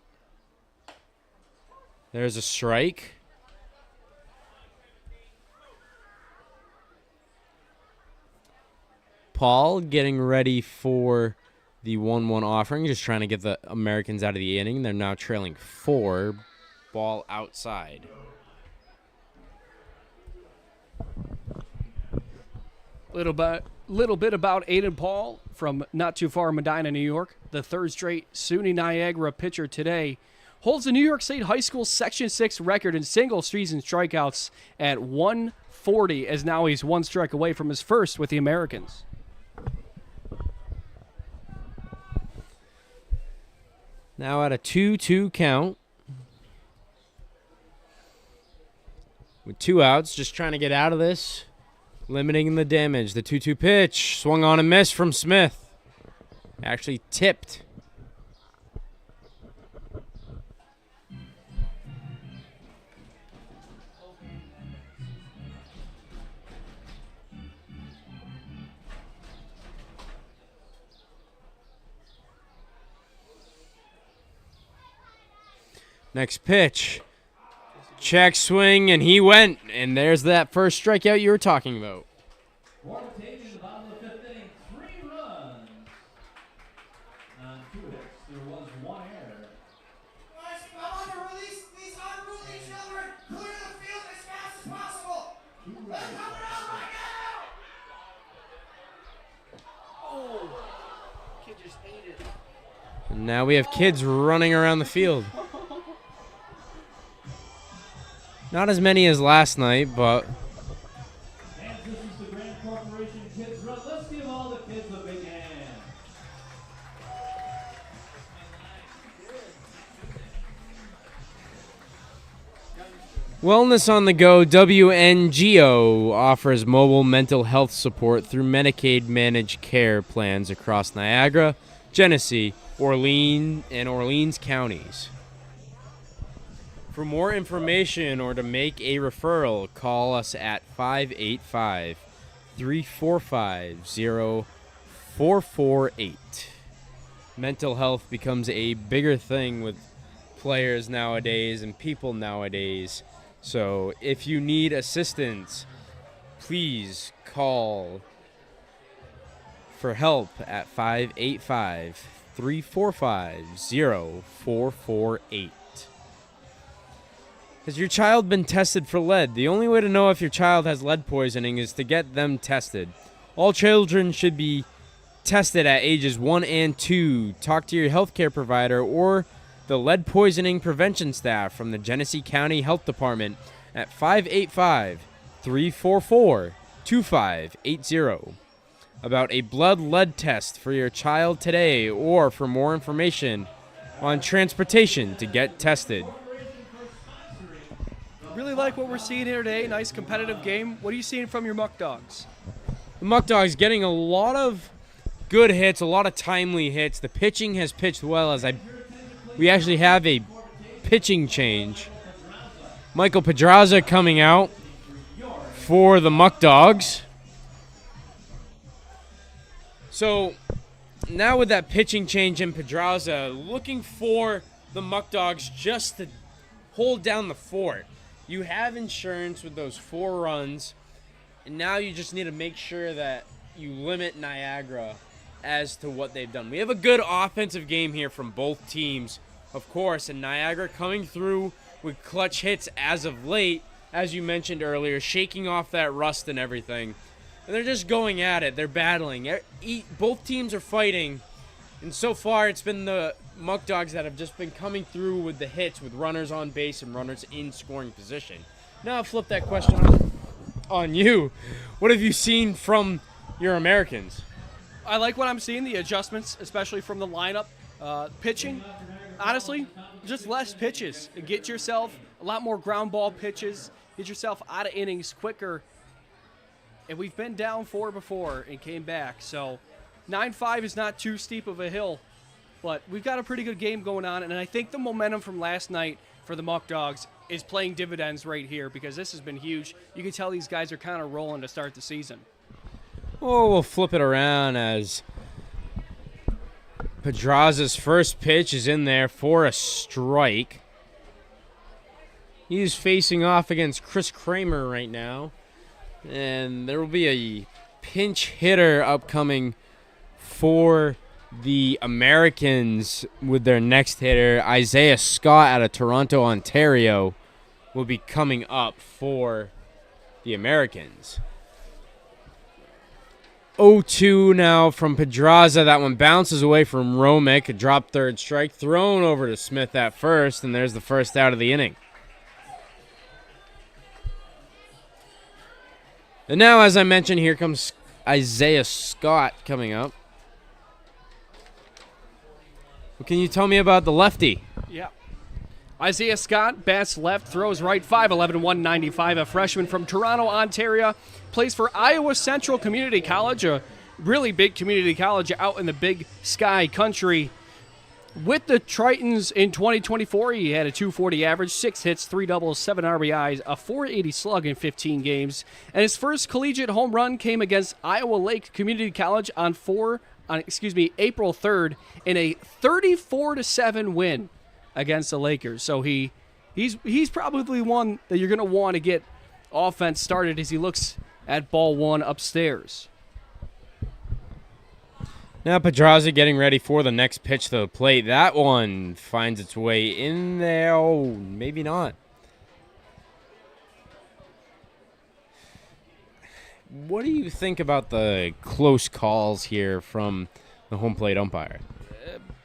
There's a strike. Paul getting ready for the 1-1 offering, just trying to get the Americans out of the inning. They're now trailing 4. Ball outside. Little bit about Aiden Paul from not too far Medina, New York. The third straight SUNY Niagara pitcher today holds the New York State High School Section 6 record in single-season strikeouts at 140, as now he's one strike away from his first with the Americans. Now at a 2-2 count. With 2 outs, just trying to get out of this. Limiting the damage. The 2-2 pitch. Swung on and missed from Smith. Actually tipped. Next pitch. Check swing, and he went. And there's that first strikeout you were talking about. For Batavia in the bottom of the 5th inning, 3 runs. On 2 hits, there was 1 error. Guys, I want to release these unruly children. Clear the field as fast as possible. They're coming out right now. Oh, kid just ate it. And now we have kids running around the field. Not as many as last night, but And this is the Grand Corporation Kids Run. Let's give all the kids a big hand. Wellness on the Go, WNGO offers mobile mental health support through Medicaid managed care plans across Niagara, Genesee, Orleans counties. For more information or to make a referral, call us at 585-345-0448. Mental health becomes a bigger thing with players nowadays and people nowadays. So if you need assistance, please call for help at 585-345-0448. Has your child been tested for lead? The only way to know if your child has lead poisoning is to get them tested. All children should be tested at ages 1 and 2. Talk to your healthcare provider or the lead poisoning prevention staff from the Genesee County Health Department at 585-344-2580 about a blood lead test for your child today, or for more information on transportation to get tested. Really like what we're seeing here today. Nice competitive game. What are you seeing from your Muckdogs? The Muckdogs getting a lot of good hits, a lot of timely hits. The pitching has pitched well as we actually have a pitching change. Michael Pedraza coming out for the Muckdogs. So now with that pitching change in Pedraza, looking for the Muckdogs just to hold down the fort. You have insurance with those 4 runs, and now you just need to make sure that you limit Niagara as to what they've done. We have a good offensive game here from both teams, of course, and Niagara coming through with clutch hits as of late, as you mentioned earlier, shaking off that rust and everything. And they're just going at it. They're battling. Both teams are fighting, and so far it's been the Muckdogs that have just been coming through with the hits with runners on base and runners in scoring position. Now I'll flip that question on you. What have you seen from your Americans? I like what I'm seeing, the adjustments, especially from the lineup. Pitching, honestly, just less pitches. Get yourself a lot more ground ball pitches. Get yourself out of innings quicker. And we've been down 4 before and came back. So 9-5 is not too steep of a hill. But we've got a pretty good game going on. And I think the momentum from last night for the Muckdogs is playing dividends right here because this has been huge. You can tell these guys are kind of rolling to start the season. Oh, we'll flip it around as Pedraza's first pitch is in there for a strike. He's facing off against Chris Kramer right now. And there will be a pinch hitter upcoming for the Americans with their next hitter. Isaiah Scott out of Toronto, Ontario will be coming up for the Americans. 0-2 now from Pedraza. That one bounces away from Romick. A drop third strike thrown over to Smith at first, and there's the first out of the inning. And now, as I mentioned, here comes Isaiah Scott coming up. What can you tell me about the lefty? Yeah. Isaiah Scott bats left, throws right, 5'11", 195, a freshman from Toronto, Ontario. Plays for Iowa Central Community College, a really big community college out in the Big Sky country. With the Tritons in 2024, he had a 240 average, 6 hits, 3 doubles, 7 RBIs, a 480 slug in 15 games. And his first collegiate home run came against Iowa Lake Community College on April 3rd in a 34-7 win against the Lakers. So he's probably one that you're going to want to get offense started as he looks at ball 1 upstairs. Now Pedraza getting ready for the next pitch to the plate. That one finds its way in there. Oh, maybe not. What do you think about the close calls here from the home plate umpire?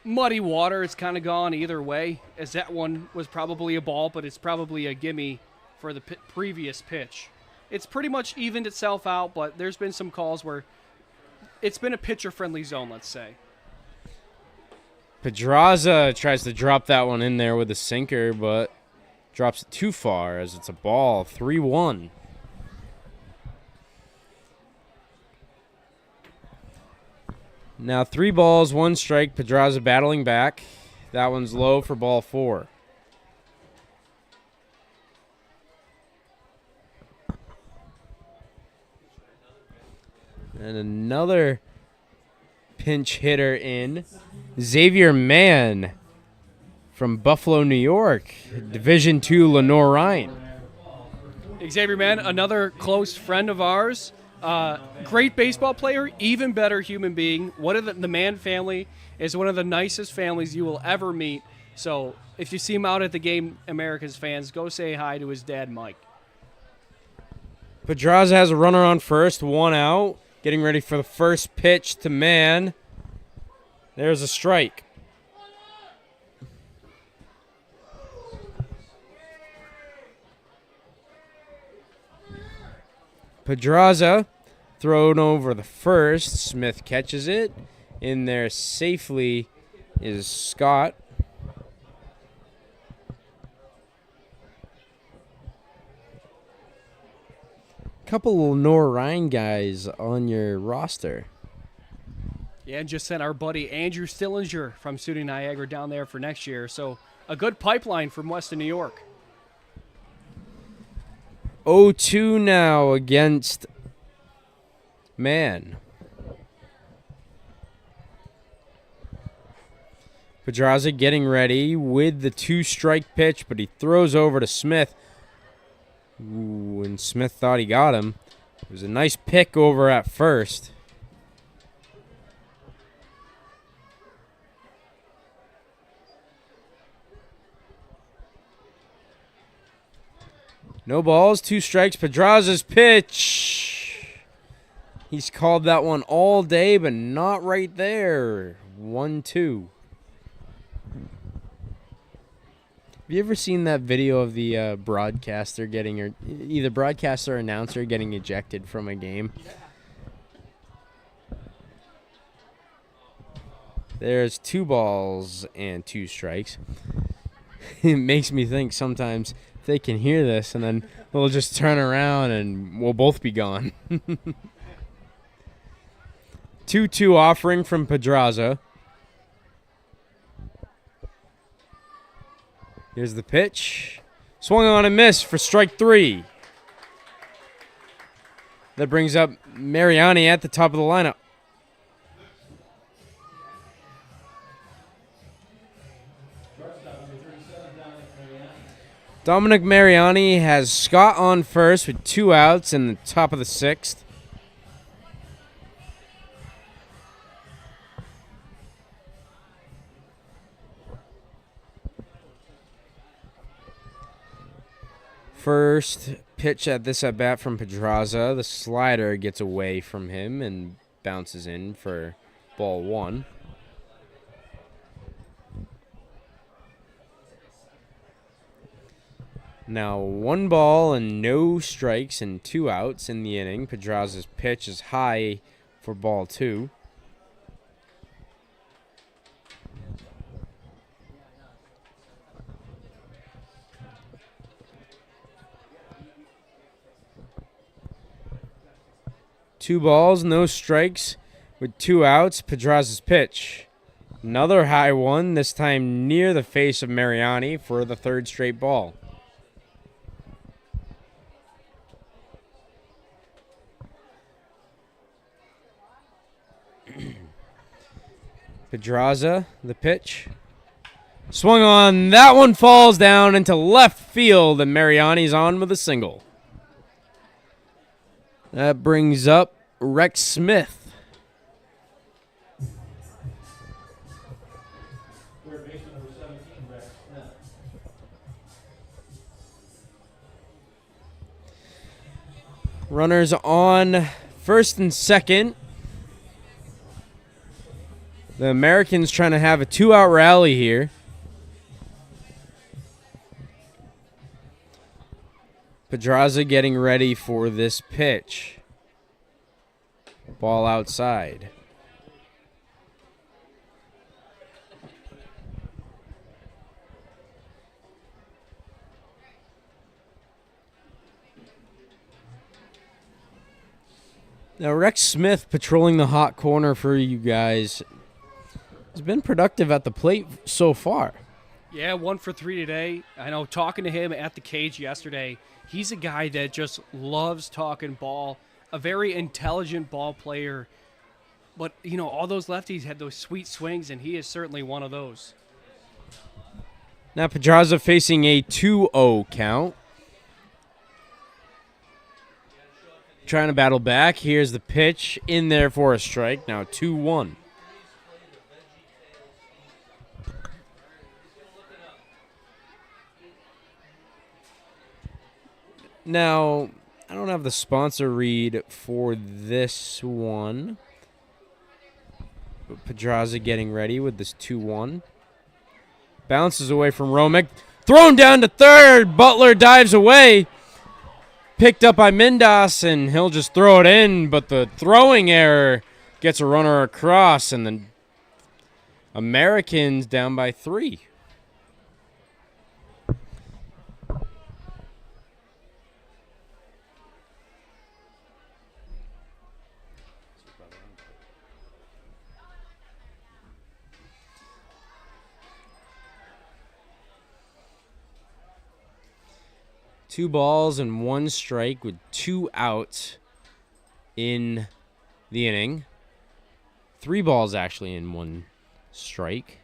Muddy water. It's kind of gone either way, as that one was probably a ball, but it's probably a gimme for the previous pitch. It's pretty much evened itself out, but there's been some calls where it's been a pitcher-friendly zone, let's say. Pedraza tries to drop that one in there with a sinker, but drops it too far as it's a ball. 3-1. Now 3 balls, 1 strike. Pedraza battling back. That one's low for ball 4. And another pinch hitter in. Xavier Mann from Buffalo, New York. Division II Lenore Rhine. Xavier Mann, another close friend of ours. Great baseball player, even better human being. One of the Mann family is one of the nicest families you will ever meet. So if you see him out at the game, Americans fans, go say hi to his dad, Mike. Pedraza has a runner on first, 1 out. Getting ready for the first pitch to Mann. There's a strike. Pedraza thrown over the first. Smith catches it. In there safely is Scott. couple of Lenore Ryan guys on your roster. Yeah, and just sent our buddy Andrew Stillinger from SUNY Niagara down there for next year. So a good pipeline from Western New York. 0-2 now against Man. Pedraza getting ready with the 2-strike pitch, but he throws over to Smith. Ooh, and Smith thought he got him. It was a nice pick over at first. No balls, 2 strikes. Pedraza's pitch. He's called that one all day, but not right there. 1-2. Have you ever seen that video of the broadcaster getting, or either broadcaster or announcer getting ejected from a game? There's 2 balls and 2 strikes. It makes me think sometimes if they can hear this and then we'll just turn around and we'll both be gone. 2-2 offering from Pedraza. Here's the pitch. Swung on and missed for strike 3. That brings up Mariani at the top of the lineup. Dominic Mariani has Scott on first with 2 outs in the top of the 6th. First pitch at this at bat from Pedraza. The slider gets away from him and bounces in for ball 1. Now 1 ball and no strikes and 2 outs in the inning. Pedraza's pitch is high for ball 2. Two balls, no strikes with 2 outs. Pedraza's pitch. Another high one, this time near the face of Mariani for the 3rd straight ball. Pedraza, the pitch. Swung on. That one falls down into left field, and Mariani's on with a single. That brings up Rex Smith. Third baseman number 17, Rex Smith. Runners on first and second. The Americans trying to have a 2-out rally here. Pedraza getting ready for this pitch. Ball outside. Now Rex Smith patrolling the hot corner for you guys. Has been productive at the plate so far. Yeah, 1 for 3 today. I know talking to him at the cage yesterday, he's a guy that just loves talking ball, a very intelligent ball player. But, you know, all those lefties had those sweet swings, and he is certainly one of those. Now Pedraza facing a 2-0 count. Trying to battle back. Here's the pitch in there for a strike. Now 2-1. Now, I don't have the sponsor read for this one. But Pedraza getting ready with this 2-1. Bounces away from Romick. Thrown down to third. Butler dives away. Picked up by Mindas, and he'll just throw it in. But the throwing error gets a runner across, and the Americans down by 3. 2 balls and 1 strike with 2 outs in the inning. 3 balls actually in 1 strike.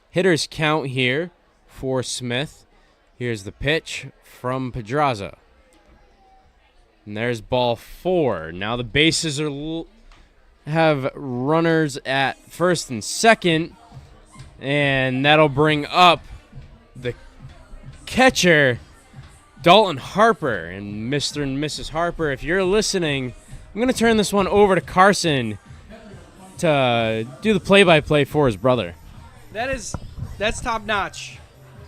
Hitters count here for Smith. Here's the pitch from Pedraza. And there's ball 4. Now the bases have runners at first and second. And that'll bring up the catcher, Dalton Harper. And Mr. and Mrs. Harper, if you're listening, I'm going to turn this one over to Carson to do the play-by-play for his brother. That's top notch.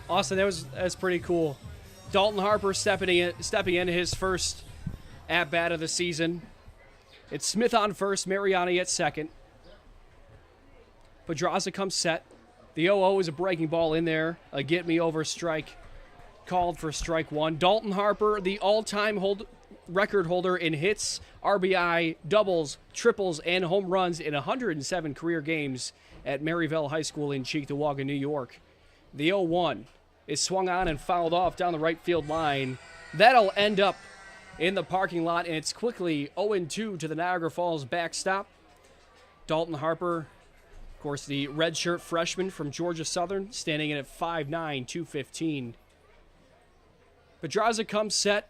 Austin, that's pretty cool. Dalton Harper stepping into his first at-bat of the season. It's Smith on first, Mariani at second. Pedraza comes set. The 0-0 is a breaking ball in there. A get me over strike called for strike 1. Dalton Harper, the all-time record holder in hits, RBI, doubles, triples, and home runs in 107 career games at Maryville High School in Cheektowaga, New York. The 0-1 is swung on and fouled off down the right field line. That'll end up in the parking lot, and it's quickly 0-2 to the Niagara Falls backstop. Dalton Harper, of course, the redshirt freshman from Georgia Southern, standing in at 5'9", 215. Pedraza comes set,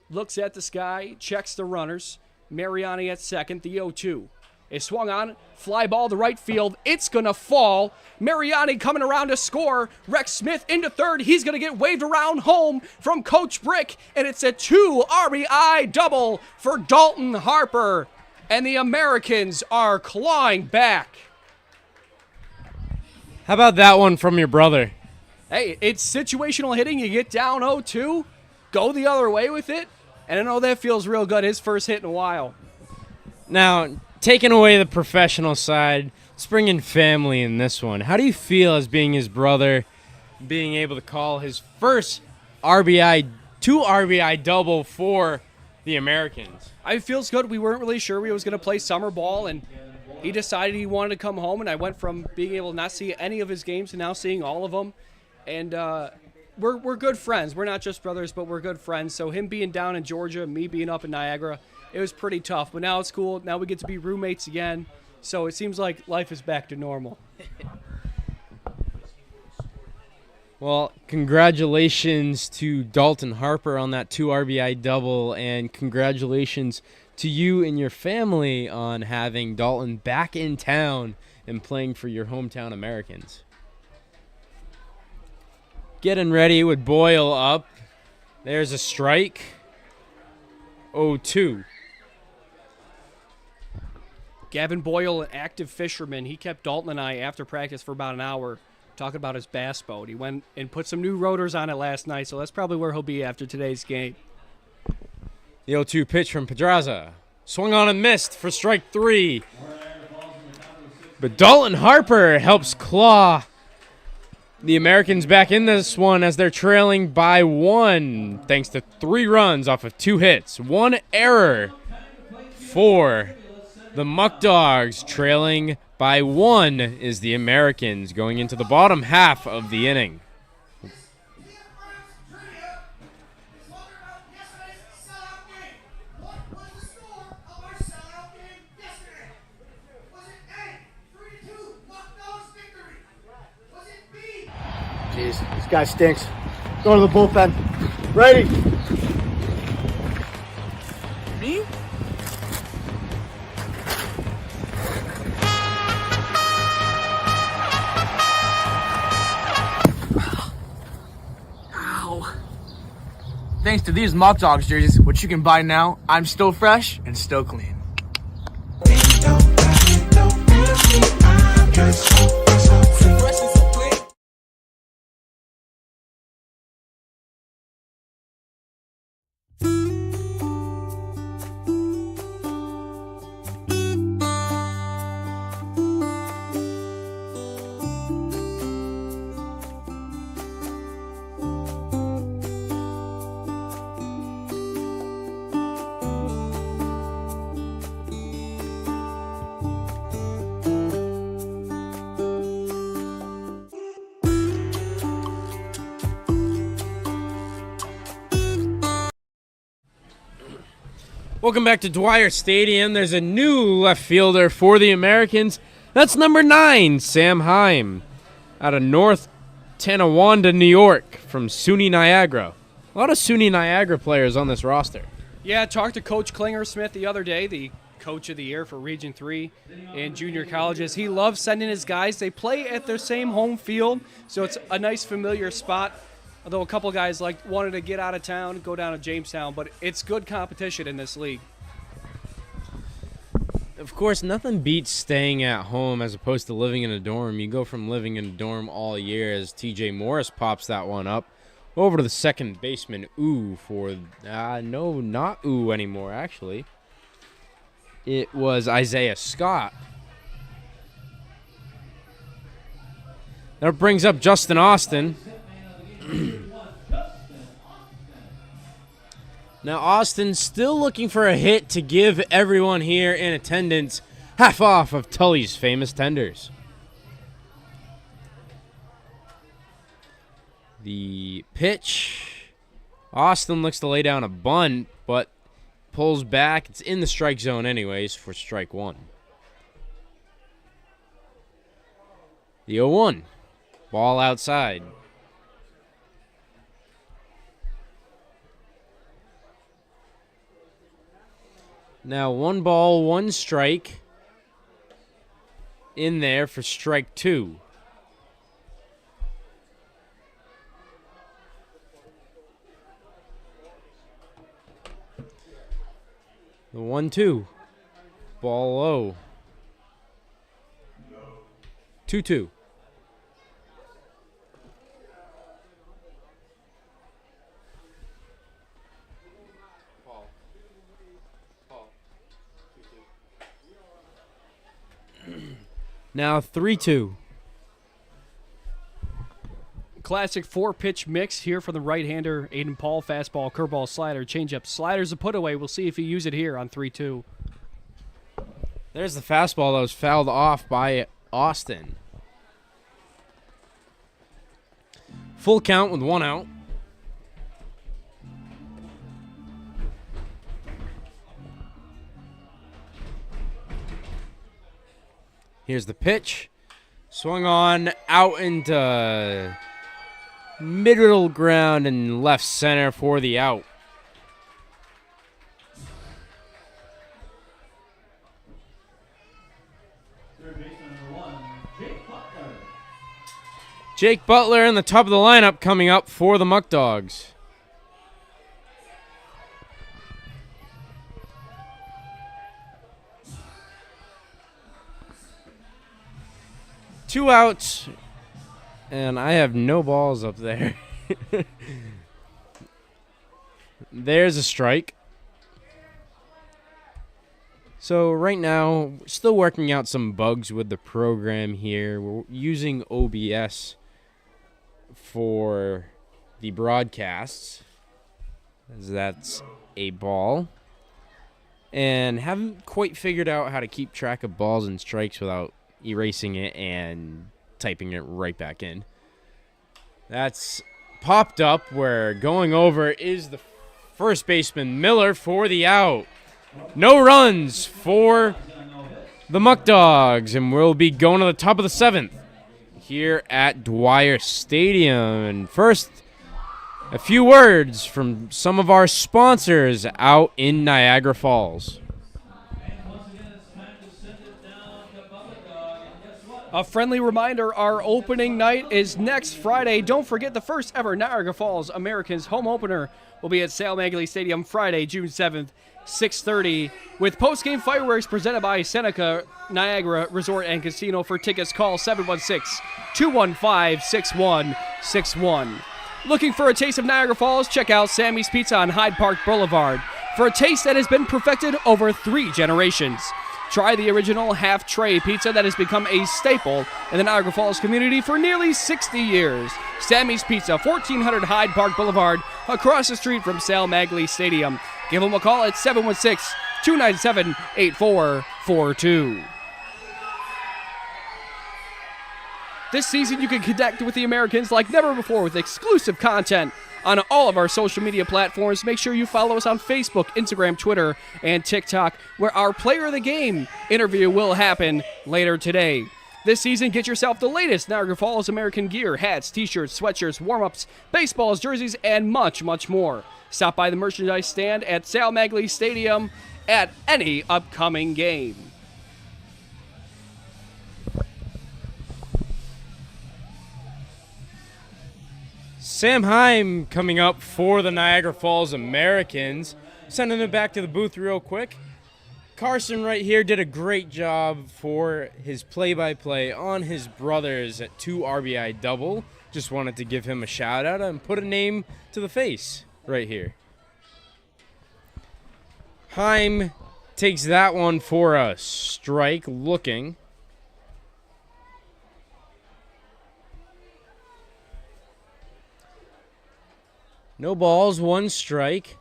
looks at the sky, checks the runners. Mariani at second, the 0-2 is swung on, fly ball to right field. It's going to fall. Mariani coming around to score. Rex Smith into third. He's going to get waved around home from Coach Brick, and it's a 2 RBI double for Dalton Harper. And the Americans are clawing back. How about that one from your brother? Hey, it's situational hitting. You get down 0-2, go the other way with it, and I know that feels real good. His first hit in a while. Now, taking away the professional side, let's bring in family in this one. How do you feel as being his brother, being able to call his first RBI, 2 RBI double for the Americans? It feels good. We weren't really sure we was going to play summer ball, and he decided he wanted to come home, and I went from being able to not see any of his games to now seeing all of them. And we're good friends. We're not just brothers, but we're good friends. So him being down in Georgia, me being up in Niagara, it was pretty tough. But now it's cool. Now we get to be roommates again. So it seems like life is back to normal. Well, congratulations to Dalton Harper on that 2 RBI double, and congratulations to you and your family on having Dalton back in town and playing for your hometown Americans. Getting ready with Boyle up. There's a strike. 0-2. Gavin Boyle, an active fisherman, he kept Dalton and I after practice for about an hour talking about his bass boat. He went and put some new rotors on it last night, so that's probably where he'll be after today's game. The 0-2 pitch from Pedraza. Swung on and missed for strike 3. But Dalton Harper helps claw the Americans back in this one as they're trailing by 1 thanks to 3 runs off of 2 hits. 1 error for the Muckdogs. Trailing by 1 is the Americans going into the bottom half of the inning. Jeez, this guy stinks. Go to the bullpen. Ready? Me? Ow. Thanks to these Muckdogs jerseys, which you can buy now, I'm still fresh and still clean. Welcome back to Dwyer Stadium. There's a new left fielder for the Americans. That's number 9, Sam Heim, out of North Tonawanda, New York, from SUNY Niagara. A lot of SUNY Niagara players on this roster. Yeah, I talked to Coach Klinger Smith the other day, the Coach of the Year for Region 3 in junior colleges. He loves sending his guys. They play at their same home field, so it's a nice familiar spot. Although a couple guys wanted to get out of town, go down to Jamestown, but it's good competition in this league. Of course, nothing beats staying at home as opposed to living in a dorm. You go from living in a dorm all year as TJ Morris pops that one up. Over to the second baseman, no, not anymore, actually. It was Isaiah Scott. That brings up Justin Austin. Now, Austin's still looking for a hit to give everyone here in attendance half off of Tully's famous tenders. The pitch. Austin looks to lay down a bunt, but pulls back. It's in the strike zone anyways for strike 1. The 0-1. Ball outside. Now 1 ball, 1 strike in there for strike 2. The 1-2. Ball low. 2-2. Now 3-2. Classic 4-pitch mix here for the right-hander, Aiden Paul. Fastball, curveball, slider, changeup. Slider's a put away. We'll see if he uses it here on 3-2. There's the fastball that was fouled off by Austin. Full count with 1 out. Here's the pitch. Swung on out into middle ground and left center for the out. Third baseman number 1, Jake Butler. Jake Butler in the top of the lineup coming up for the Muckdogs. Two outs, and I have no balls up there. There's a strike. So right now, we're still working out some bugs with the program here. We're using OBS for the broadcasts, as that's a ball. And haven't quite figured out how to keep track of balls and strikes without erasing it and typing it right back in. That's popped up where going over is the first baseman, Miller, for the out. No runs for the Muckdogs, and we'll be going to the top of the 7th here at Dwyer Stadium. And first, a few words from some of our sponsors out in Niagara Falls. A friendly reminder, our opening night is next Friday. Don't forget the first ever Niagara Falls Americans home opener will be at Sal Magley Stadium Friday, June 7th, 6:30, with post-game fireworks presented by Seneca Niagara Resort and Casino. For tickets, call 716-215-6161. Looking for a taste of Niagara Falls? Check out Sammy's Pizza on Hyde Park Boulevard for a taste that has been perfected over 3 generations. Try the original half-tray pizza that has become a staple in the Niagara Falls community for nearly 60 years. Sammy's Pizza, 1400 Hyde Park Boulevard, across the street from Sal Magley Stadium. Give them a call at 716-297-8442. This season, you can connect with the Americans like never before with exclusive content on all of our social media platforms. Make sure you follow us on Facebook, Instagram, Twitter, and TikTok, where our Player of the Game interview will happen later today. This season, get yourself the latest Niagara Falls American gear, hats, t-shirts, sweatshirts, warm-ups, baseballs, jerseys, and much, much more. Stop by the merchandise stand at Sal Magley Stadium at any upcoming game. Sam Heim coming up for the Niagara Falls Americans. Sending it back to the booth real quick. Carson right here did a great job for his play-by-play on his brothers at 2 RBI double. Just wanted to give him a shout out and put a name to the face right here. Heim takes that one for a strike looking. No balls, 1 strike.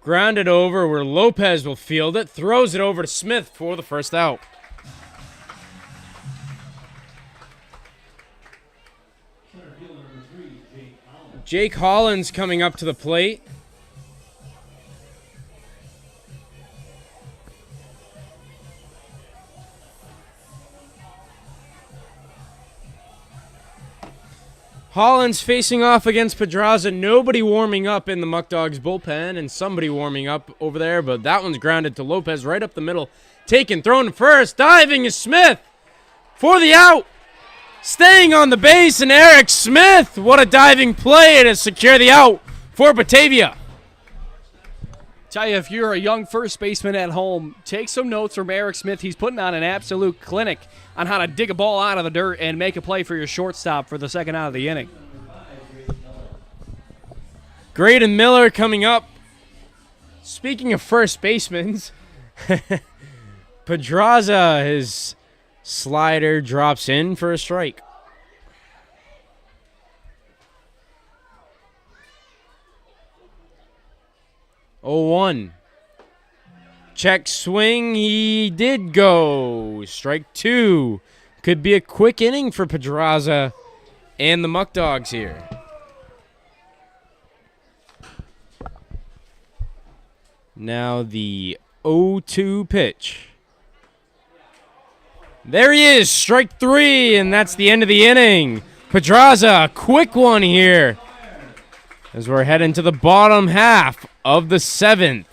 Grounded over where Lopez will field it. Throws it over to Smith for the first out. Jake Hollins coming up to the plate. Hollins facing off against Pedraza. Nobody warming up in the Muckdogs bullpen, and somebody warming up over there, but that one's grounded to Lopez right up the middle. Taken, thrown first, diving is Smith for the out. Staying on the base, and Eric Smith. What a diving play to secure the out for Batavia. Tell you, if you're a young first baseman at home, take some notes from Eric Smith. He's putting on an absolute clinic on how to dig a ball out of the dirt and make a play for your shortstop for the second out of the inning. Graydon Miller coming up. Speaking of first basemen, Pedraza, his slider drops in for a strike. 0-1. Check swing. He did go. Strike 2. Could be a quick inning for Pedraza and the Muckdogs here. Now the 0-2 pitch. There he is. Strike 3, and that's the end of the inning. Pedraza, a quick one here as we're heading to the bottom half of the 7th.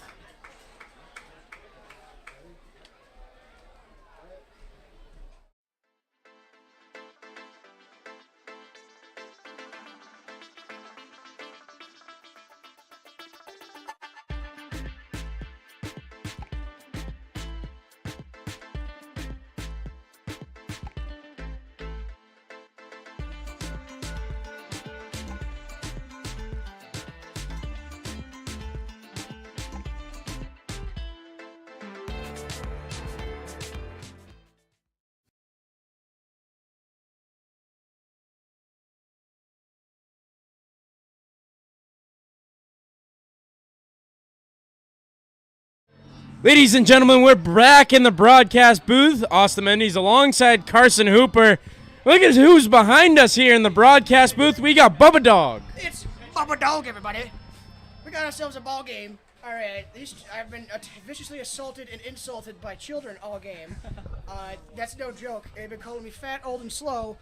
Ladies and gentlemen, we're back in the broadcast booth. Austin Mendes alongside Carson Hooper. Look at who's behind us here in the broadcast booth. We got Bubba Dog. It's Bubba Dog, everybody. We got ourselves a ball game. All right, I've been viciously assaulted and insulted by children all game. That's no joke. They've been calling me fat, old, and slow.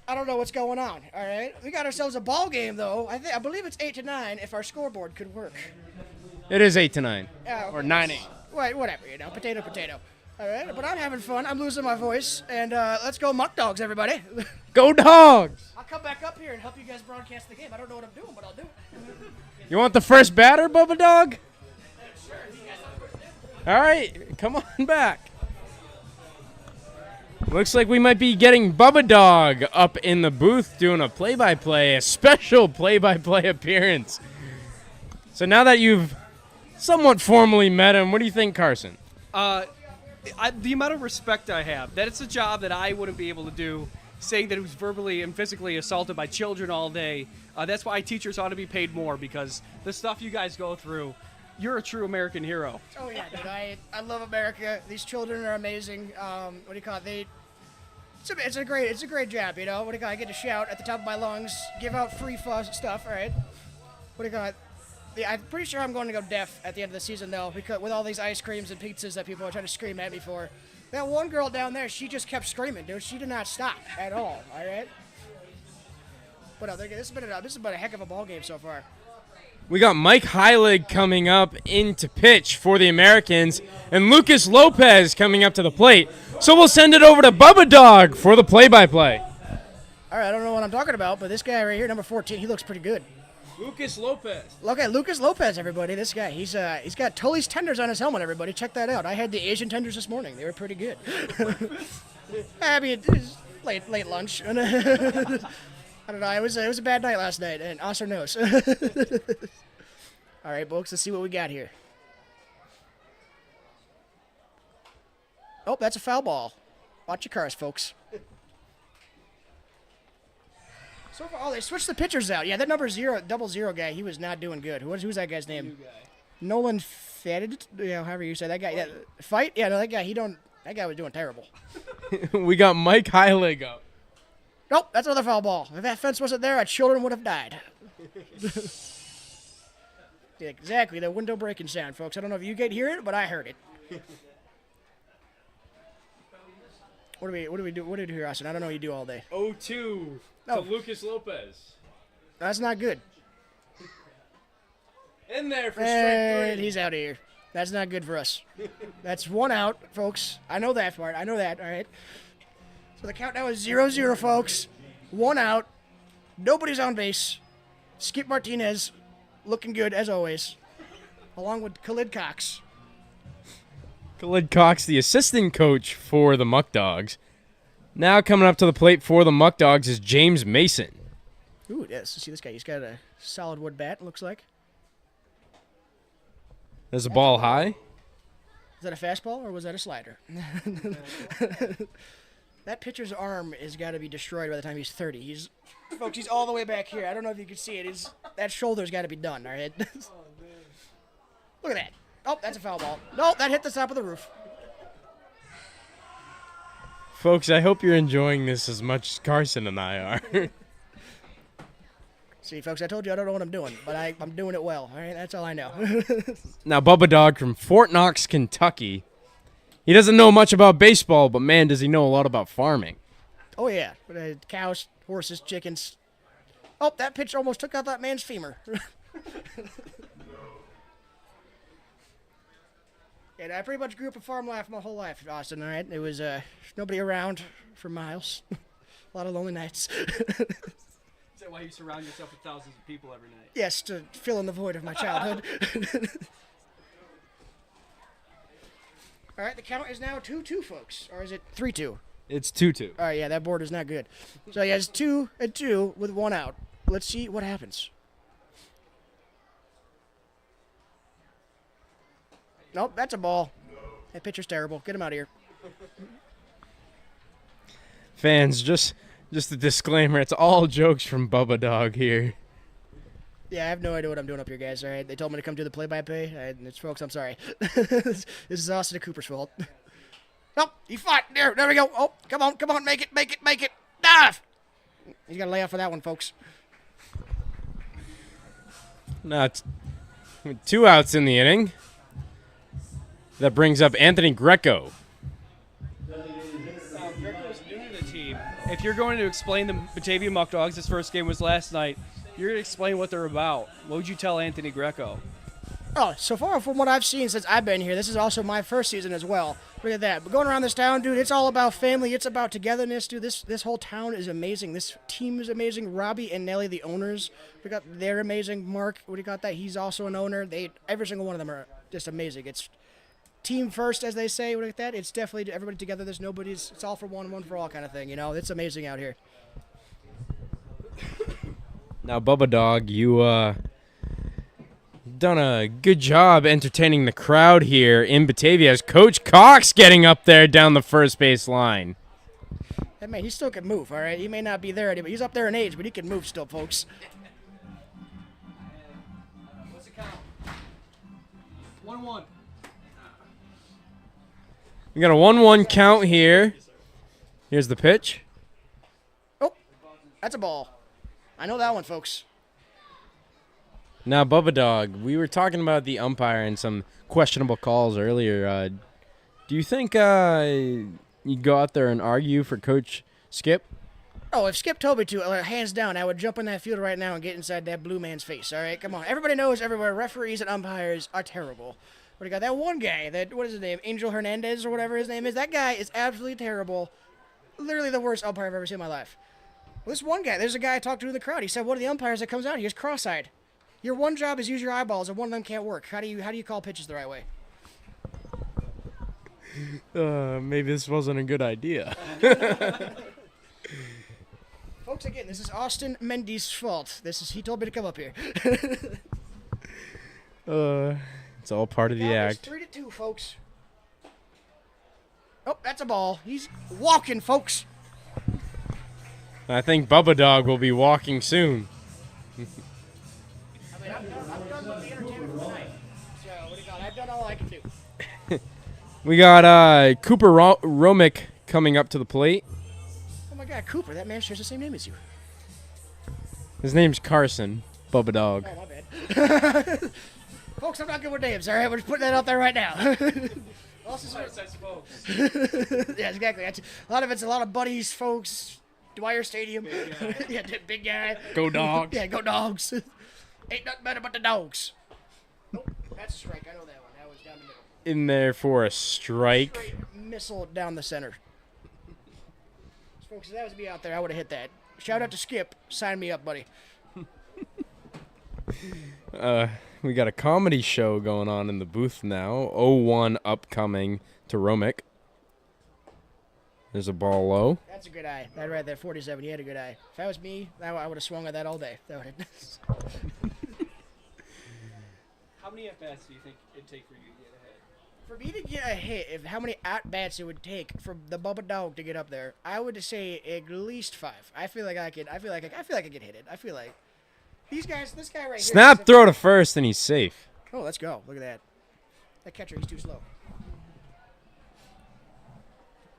I don't know what's going on. All right, we got ourselves a ball game though. I believe it's 8-9 if our scoreboard could work. It is 8-9. Okay. Or 9-8. Right, whatever, potato, potato. All right, but I'm having fun. I'm losing my voice, and let's go Muckdogs, everybody. Go Dogs! I'll come back up here and help you guys broadcast the game. I don't know what I'm doing, but I'll do it. You want the first batter, Bubba Dog? Sure, you guys know what to do. All right, come on back. Looks like we might be getting Bubba Dog up in the booth doing a play-by-play, a special play-by-play appearance. So now that you've somewhat formally met him, what do you think, Carson? The amount of respect I have, that it's a job that I wouldn't be able to do, saying that he was verbally and physically assaulted by children all day. That's why teachers ought to be paid more, because the stuff you guys go through, you're a true American hero. Oh, yeah, dude. I love America. These children are amazing. What do you call it? It's a great job, you know. What do you got? I get to shout at the top of my lungs, give out free stuff, all right? What do you got? Yeah, I'm pretty sure I'm going to go deaf at the end of the season, though, because with all these ice creams and pizzas that people are trying to scream at me for. That one girl down there, she just kept screaming, dude. She did not stop at all, all right? But this has been a heck of a ball game so far. We got Mike Heilig coming up in to pitch for the Americans, and Lucas Lopez coming up to the plate. So we'll send it over to Bubba Dog for the play-by-play. All right, I don't know what I'm talking about, but this guy right here, number 14, he looks pretty good. Lucas Lopez. Okay, Lucas Lopez, everybody. This guy, he's got Tully's tenders on his helmet, everybody. Check that out. I had the Asian tenders this morning. They were pretty good. I mean, it was late lunch. I don't know. It was a bad night last night, and Oscar knows. All right, folks, let's see what we got here. Oh, that's a foul ball. Watch your cars, folks. So far, oh, they switched the pitchers out. Yeah, that number 000 guy, he was not doing good. Who's that guy's name? Nolan Feidt, however you say that guy. Yeah, Feidt? Yeah, no, that guy was doing terrible. We got Mike Heilig up. Nope, that's another foul ball. If that fence wasn't there, our children would have died. Yeah, exactly, the window breaking sound, folks. I don't know if you could hear it, but I heard it. What do we do? What do we do here, Austin? I don't know what you do all day. 0-2 to Lucas Lopez. That's not good. In there for And strike 3. he's out of here. That's not good for us. That's 1 out, folks. I know that part. I know that, all right? So the count now is 0-0, folks. 1 out. Nobody's on base. Skip Martinez looking good, as always, along with Khalid Cox. Khalid Cox, the assistant coach for the Muckdogs. Now coming up to the plate for the Muckdogs is James Mason. Ooh, yes. See this guy. He's got a solid wood bat, looks like. There's a ball high. Is that a fastball or was that a slider? That pitcher's arm has got to be destroyed by the time he's 30. Folks, he's all the way back here. I don't know if you can see it. That shoulder's got to be done, all right? Look at that. Oh, that's a foul ball. No, that hit the top of the roof. Folks, I hope you're enjoying this as much as Carson and I are. See, folks, I told you I don't know what I'm doing, but I'm doing it well, all right? That's all I know. Now, Bubba Dog from Fort Knox, Kentucky. He doesn't know much about baseball, but, man, does he know a lot about farming. Oh, yeah. Cows, horses, chickens. Oh, that pitch almost took out that man's femur. And I pretty much grew up a farm life my whole life, Austin, all right? It was nobody around for miles. A lot of lonely nights. Is that why you surround yourself with thousands of people every night? Yes, to fill in the void of my childhood. All right, the count is now 2-2, folks. Or is it 3-2? It's 2-2. All right, yeah, that board is not good. So, yeah, it's 2-2 with 1 out. Let's see what happens. Nope, that's a ball. That pitcher's terrible. Get him out of here. Fans, just a disclaimer. It's all jokes from Bubba Dog here. Yeah, I have no idea what I'm doing up here, guys. All right, they told me to come do the play-by-play. It's folks, I'm sorry. This is Austin Cooper's fault. Oh, he fought. There we go. Oh, come on, make it. Dive. He's got to lay off for that one, folks. Now, it's 2 outs in the inning. That brings up Anthony Greco. Greco's new to the team. If you're going to explain the Batavia Muckdogs, his first game was last night, you're going to explain what they're about. What would you tell Anthony Greco? Oh, so far from what I've seen since I've been here, this is also my first season as well. Look at that. But going around this town, dude, it's all about family. It's about togetherness, dude. This whole town is amazing. This team is amazing. Robbie and Nelly, the owners, they're amazing. Mark, what do you got that? He's also an owner. Every single one of them are just amazing. It's team first, as they say, like that. It's definitely everybody together. It's all for one for all kind of thing. You know, it's amazing out here. Now, Bubba Dog, you done a good job entertaining the crowd here in Batavia as Coach Cox getting up there down the first base line. That man, he still can move, all right? He may not be there anymore. He's up there in age, but he can move still, folks. What's the count? 1-1. We got a 1-1 count here. Here's the pitch. Oh, that's a ball. I know that one, folks. Now, Bubba Dog, we were talking about the umpire and some questionable calls earlier. Do you think you'd go out there and argue for Coach Skip? Oh, if Skip told me to, hands down, I would jump in that field right now and get inside that blue man's face. All right, come on. Everybody knows everywhere referees and umpires are terrible. But you got that one guy, what is his name, Angel Hernandez or whatever his name is. That guy is absolutely terrible. Literally the worst umpire I've ever seen in my life. Well, this one guy, there's a guy I talked to in the crowd. He said one of the umpires that comes out, he is cross-eyed. Your one job is use your eyeballs, and one of them can't work. How do you call pitches the right way? Maybe this wasn't a good idea. Folks, again, this is Austin Mendy's fault. He told me to come up here. It's all part of the Now act. It's 3-2, folks. Oh, that's a ball. He's walking, folks. I think Bubba Dog will be walking soon. I mean, I'm done with the entertainment for tonight. So, what do you got? I've done all I can do. We got Cooper Romick coming up to the plate. Oh my God, Cooper, that man shares the same name as you. His name's Carson, Bubba Dog. Oh, my bad. Folks, I'm not good with names, all right? We're just putting that out there right now. Yeah, exactly. A lot of it's a lot of buddies, folks. Dwyer Stadium. Yeah, big guy. Go Dogs. Yeah, go Dogs. Ain't nothing better but the dogs. Nope, that's a strike. I know that one. That was down the middle. In there for a strike. Straight missile down the center. Folks, if that was me out there, I would have hit that. Shout out to Skip. Sign me up, buddy. We got a comedy show going on in the booth now. 0-1 upcoming to Romick. There's a ball low. That's a good eye. That right there, 47. He had a good eye. If that was me, I would have swung at that all day. That would've... How many at-bats do you think it'd take for you to get ahead? For me to get a hit, how many at-bats it would take for the Bubba Dog to get up there, I would say at least 5. I feel like I could hit it. I feel like these guys, this guy right here. Snap throw to first and he's safe. Oh, let's go. Look at that. That catcher, he's too slow.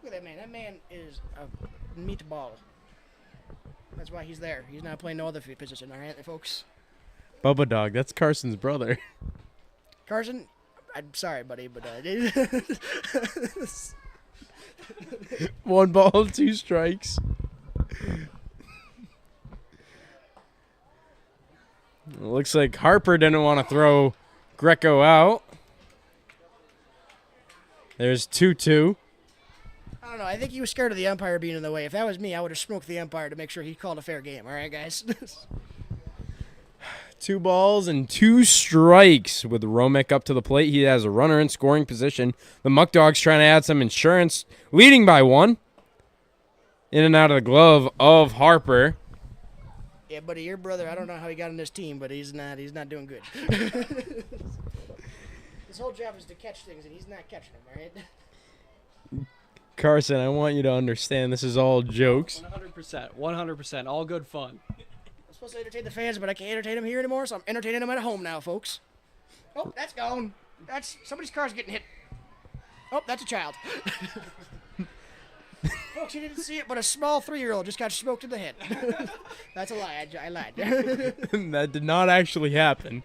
Look at that man. That man is a meatball. That's why he's there. He's not playing no other position, all right, folks? Bubba Dog, that's Carson's brother. Carson, I'm sorry, buddy, but 1 ball, 2 strikes. Looks like Harper didn't want to throw Greco out. There's 2-2. I don't know. I think he was scared of the umpire being in the way. If that was me, I would have smoked the umpire to make sure he called a fair game. All right, guys? 2 balls and 2 strikes with Romick up to the plate. He has a runner in scoring position. The Muckdogs trying to add some insurance, leading by 1. In and out of the glove of Harper. Yeah, buddy, your brother, I don't know how he got on this team, but he's not doing good. His whole job is to catch things, and he's not catching them, all right? Carson, I want you to understand this is all jokes. 100%. All good fun. I'm supposed to entertain the fans, but I can't entertain them here anymore, so I'm entertaining them at home now, folks. Oh, that's gone. Somebody's car's getting hit. Oh, that's a child. Folks, you didn't see it, but a small 3-year-old just got smoked in the head. That's a lie. I lied. That did not actually happen.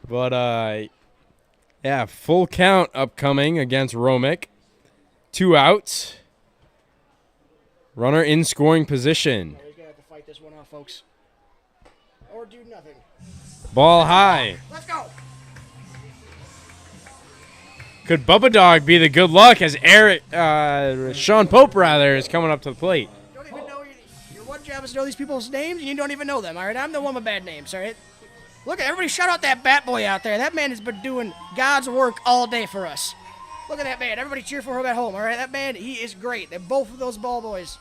But, yeah, full count upcoming against Romick. 2 outs. Runner in scoring position. He's going to have to fight this one off, folks. Or do nothing. Ball high. Let's go. Could Bubba Dog be the good luck as Sean Pope, is coming up to the plate? You don't even know your one job is to know these people's names, and you don't even know them, all right? I'm the one with bad names, all right? Look at everybody, shout out that bat boy out there. That man has been doing God's work all day for us. Look at that man. Everybody cheer for him at home, all right? That man, he is great. They're both of those ball boys.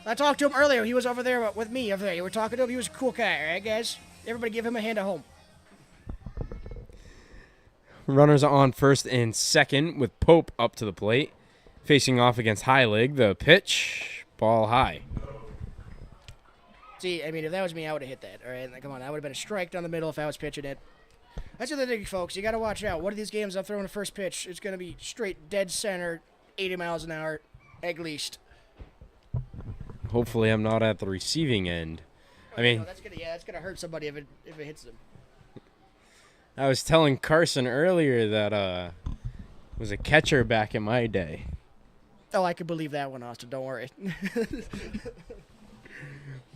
I talked to him earlier. He was over there with me over there. You were talking to him. He was a cool guy, all right, guys? Everybody give him a hand at home. Runners on first and second with Pope up to the plate. Facing off against Heilig. The pitch, ball high. See, I mean, if that was me, I would have hit that, all right? Come on, I would have been a strike down the middle if I was pitching it. That's the other thing, folks. You got to watch out. One of these games, I'm throwing a first pitch. It's going to be straight dead center, 80 miles an hour, at least. Hopefully I'm not at the receiving end. I mean, that's gonna hurt somebody if it hits them. I was telling Carson earlier that was a catcher back in my day. Oh, I could believe that one, Austin. Don't worry.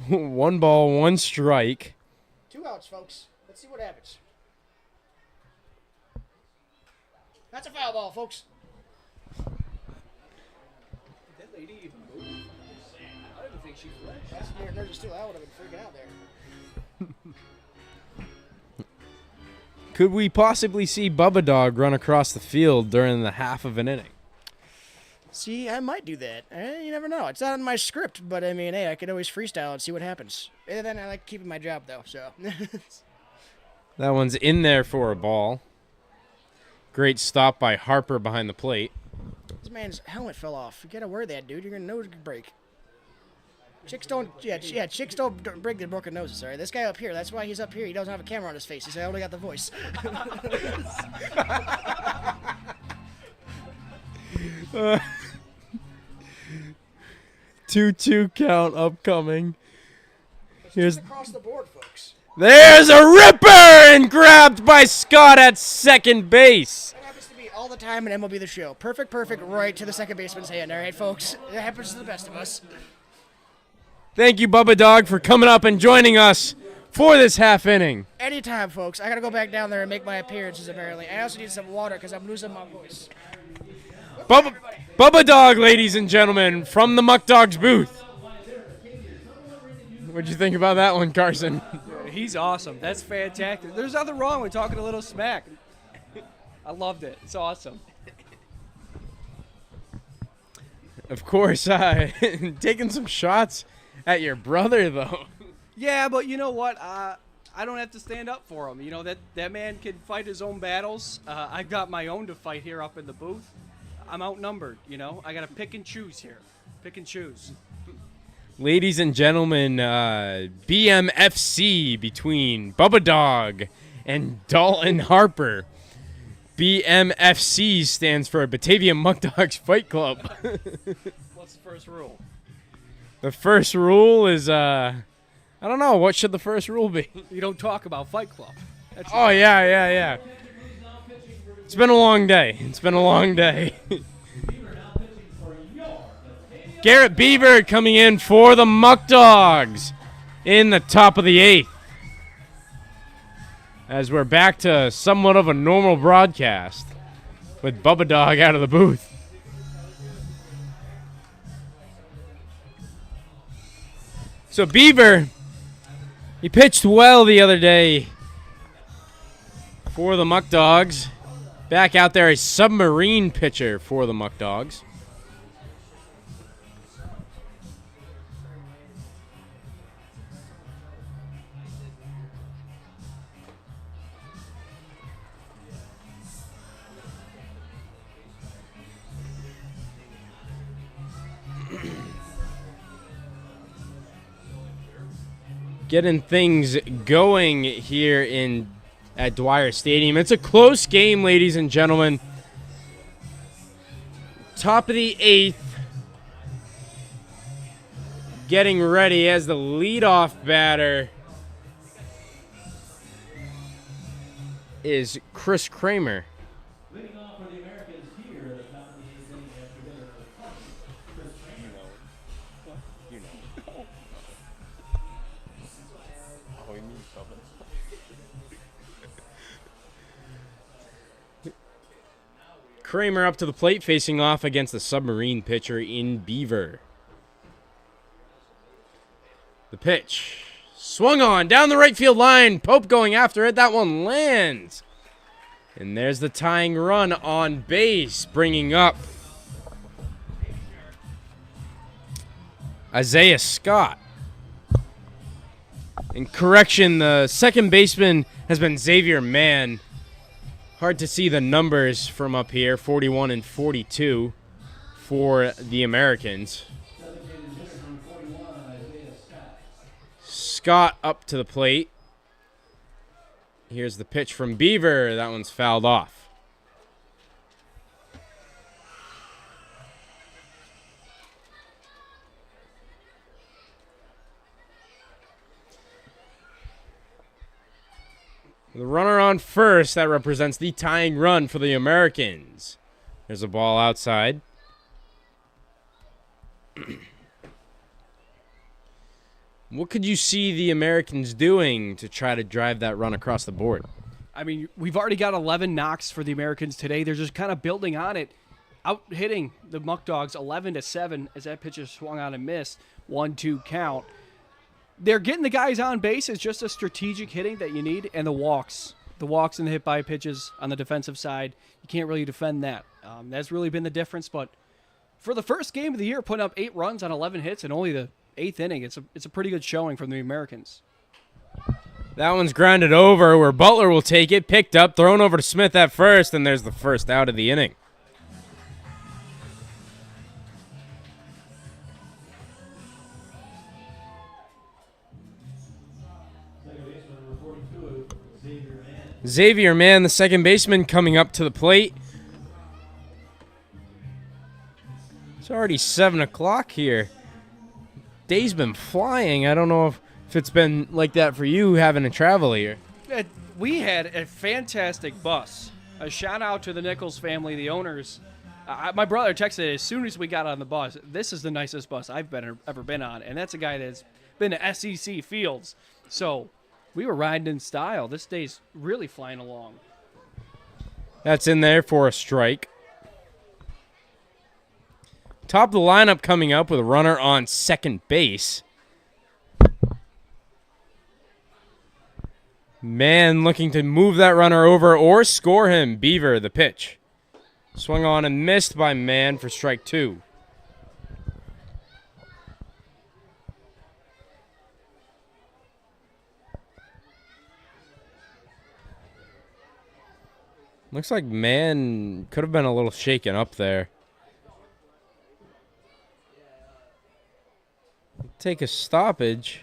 1 ball, 1 strike. 2 outs, folks. Let's see what happens. That's a foul ball, folks. Did that lady even move? I didn't think she flashed. That's nerves are still out. I would have been freaking out there. Could we possibly see Bubba Dog run across the field during the half of an inning? See, I might do that. You never know. It's not in my script, but I mean, hey, I could always freestyle and see what happens. And then I like keeping my job, though, so. That one's in there for a ball. Great stop by Harper behind the plate. This man's helmet fell off. You gotta wear that, dude. You're gonna nose break. Chicks don't break their broken noses, sorry. This guy up here, that's why he's up here. He doesn't have a camera on his face. He said, I only got the voice. 2-2 count upcoming. Here's across the board, folks. There's a ripper and grabbed by Scott at second base. That happens to me all the time in MLB The Show. Perfect, right to the second baseman's hand. All right, folks. It happens to the best of us. Thank you, Bubba Dog, for coming up and joining us for this half inning. Anytime, folks. I gotta go back down there and make my appearances, apparently. I also need some water because I'm losing my voice. Bubba Dog, ladies and gentlemen, from the Muckdogs booth. What'd you think about that one, Carson? He's awesome. That's fantastic. There's nothing wrong with talking a little smack. I loved it. It's awesome. Of course, taking some shots at your brother, though. Yeah, but you know what? I don't have to stand up for him. You know, that man can fight his own battles. I've got my own to fight here up in the booth. I'm outnumbered, you know. I got to pick and choose here. Pick and choose. Ladies and gentlemen, BMFC between Bubba Dog and Dalton Harper. BMFC stands for Batavia Muckdogs Fight Club. What's the first rule? The first rule is, I don't know. What should the first rule be? You don't talk about Fight Club. That's Oh, yeah. It's been a long day. Garrett Beaver coming in for the Muckdogs in the top of the 8th. As we're back to somewhat of a normal broadcast with Bubba Dog out of the booth. So Beaver, he pitched well the other day for the Muckdogs. Back out there, a submarine pitcher for the Muckdogs. Getting things going here at Dwyer Stadium. It's a close game, ladies and gentlemen. Top of the 8th. Getting ready as the leadoff batter is Chris Kramer. Leading off for the Americans here at the top of the 8th inning after dinner. Chris Kramer. You know. Oh, you mean something. Kramer up to the plate, facing off against the submarine pitcher in Beaver. The pitch. Swung on down the right field line. Pope going after it. That one lands. And there's the tying run on base, bringing up Isaiah Scott. In correction, the second baseman has been Xavier Mann. Hard to see the numbers from up here, 41 and 42 for the Americans. Scott up to the plate. Here's the pitch from Beaver. That one's fouled off. The runner on first, that represents the tying run for the Americans. There's a ball outside. What could you see the Americans doing to try to drive that run across the board? I mean, we've already got 11 knocks for the Americans today. They're just kind of building on it, out hitting the Muckdogs 11-7 as that pitcher swung on and missed. 1-2 count. They're getting the guys on base. It's just a strategic hitting that you need, and the walks. The walks and the hit by pitches on the defensive side, you can't really defend that. That's really been the difference, but for the first game of the year, putting up 8 runs on 11 hits and only the 8th inning, it's a pretty good showing from the Americans. That one's grounded over where Butler will take it, picked up, thrown over to Smith at first, and there's the first out of the inning. Xavier Mann, the second baseman, coming up to the plate. It's already 7 o'clock here. Day's been flying. I don't know if it's been like that for you having to travel here. We had a fantastic bus. A shout out to the Nichols family, the owners. My brother texted as soon as we got on the bus, this is the nicest bus I've ever been on. And that's a guy that's been to SEC fields. So we were riding in style. This day's really flying along. That's in there for a strike. Top of the lineup coming up with a runner on second base. Mann looking to move that runner over or score him. Beaver, the pitch. Swung on and missed by Mann for strike 2. Looks like Mann could have been a little shaken up there. Take a stoppage.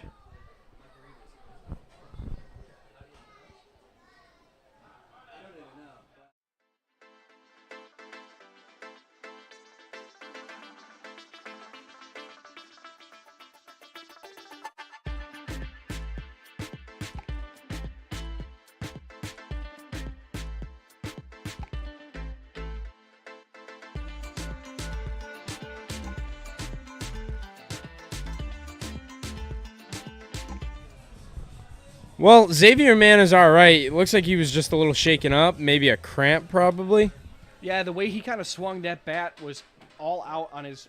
Well, Xavier Mann is all right. It looks like he was just a little shaken up. Maybe a cramp, probably. Yeah, the way he kind of swung that bat was all out on his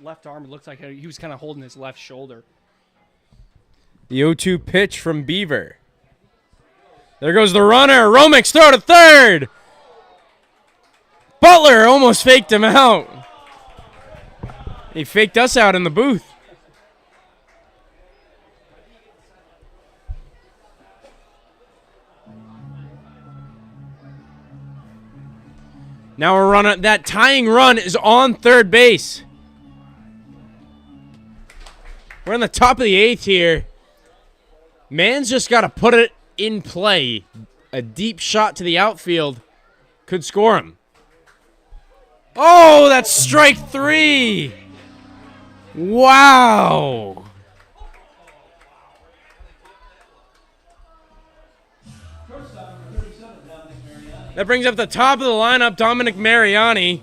left arm. It looked like he was kind of holding his left shoulder. The 0-2 pitch from Beaver. There goes the runner. Romick's throw to third. Butler almost faked him out. He faked us out in the booth. Now we're running. That tying run is on third base. We're in the top of the 8th here. Mann's just got to put it in play. A deep shot to the outfield could score him. Oh, that's strike 3. Wow. That brings up the top of the lineup, Dominic Mariani.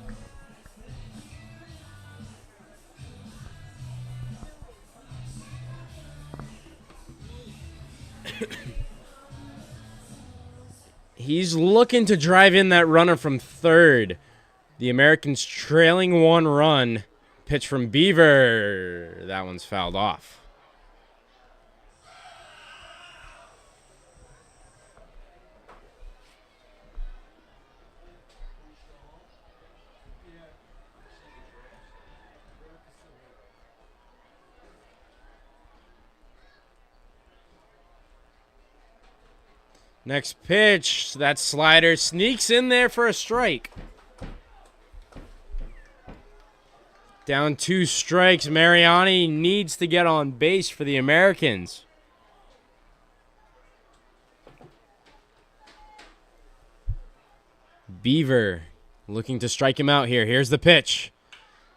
He's looking to drive in that runner from third. The Americans trailing 1 run. Pitch from Beaver. That one's fouled off. Next pitch, that slider sneaks in there for a strike. Down 2 strikes. Mariani needs to get on base for the Americans. Beaver looking to strike him out here. Here's the pitch.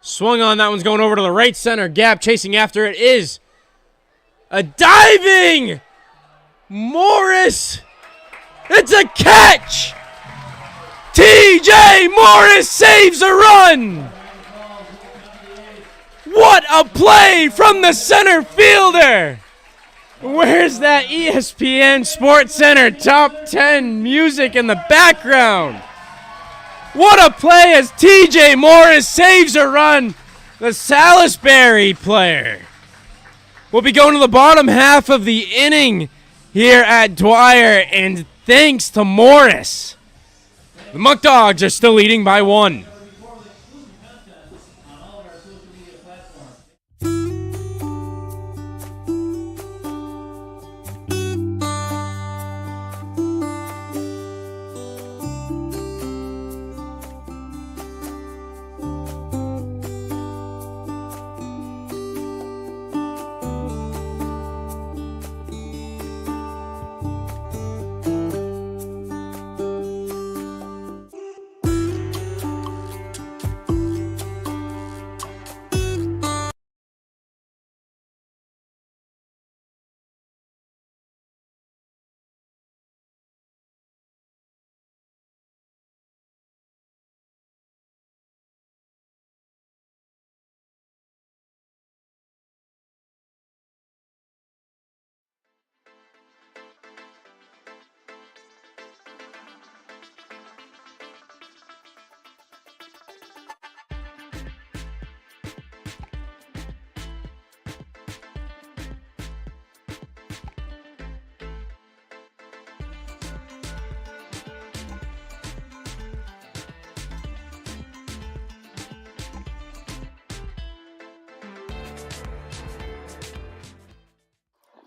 Swung on. That one's going over to the right center gap. Chasing after it is a diving Morris. It's a catch! TJ Morris saves a run! What a play from the center fielder! Where's that ESPN Sports Center Top 10 music in the background? What a play as TJ Morris saves a run, the Salisbury player. We'll be going to the bottom half of the inning here at Dwyer, and thanks to Morris, the Muckdogs are still leading by 1.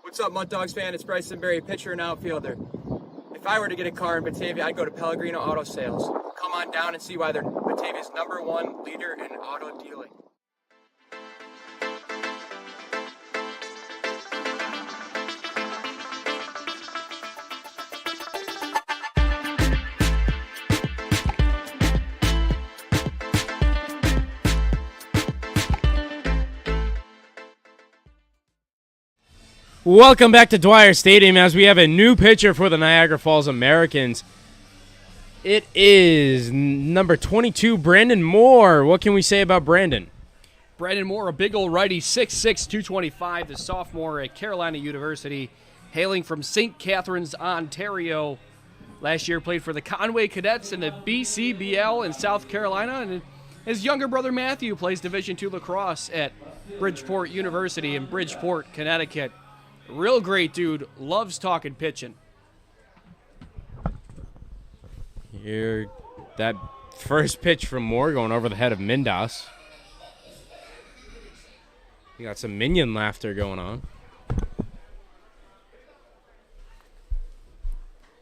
What's up, Muckdogs fan? It's Bryson Berry, pitcher and outfielder. If I were to get a car in Batavia, I'd go to Pellegrino Auto Sales. Come on down and see why they're Batavia's #1 leader in auto dealing. Welcome back to Dwyer Stadium as we have a new pitcher for the Niagara Falls Americans. It is number 22, Brandon Moore. What can we say about Brandon? Brandon Moore, a big old righty, 6'6", 225, the sophomore at Carolina University, hailing from St. Catharines, Ontario. Last year played for the Conway Cadets in the BCBL in South Carolina, and his younger brother Matthew plays Division II lacrosse at Bridgeport University in Bridgeport, Connecticut. Real great dude, loves talking pitching. Here, that first pitch from Moore going over the head of Mindas. You got some minion laughter going on.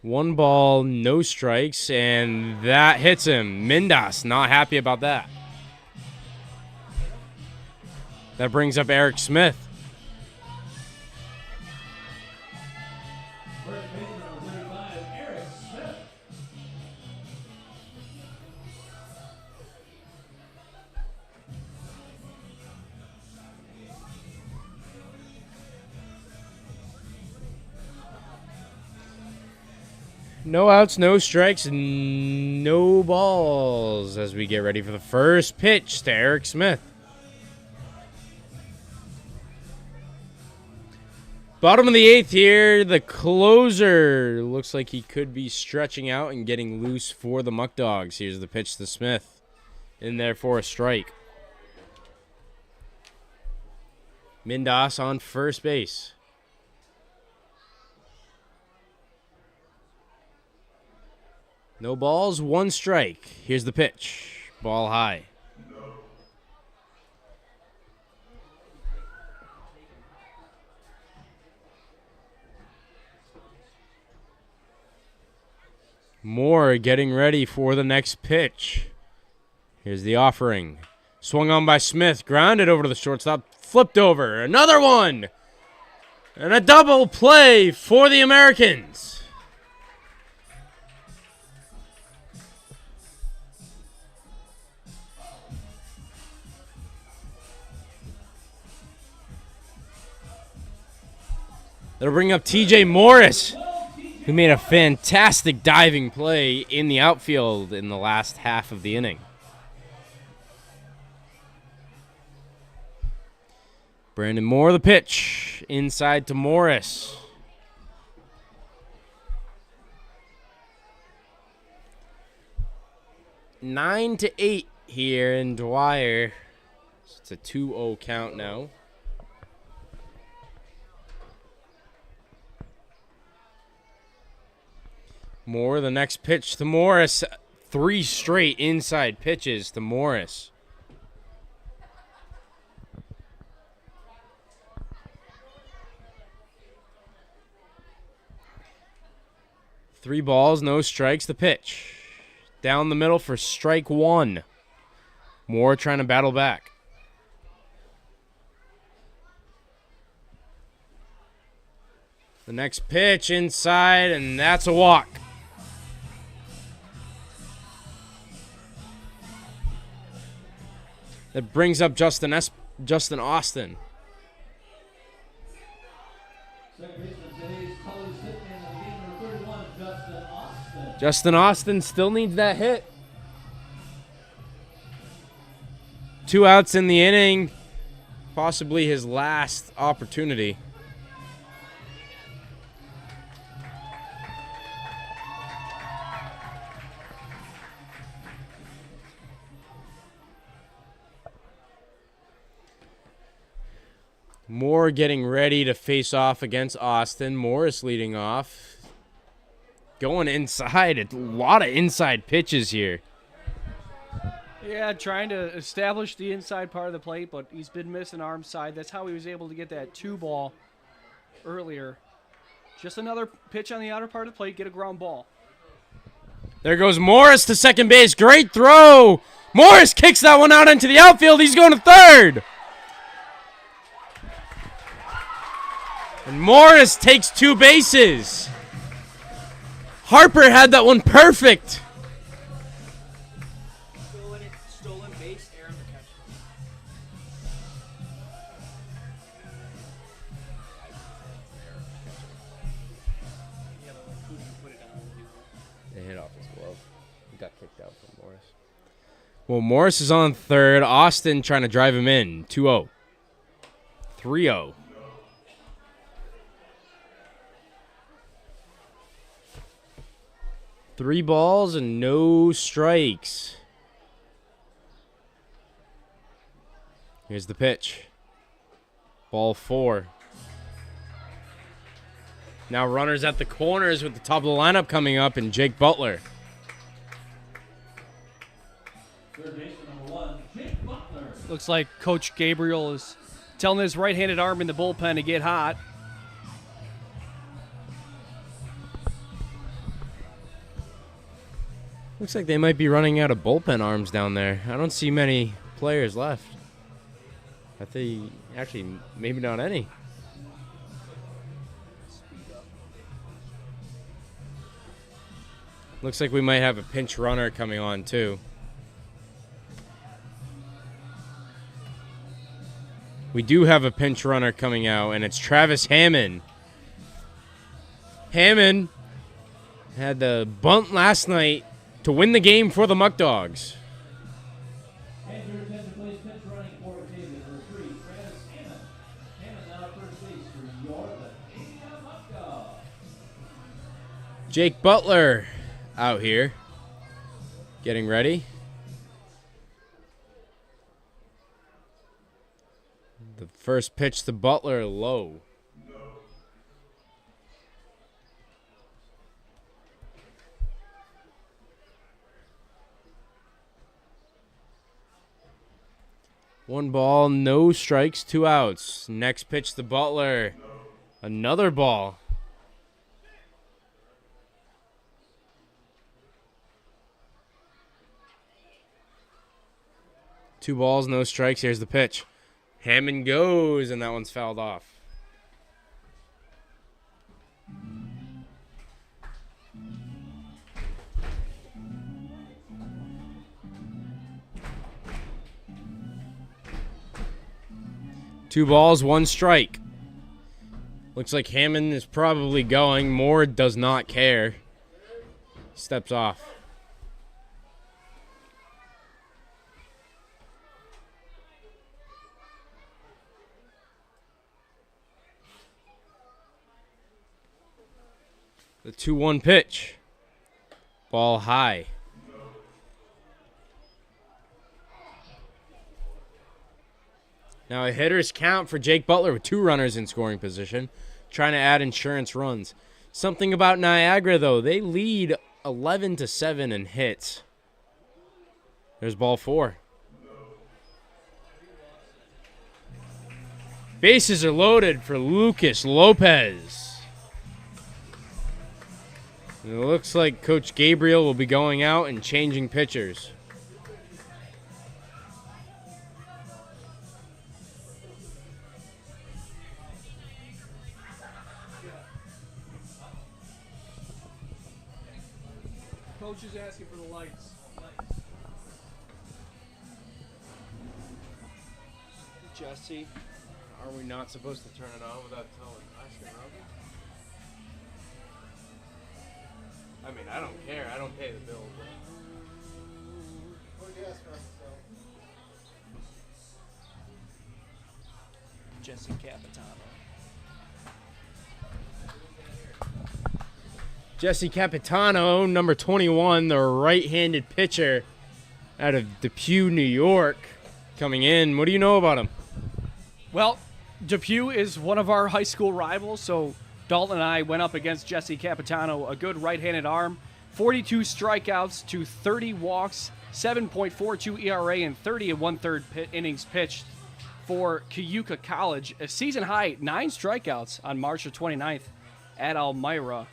1 ball, no strikes, and that hits him. Mindas not happy about that. That brings up Eric Smith. No outs, no strikes, no balls as we get ready for the first pitch to Eric Smith. Bottom of the 8th here, the closer looks like he could be stretching out and getting loose for the Muckdogs. Here's the pitch to Smith, in there for a strike. Mindas on first base. No balls, 1 strike. Here's the pitch. Ball high. Moore getting ready for the next pitch. Here's the offering. Swung on by Smith. Grounded over to the shortstop. Flipped over. Another one. And a double play for the Americans. That'll bring up TJ Morris, who made a fantastic diving play in the outfield in the last half of the inning. Brandon Moore, the pitch. Inside to Morris. Nine to 8 here in Dwyer. It's a 2-0 count now. Moore, the next pitch to Morris. 3 straight inside pitches to Morris. Three balls, no strikes, the pitch. Down the middle for strike 1. Moore trying to battle back. The next pitch inside, and that's a walk. That brings up Justin Austin. Justin Austin still needs that hit. 2 outs in the inning. Possibly his last opportunity. Moore getting ready to face off against Austin. Morris leading off. Going inside. A lot of inside pitches here. Yeah, trying to establish the inside part of the plate, but he's been missing arm side. That's how he was able to get that 2-ball earlier. Just another pitch on the outer part of the plate, get a ground ball. There goes Morris to second base. Great throw. Morris kicks that one out into the outfield. He's going to third. And Morris takes 2 bases. Harper had that one perfect. Stolen base, Aaron the catcher. They hit off his glove. He got kicked out from Morris. Well, Morris is on third. Austin trying to drive him in. 2-0. 3-0. Three balls and no strikes. Here's the pitch. Ball 4. Now runners at the corners with the top of the lineup coming up and Jake Butler. Third baseman number 1, Jake Butler. Looks like Coach Gabriel is telling his right-handed arm in the bullpen to get hot. Looks like they might be running out of bullpen arms down there. I don't see many players left. I think, actually, maybe not any. Looks like we might have a pinch runner coming on, too. We do have a pinch runner coming out, and it's Travis Hammond. Hammond had the bunt last night to win the game for the Muckdogs. And your attention, please. Pitch running for Batavia number 3, Travis Hammond. Hammond now at first base for your Batavia Muckdogs. Jake Butler out here getting ready. The first pitch to Butler, low. One ball, no strikes, 2 outs. Next pitch to Butler. Another ball. Two balls, no strikes. Here's the pitch. Hammond goes, and that one's fouled off. Two balls, 1 strike. Looks like Hammond is probably going. Moore does not care. Steps off. The 2-1 pitch. Ball high. Now a hitter's count for Jake Butler with 2 runners in scoring position, trying to add insurance runs. Something about Niagara, though. They lead 11-7 in hits. There's ball 4. Bases are loaded for Lucas Lopez. It looks like Coach Gabriel will be going out and changing pitchers. Coach is asking for the lights. Jesse. Are we not supposed to turn it on without telling Oscar Robbie? I mean, I don't care. I don't pay the bill. Jesse Capitano. Jesse Capitano, number 21, the right-handed pitcher out of Depew, New York, coming in. What do you know about him? Well, Depew is one of our high school rivals, so Dalton and I went up against Jesse Capitano, a good right-handed arm, 42 strikeouts to 30 walks, 7.42 ERA, and 30 1/3 innings pitched for Cayuga College. A season high, 9 strikeouts on March the 29th at Elmira.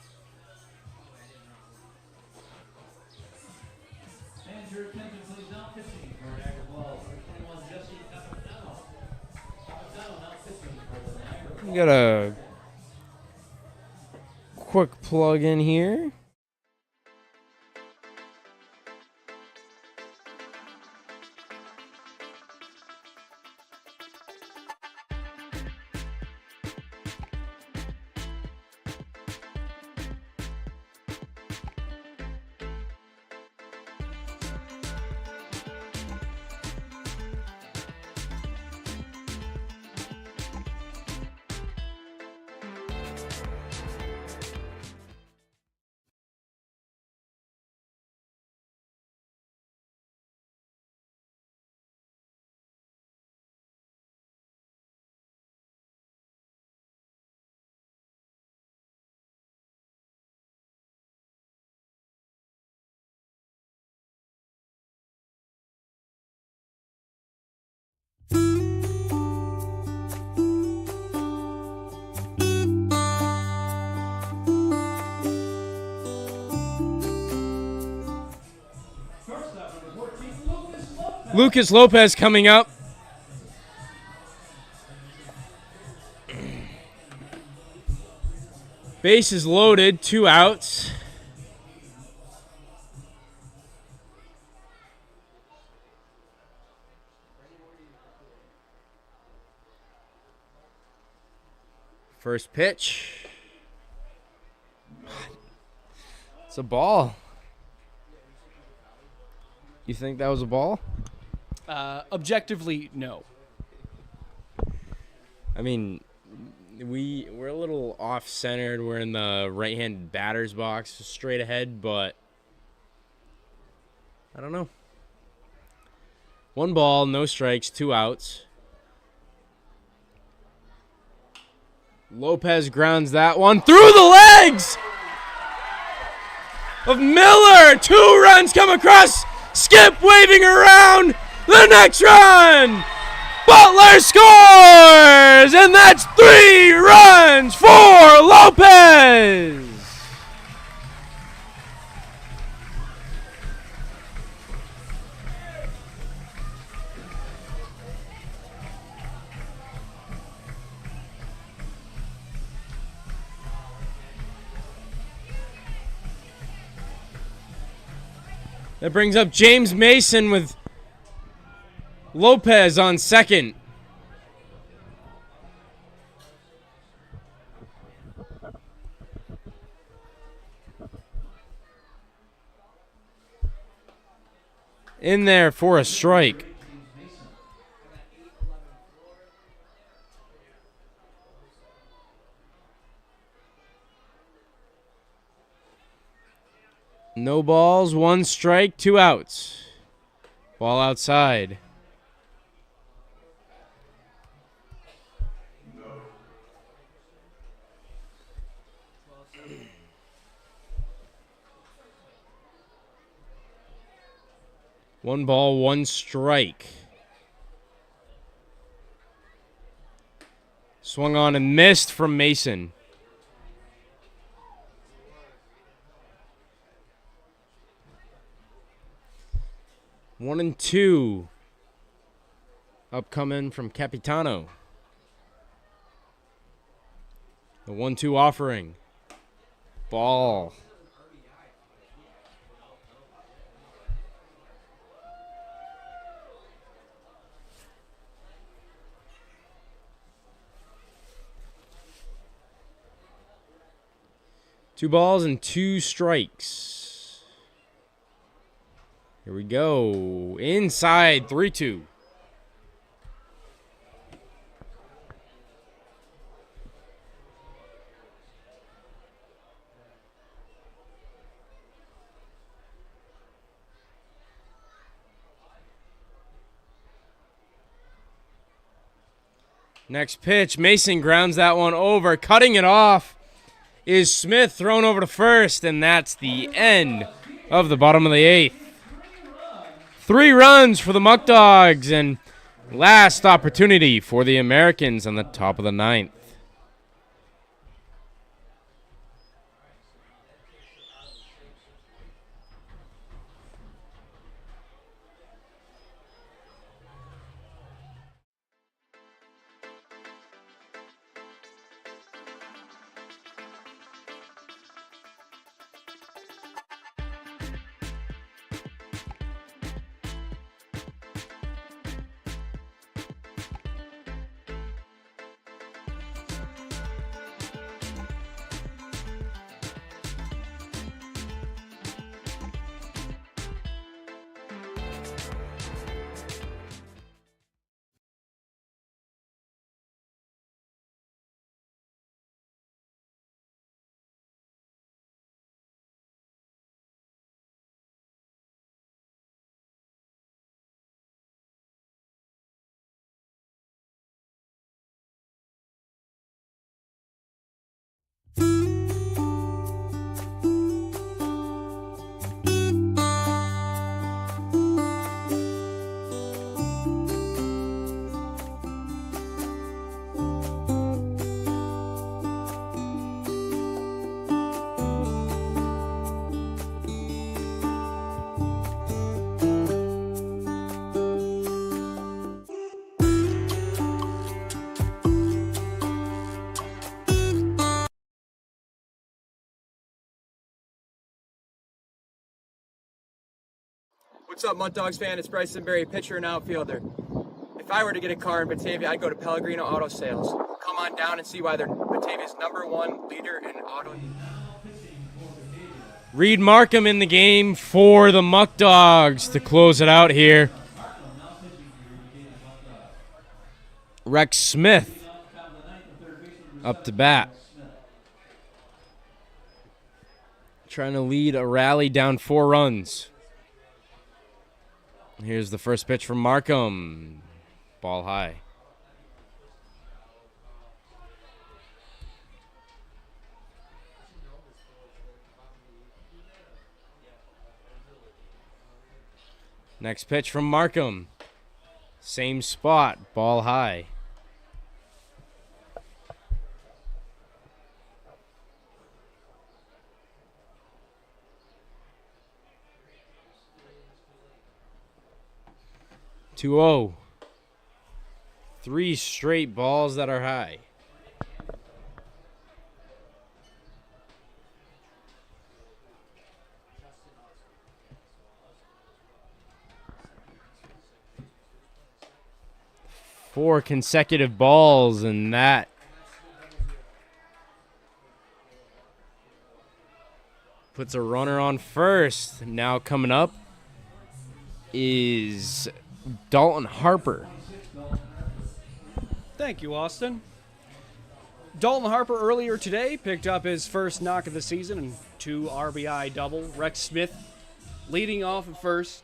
And your attention, please. Now pitching for Niagara Falls, number 21, Jesse Capitano. Capitano now pitching for the Niagara Falls. We got a quick plug in here. Lucas Lopez coming up. Base is loaded, 2 outs. First pitch. It's a ball. You think that was a ball? Objectively, no. I mean, we're a little off-centered. We're in the right-handed batter's box, straight ahead, but I don't know. 1 ball, no strikes, 2 outs. Lopez grounds that one through the legs of Miller. 2 runs come across. Skip waving around. The next run. Butler scores, and that's 3 runs for Lopez. That brings up James Mason with Lopez on second. in there for a strike. No balls, 1 strike, 2 outs. Ball outside. One ball, 1 strike. Swung on and missed from Mason. One and 2. Upcoming from Capitano. The 1-2 offering. Ball. Two balls and 2 strikes. Here we go. Inside, 3-2. Next pitch, Mason grounds that one over. Cutting it off is Smith, thrown over to first, and that's the end of the bottom of the 8th. 3 runs for the Muckdogs, and last opportunity for the Americans on the top of the 9th. What's up, Muckdogs fan? It's Bryson Berry, pitcher and outfielder. If I were to get a car in Batavia, I'd go to Pellegrino Auto Sales. Come on down and see why they're Batavia's #1 leader in auto. Reed Markham in the game for the Muckdogs to close it out here. Rex Smith up to bat. Trying to lead a rally down 4 runs. Here's the first pitch from Markham. Ball high. Next pitch from Markham. Same spot. Ball high. Two-0. 3 straight balls that are high. Four consecutive balls, and that puts a runner on first. Now coming up is Dalton Harper. Thank you, Austin. Dalton Harper earlier today picked up his first knock of the season and 2 RBI double. Rex Smith leading off at first.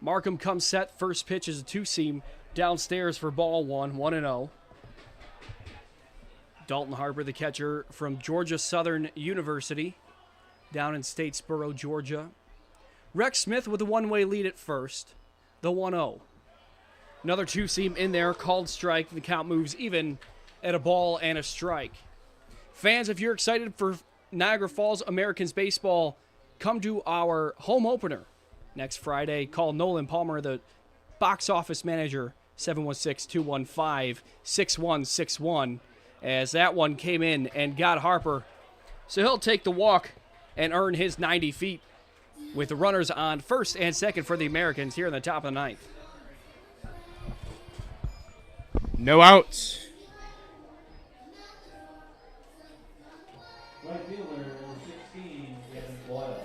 Markham comes set. First pitch is a 2-seam downstairs for ball 1, 1-0. Dalton Harper, the catcher from Georgia Southern University, down in Statesboro, Georgia. Rex Smith with a one-way lead at first, the 1-0. Another 2-seam in there, called strike. The count moves even at a ball and a strike. Fans, if you're excited for Niagara Falls Americans baseball, come to our home opener next Friday. Call Nolan Palmer, the box office manager, 716-215-6161, as that one came in and got Harper. So he'll take the walk and earn his 90 feet with the runners on first and second for the Americans here in the top of the 9th. No outs. Right fielder, number 16, Gavin Boyle.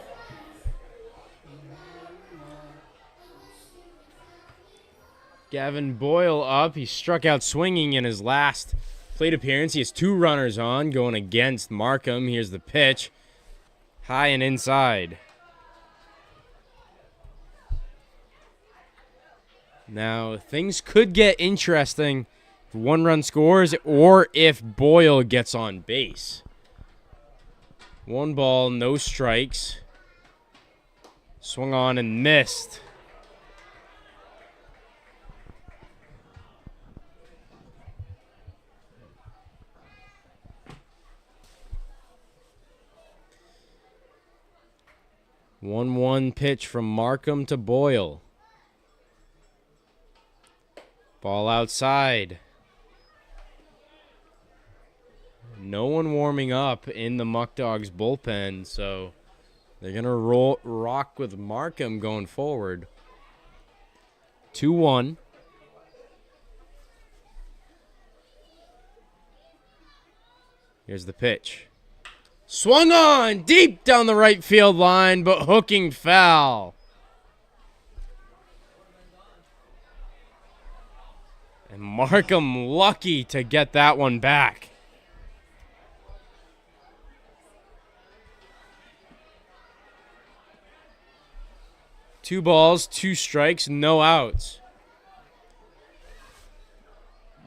Gavin Boyle up. He struck out swinging in his last plate appearance. He has 2 runners on going against Markham. Here's the pitch. High and inside. Now, things could get interesting if 1 run scores or if Boyle gets on base. 1 ball, no strikes. Swung on and missed. One pitch from Markham to Boyle. Ball outside. No one warming up in the Muckdogs bullpen, so they're going to rock with Markham going forward. 2-1. Here's the pitch. Swung on deep down the right field line, but hooking foul. And Markham lucky to get that one back. Two balls, 2 strikes, no outs.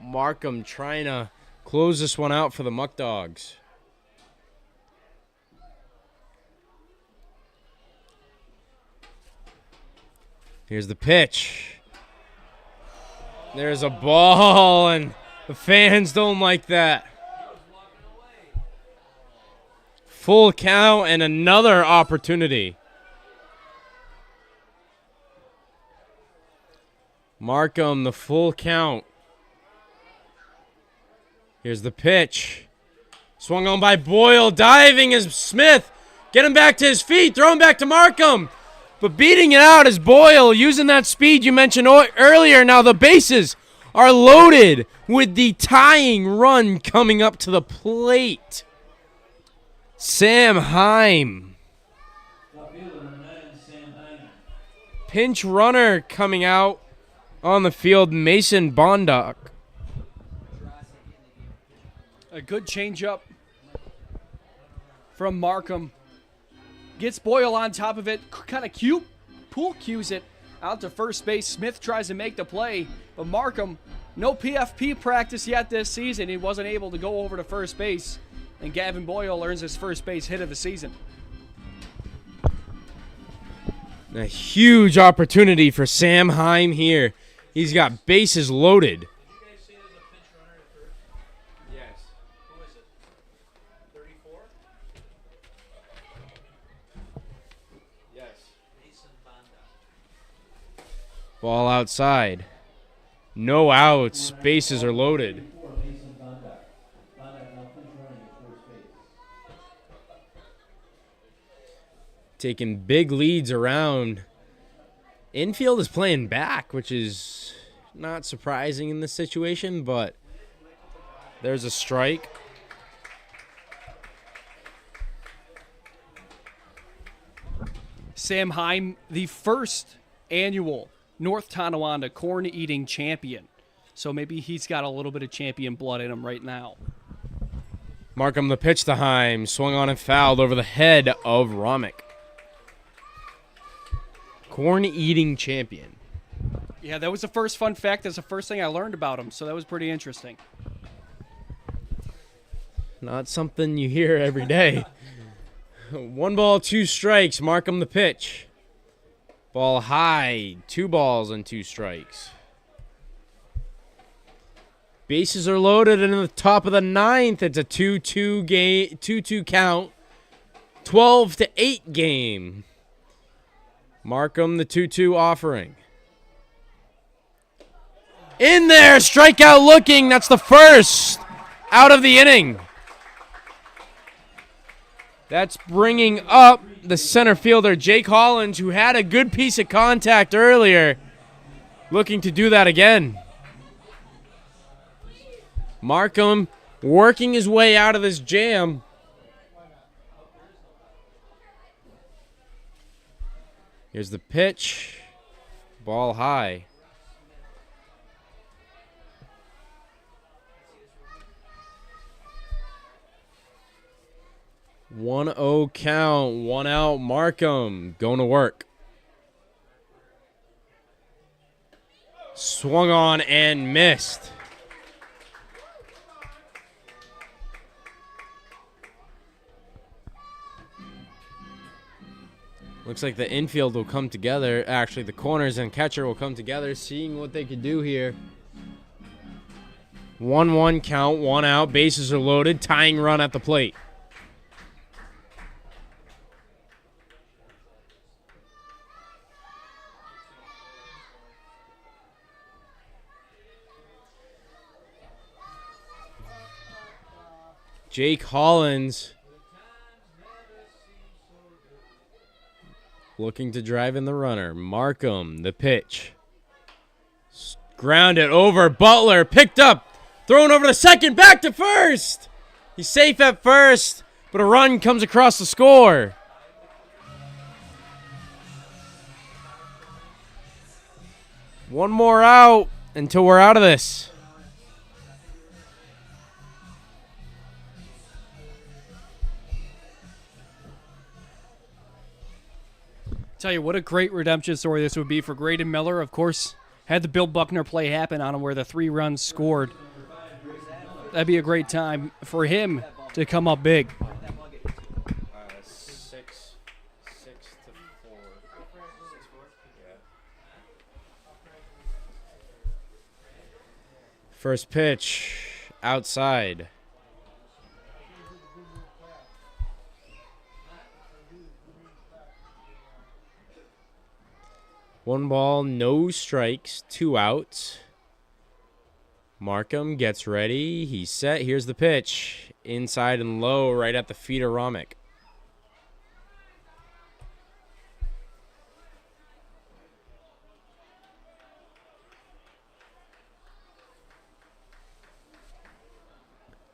Markham trying to close this one out for the Muckdogs. Here's the pitch. There's a ball, and the fans don't like that. Full count and another opportunity. Markham, the full count. Here's the pitch. Swung on by Boyle, diving as Smith. Get him back to his feet, throw him back to Markham. But beating it out is Boyle, using that speed you mentioned earlier. Now the bases are loaded with the tying run coming up to the plate. Sam Heim. Pinch runner coming out on the field, Mason Bondock. A good changeup from Markham. Gets Boyle on top of it, kind of pool cues it out to first base. Smith tries to make the play, but Markham, no PFP practice yet this season. He wasn't able to go over to first base, and Gavin Boyle earns his first base hit of the season. A huge opportunity for Sam Heim here. He's got bases loaded. Ball outside. No outs. Bases are loaded. Taking big leads around. Infield is playing back, which is not surprising in this situation, but there's a strike. Sam Heim, the first annual North Tonawanda corn-eating champion. So maybe he's got a little bit of champion blood in him right now. Markham the pitch to Heim. Swung on and fouled over the head of Romick. Corn-eating champion. Yeah, that was the first fun fact. That's the first thing I learned about him, so that was pretty interesting. Not something you hear every day. 1 ball, 2 strikes. Markham the pitch. Ball high. 2 balls and 2 strikes. Bases are loaded, and in the top of the 9th, it's a 2-2 game, 2-2 count. 12-8 game. Markham the 2-2 offering. In there, strikeout looking. That's the first out of the inning. That's bringing up the center fielder, Jake Hollins, who had a good piece of contact earlier. Looking to do that again. Markham working his way out of this jam. Here's the pitch. Ball high. One 0 count, 1 out. Markham going to work. Swung on and missed. Looks like the infield will come together. Actually, the corners and catcher will come together, seeing what they could do here. 1-1 count, 1 out. Bases are loaded. Tying run at the plate. Jake Hollins looking to drive in the runner. Markham, the pitch. Grounded over. Butler picked up. Thrown over to second. Back to first. He's safe at first, but a run comes across the score. One more out until we're out of this. Tell you what a great redemption story this would be for Graydon Miller. Of course, had the Bill Buckner play happen on him where the 3 runs scored. That'd be a great time for him to come up big. 6-4. First pitch, outside. One ball, no strikes, 2 outs. Markham gets ready. He's set. Here's the pitch. Inside and low, right at the feet of Romick.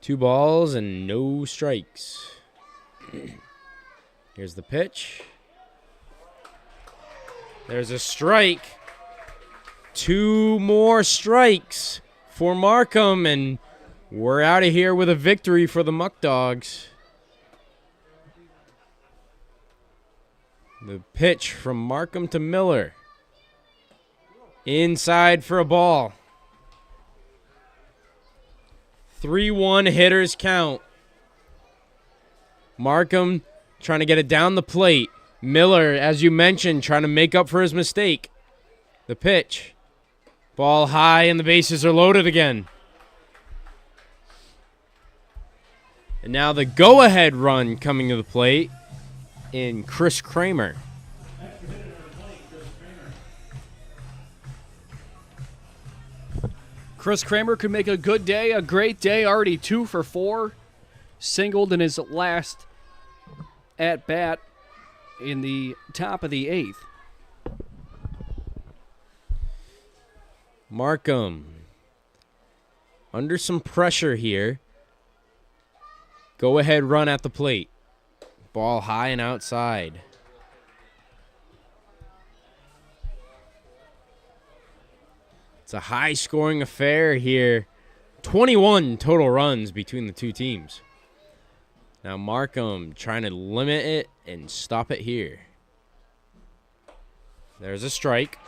Two balls and no strikes. Here's the pitch. There's a strike. 2 more strikes for Markham, and we're out of here with a victory for the Muckdogs. The pitch from Markham to Miller. Inside for a ball. 3-1 hitters count. Markham trying to get it down the plate. Miller, as you mentioned, trying to make up for his mistake. The pitch. Ball high and the bases are loaded again. And now the go-ahead run coming to the plate in Chris Kramer. Chris Kramer could make a good day, a great day, already 2 for 4. Singled in his last at-bat in the top of the 8th. Markham under some pressure here. Go ahead run at the plate. Ball high and outside. It's a high-scoring affair here. 21 total runs between the two teams. Now Markham trying to limit it and stop it here. There's a strike.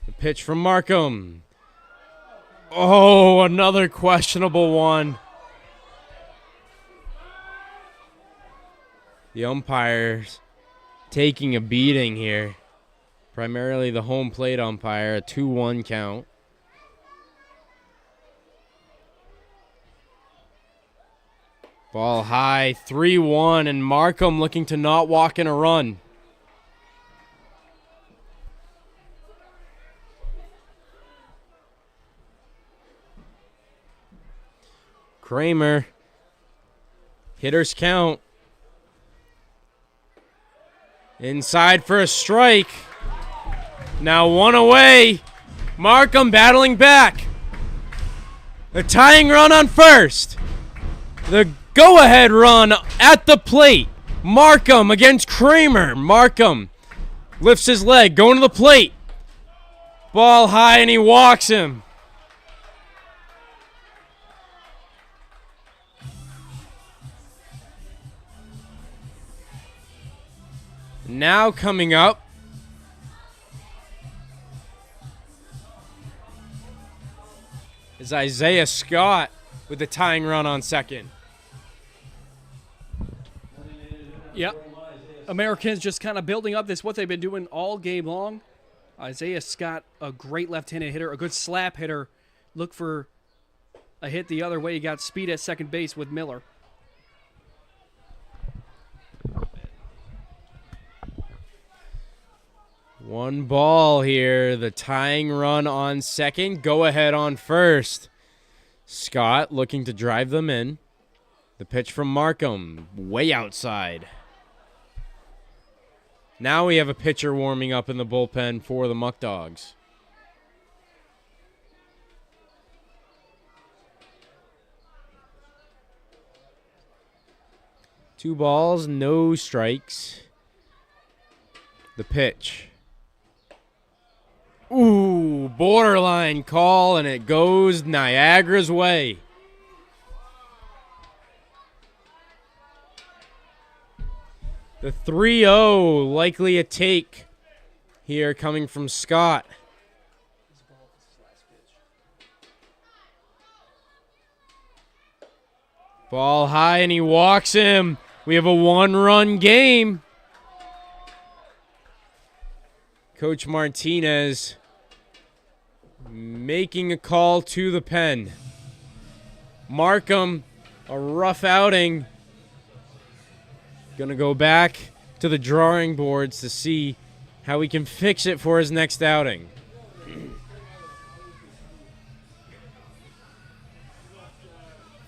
The pitch from Markham. Oh, another questionable one. The umpire's taking a beating here. Primarily the home plate umpire, a 2-1 count. Ball high, 3-1, and Markham looking to not walk in a run. Kramer. Hitters count. Inside for a strike. Now one away. Markham battling back. The tying run on first. The go-ahead run at the plate. Markham against Kramer. Markham lifts his leg, going to the plate. Ball high, and he walks him. Now coming up is Isaiah Scott with the tying run on second. Yep. Americans just kind of building up this, what they've been doing all game long. Isaiah Scott, a great left-handed hitter, a good slap hitter. Look for a hit the other way. He got speed at second base with Miller. One ball here. The tying run on second. Go ahead on first. Scott looking to drive them in. The pitch from Markham. Way outside. Now we have a pitcher warming up in the bullpen for the Muckdogs. Two balls, no strikes. The pitch. Ooh, borderline call, and it goes Niagara's way. The 3-0, likely a take here coming from Scott. Ball high, and he walks him. We have a one-run game. Coach Martinez making a call to the pen. Markham, a rough outing. Gonna go back to the drawing boards to see how we can fix it for his next outing. I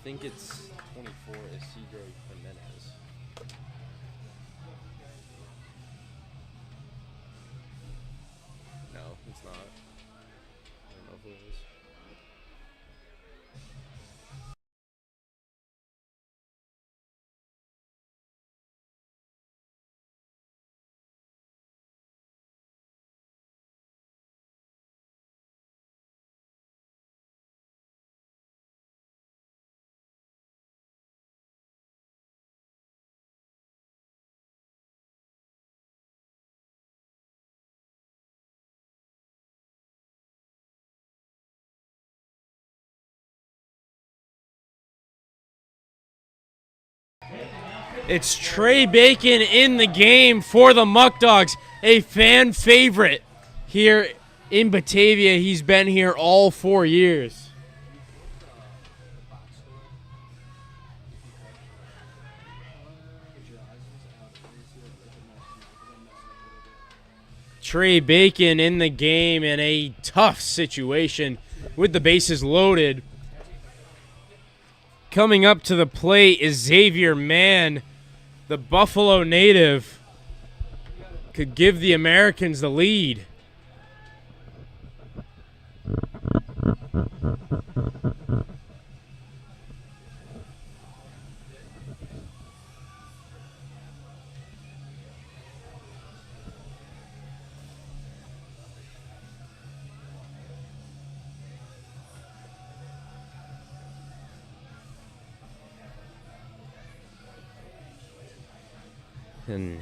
think it's 24 is Cedro Jimenez. No, it's not. I don't know who it is. It's Trey Bacon in the game for the Muckdogs, a fan favorite here in Batavia. He's been here all 4 years. Trey Bacon in the game in a tough situation with the bases loaded. Coming up to the plate is Xavier Mann, the Buffalo native. Could give the Americans the lead. And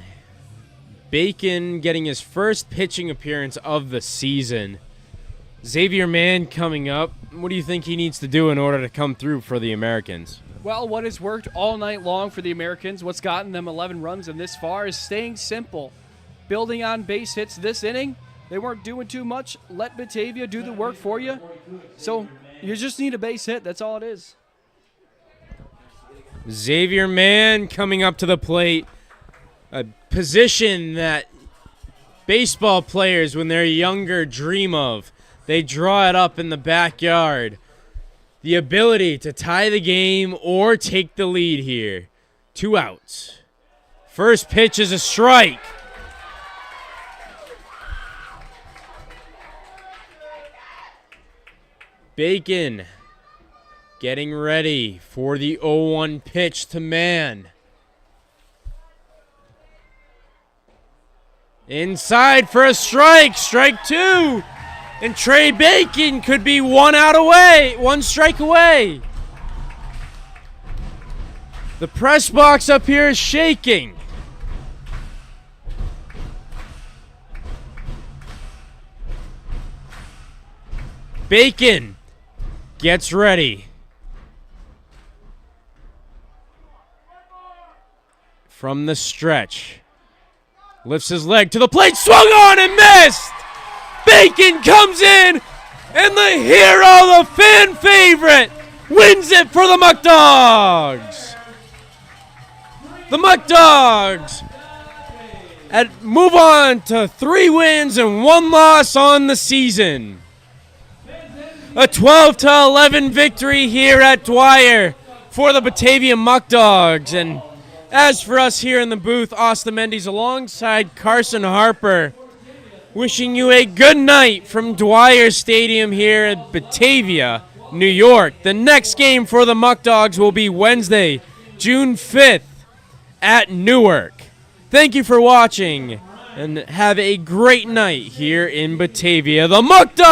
Bacon getting his first pitching appearance of the season. Xavier Mann coming up. What do you think he needs to do in order to come through for the Americans? Well, what has worked all night long for the Americans, what's gotten them 11 runs and this far, is staying simple. Building on base hits this inning. They weren't doing too much. Let Batavia do the work for you. So you just need a base hit. That's all it is. Xavier Mann coming up to the plate. A position that baseball players, when they're younger, dream of. They draw it up in the backyard. The ability to tie the game or take the lead here. 2 outs. First pitch is a strike. Bacon getting ready for the 0-1 pitch to Mann. Inside for a strike. Strike 2. And Trey Bacon could be 1 strike away. The press box up here is shaking. Bacon gets ready. From the stretch. Lifts his leg to the plate, swung on and missed! Bacon comes in, and the hero, the fan favorite, wins it for the Muckdogs! The Muckdogs move on to 3 wins and 1 loss on the season. A 12-11 victory here at Dwyer for the Batavia Muckdogs. And as for us here in the booth, Austin Mendes alongside Carson Harper, wishing you a good night from Dwyer Stadium here at Batavia, New York. The next game for the Muckdogs will be Wednesday, June 5th at Newark. Thank you for watching, and have a great night here in Batavia. The Muckdogs!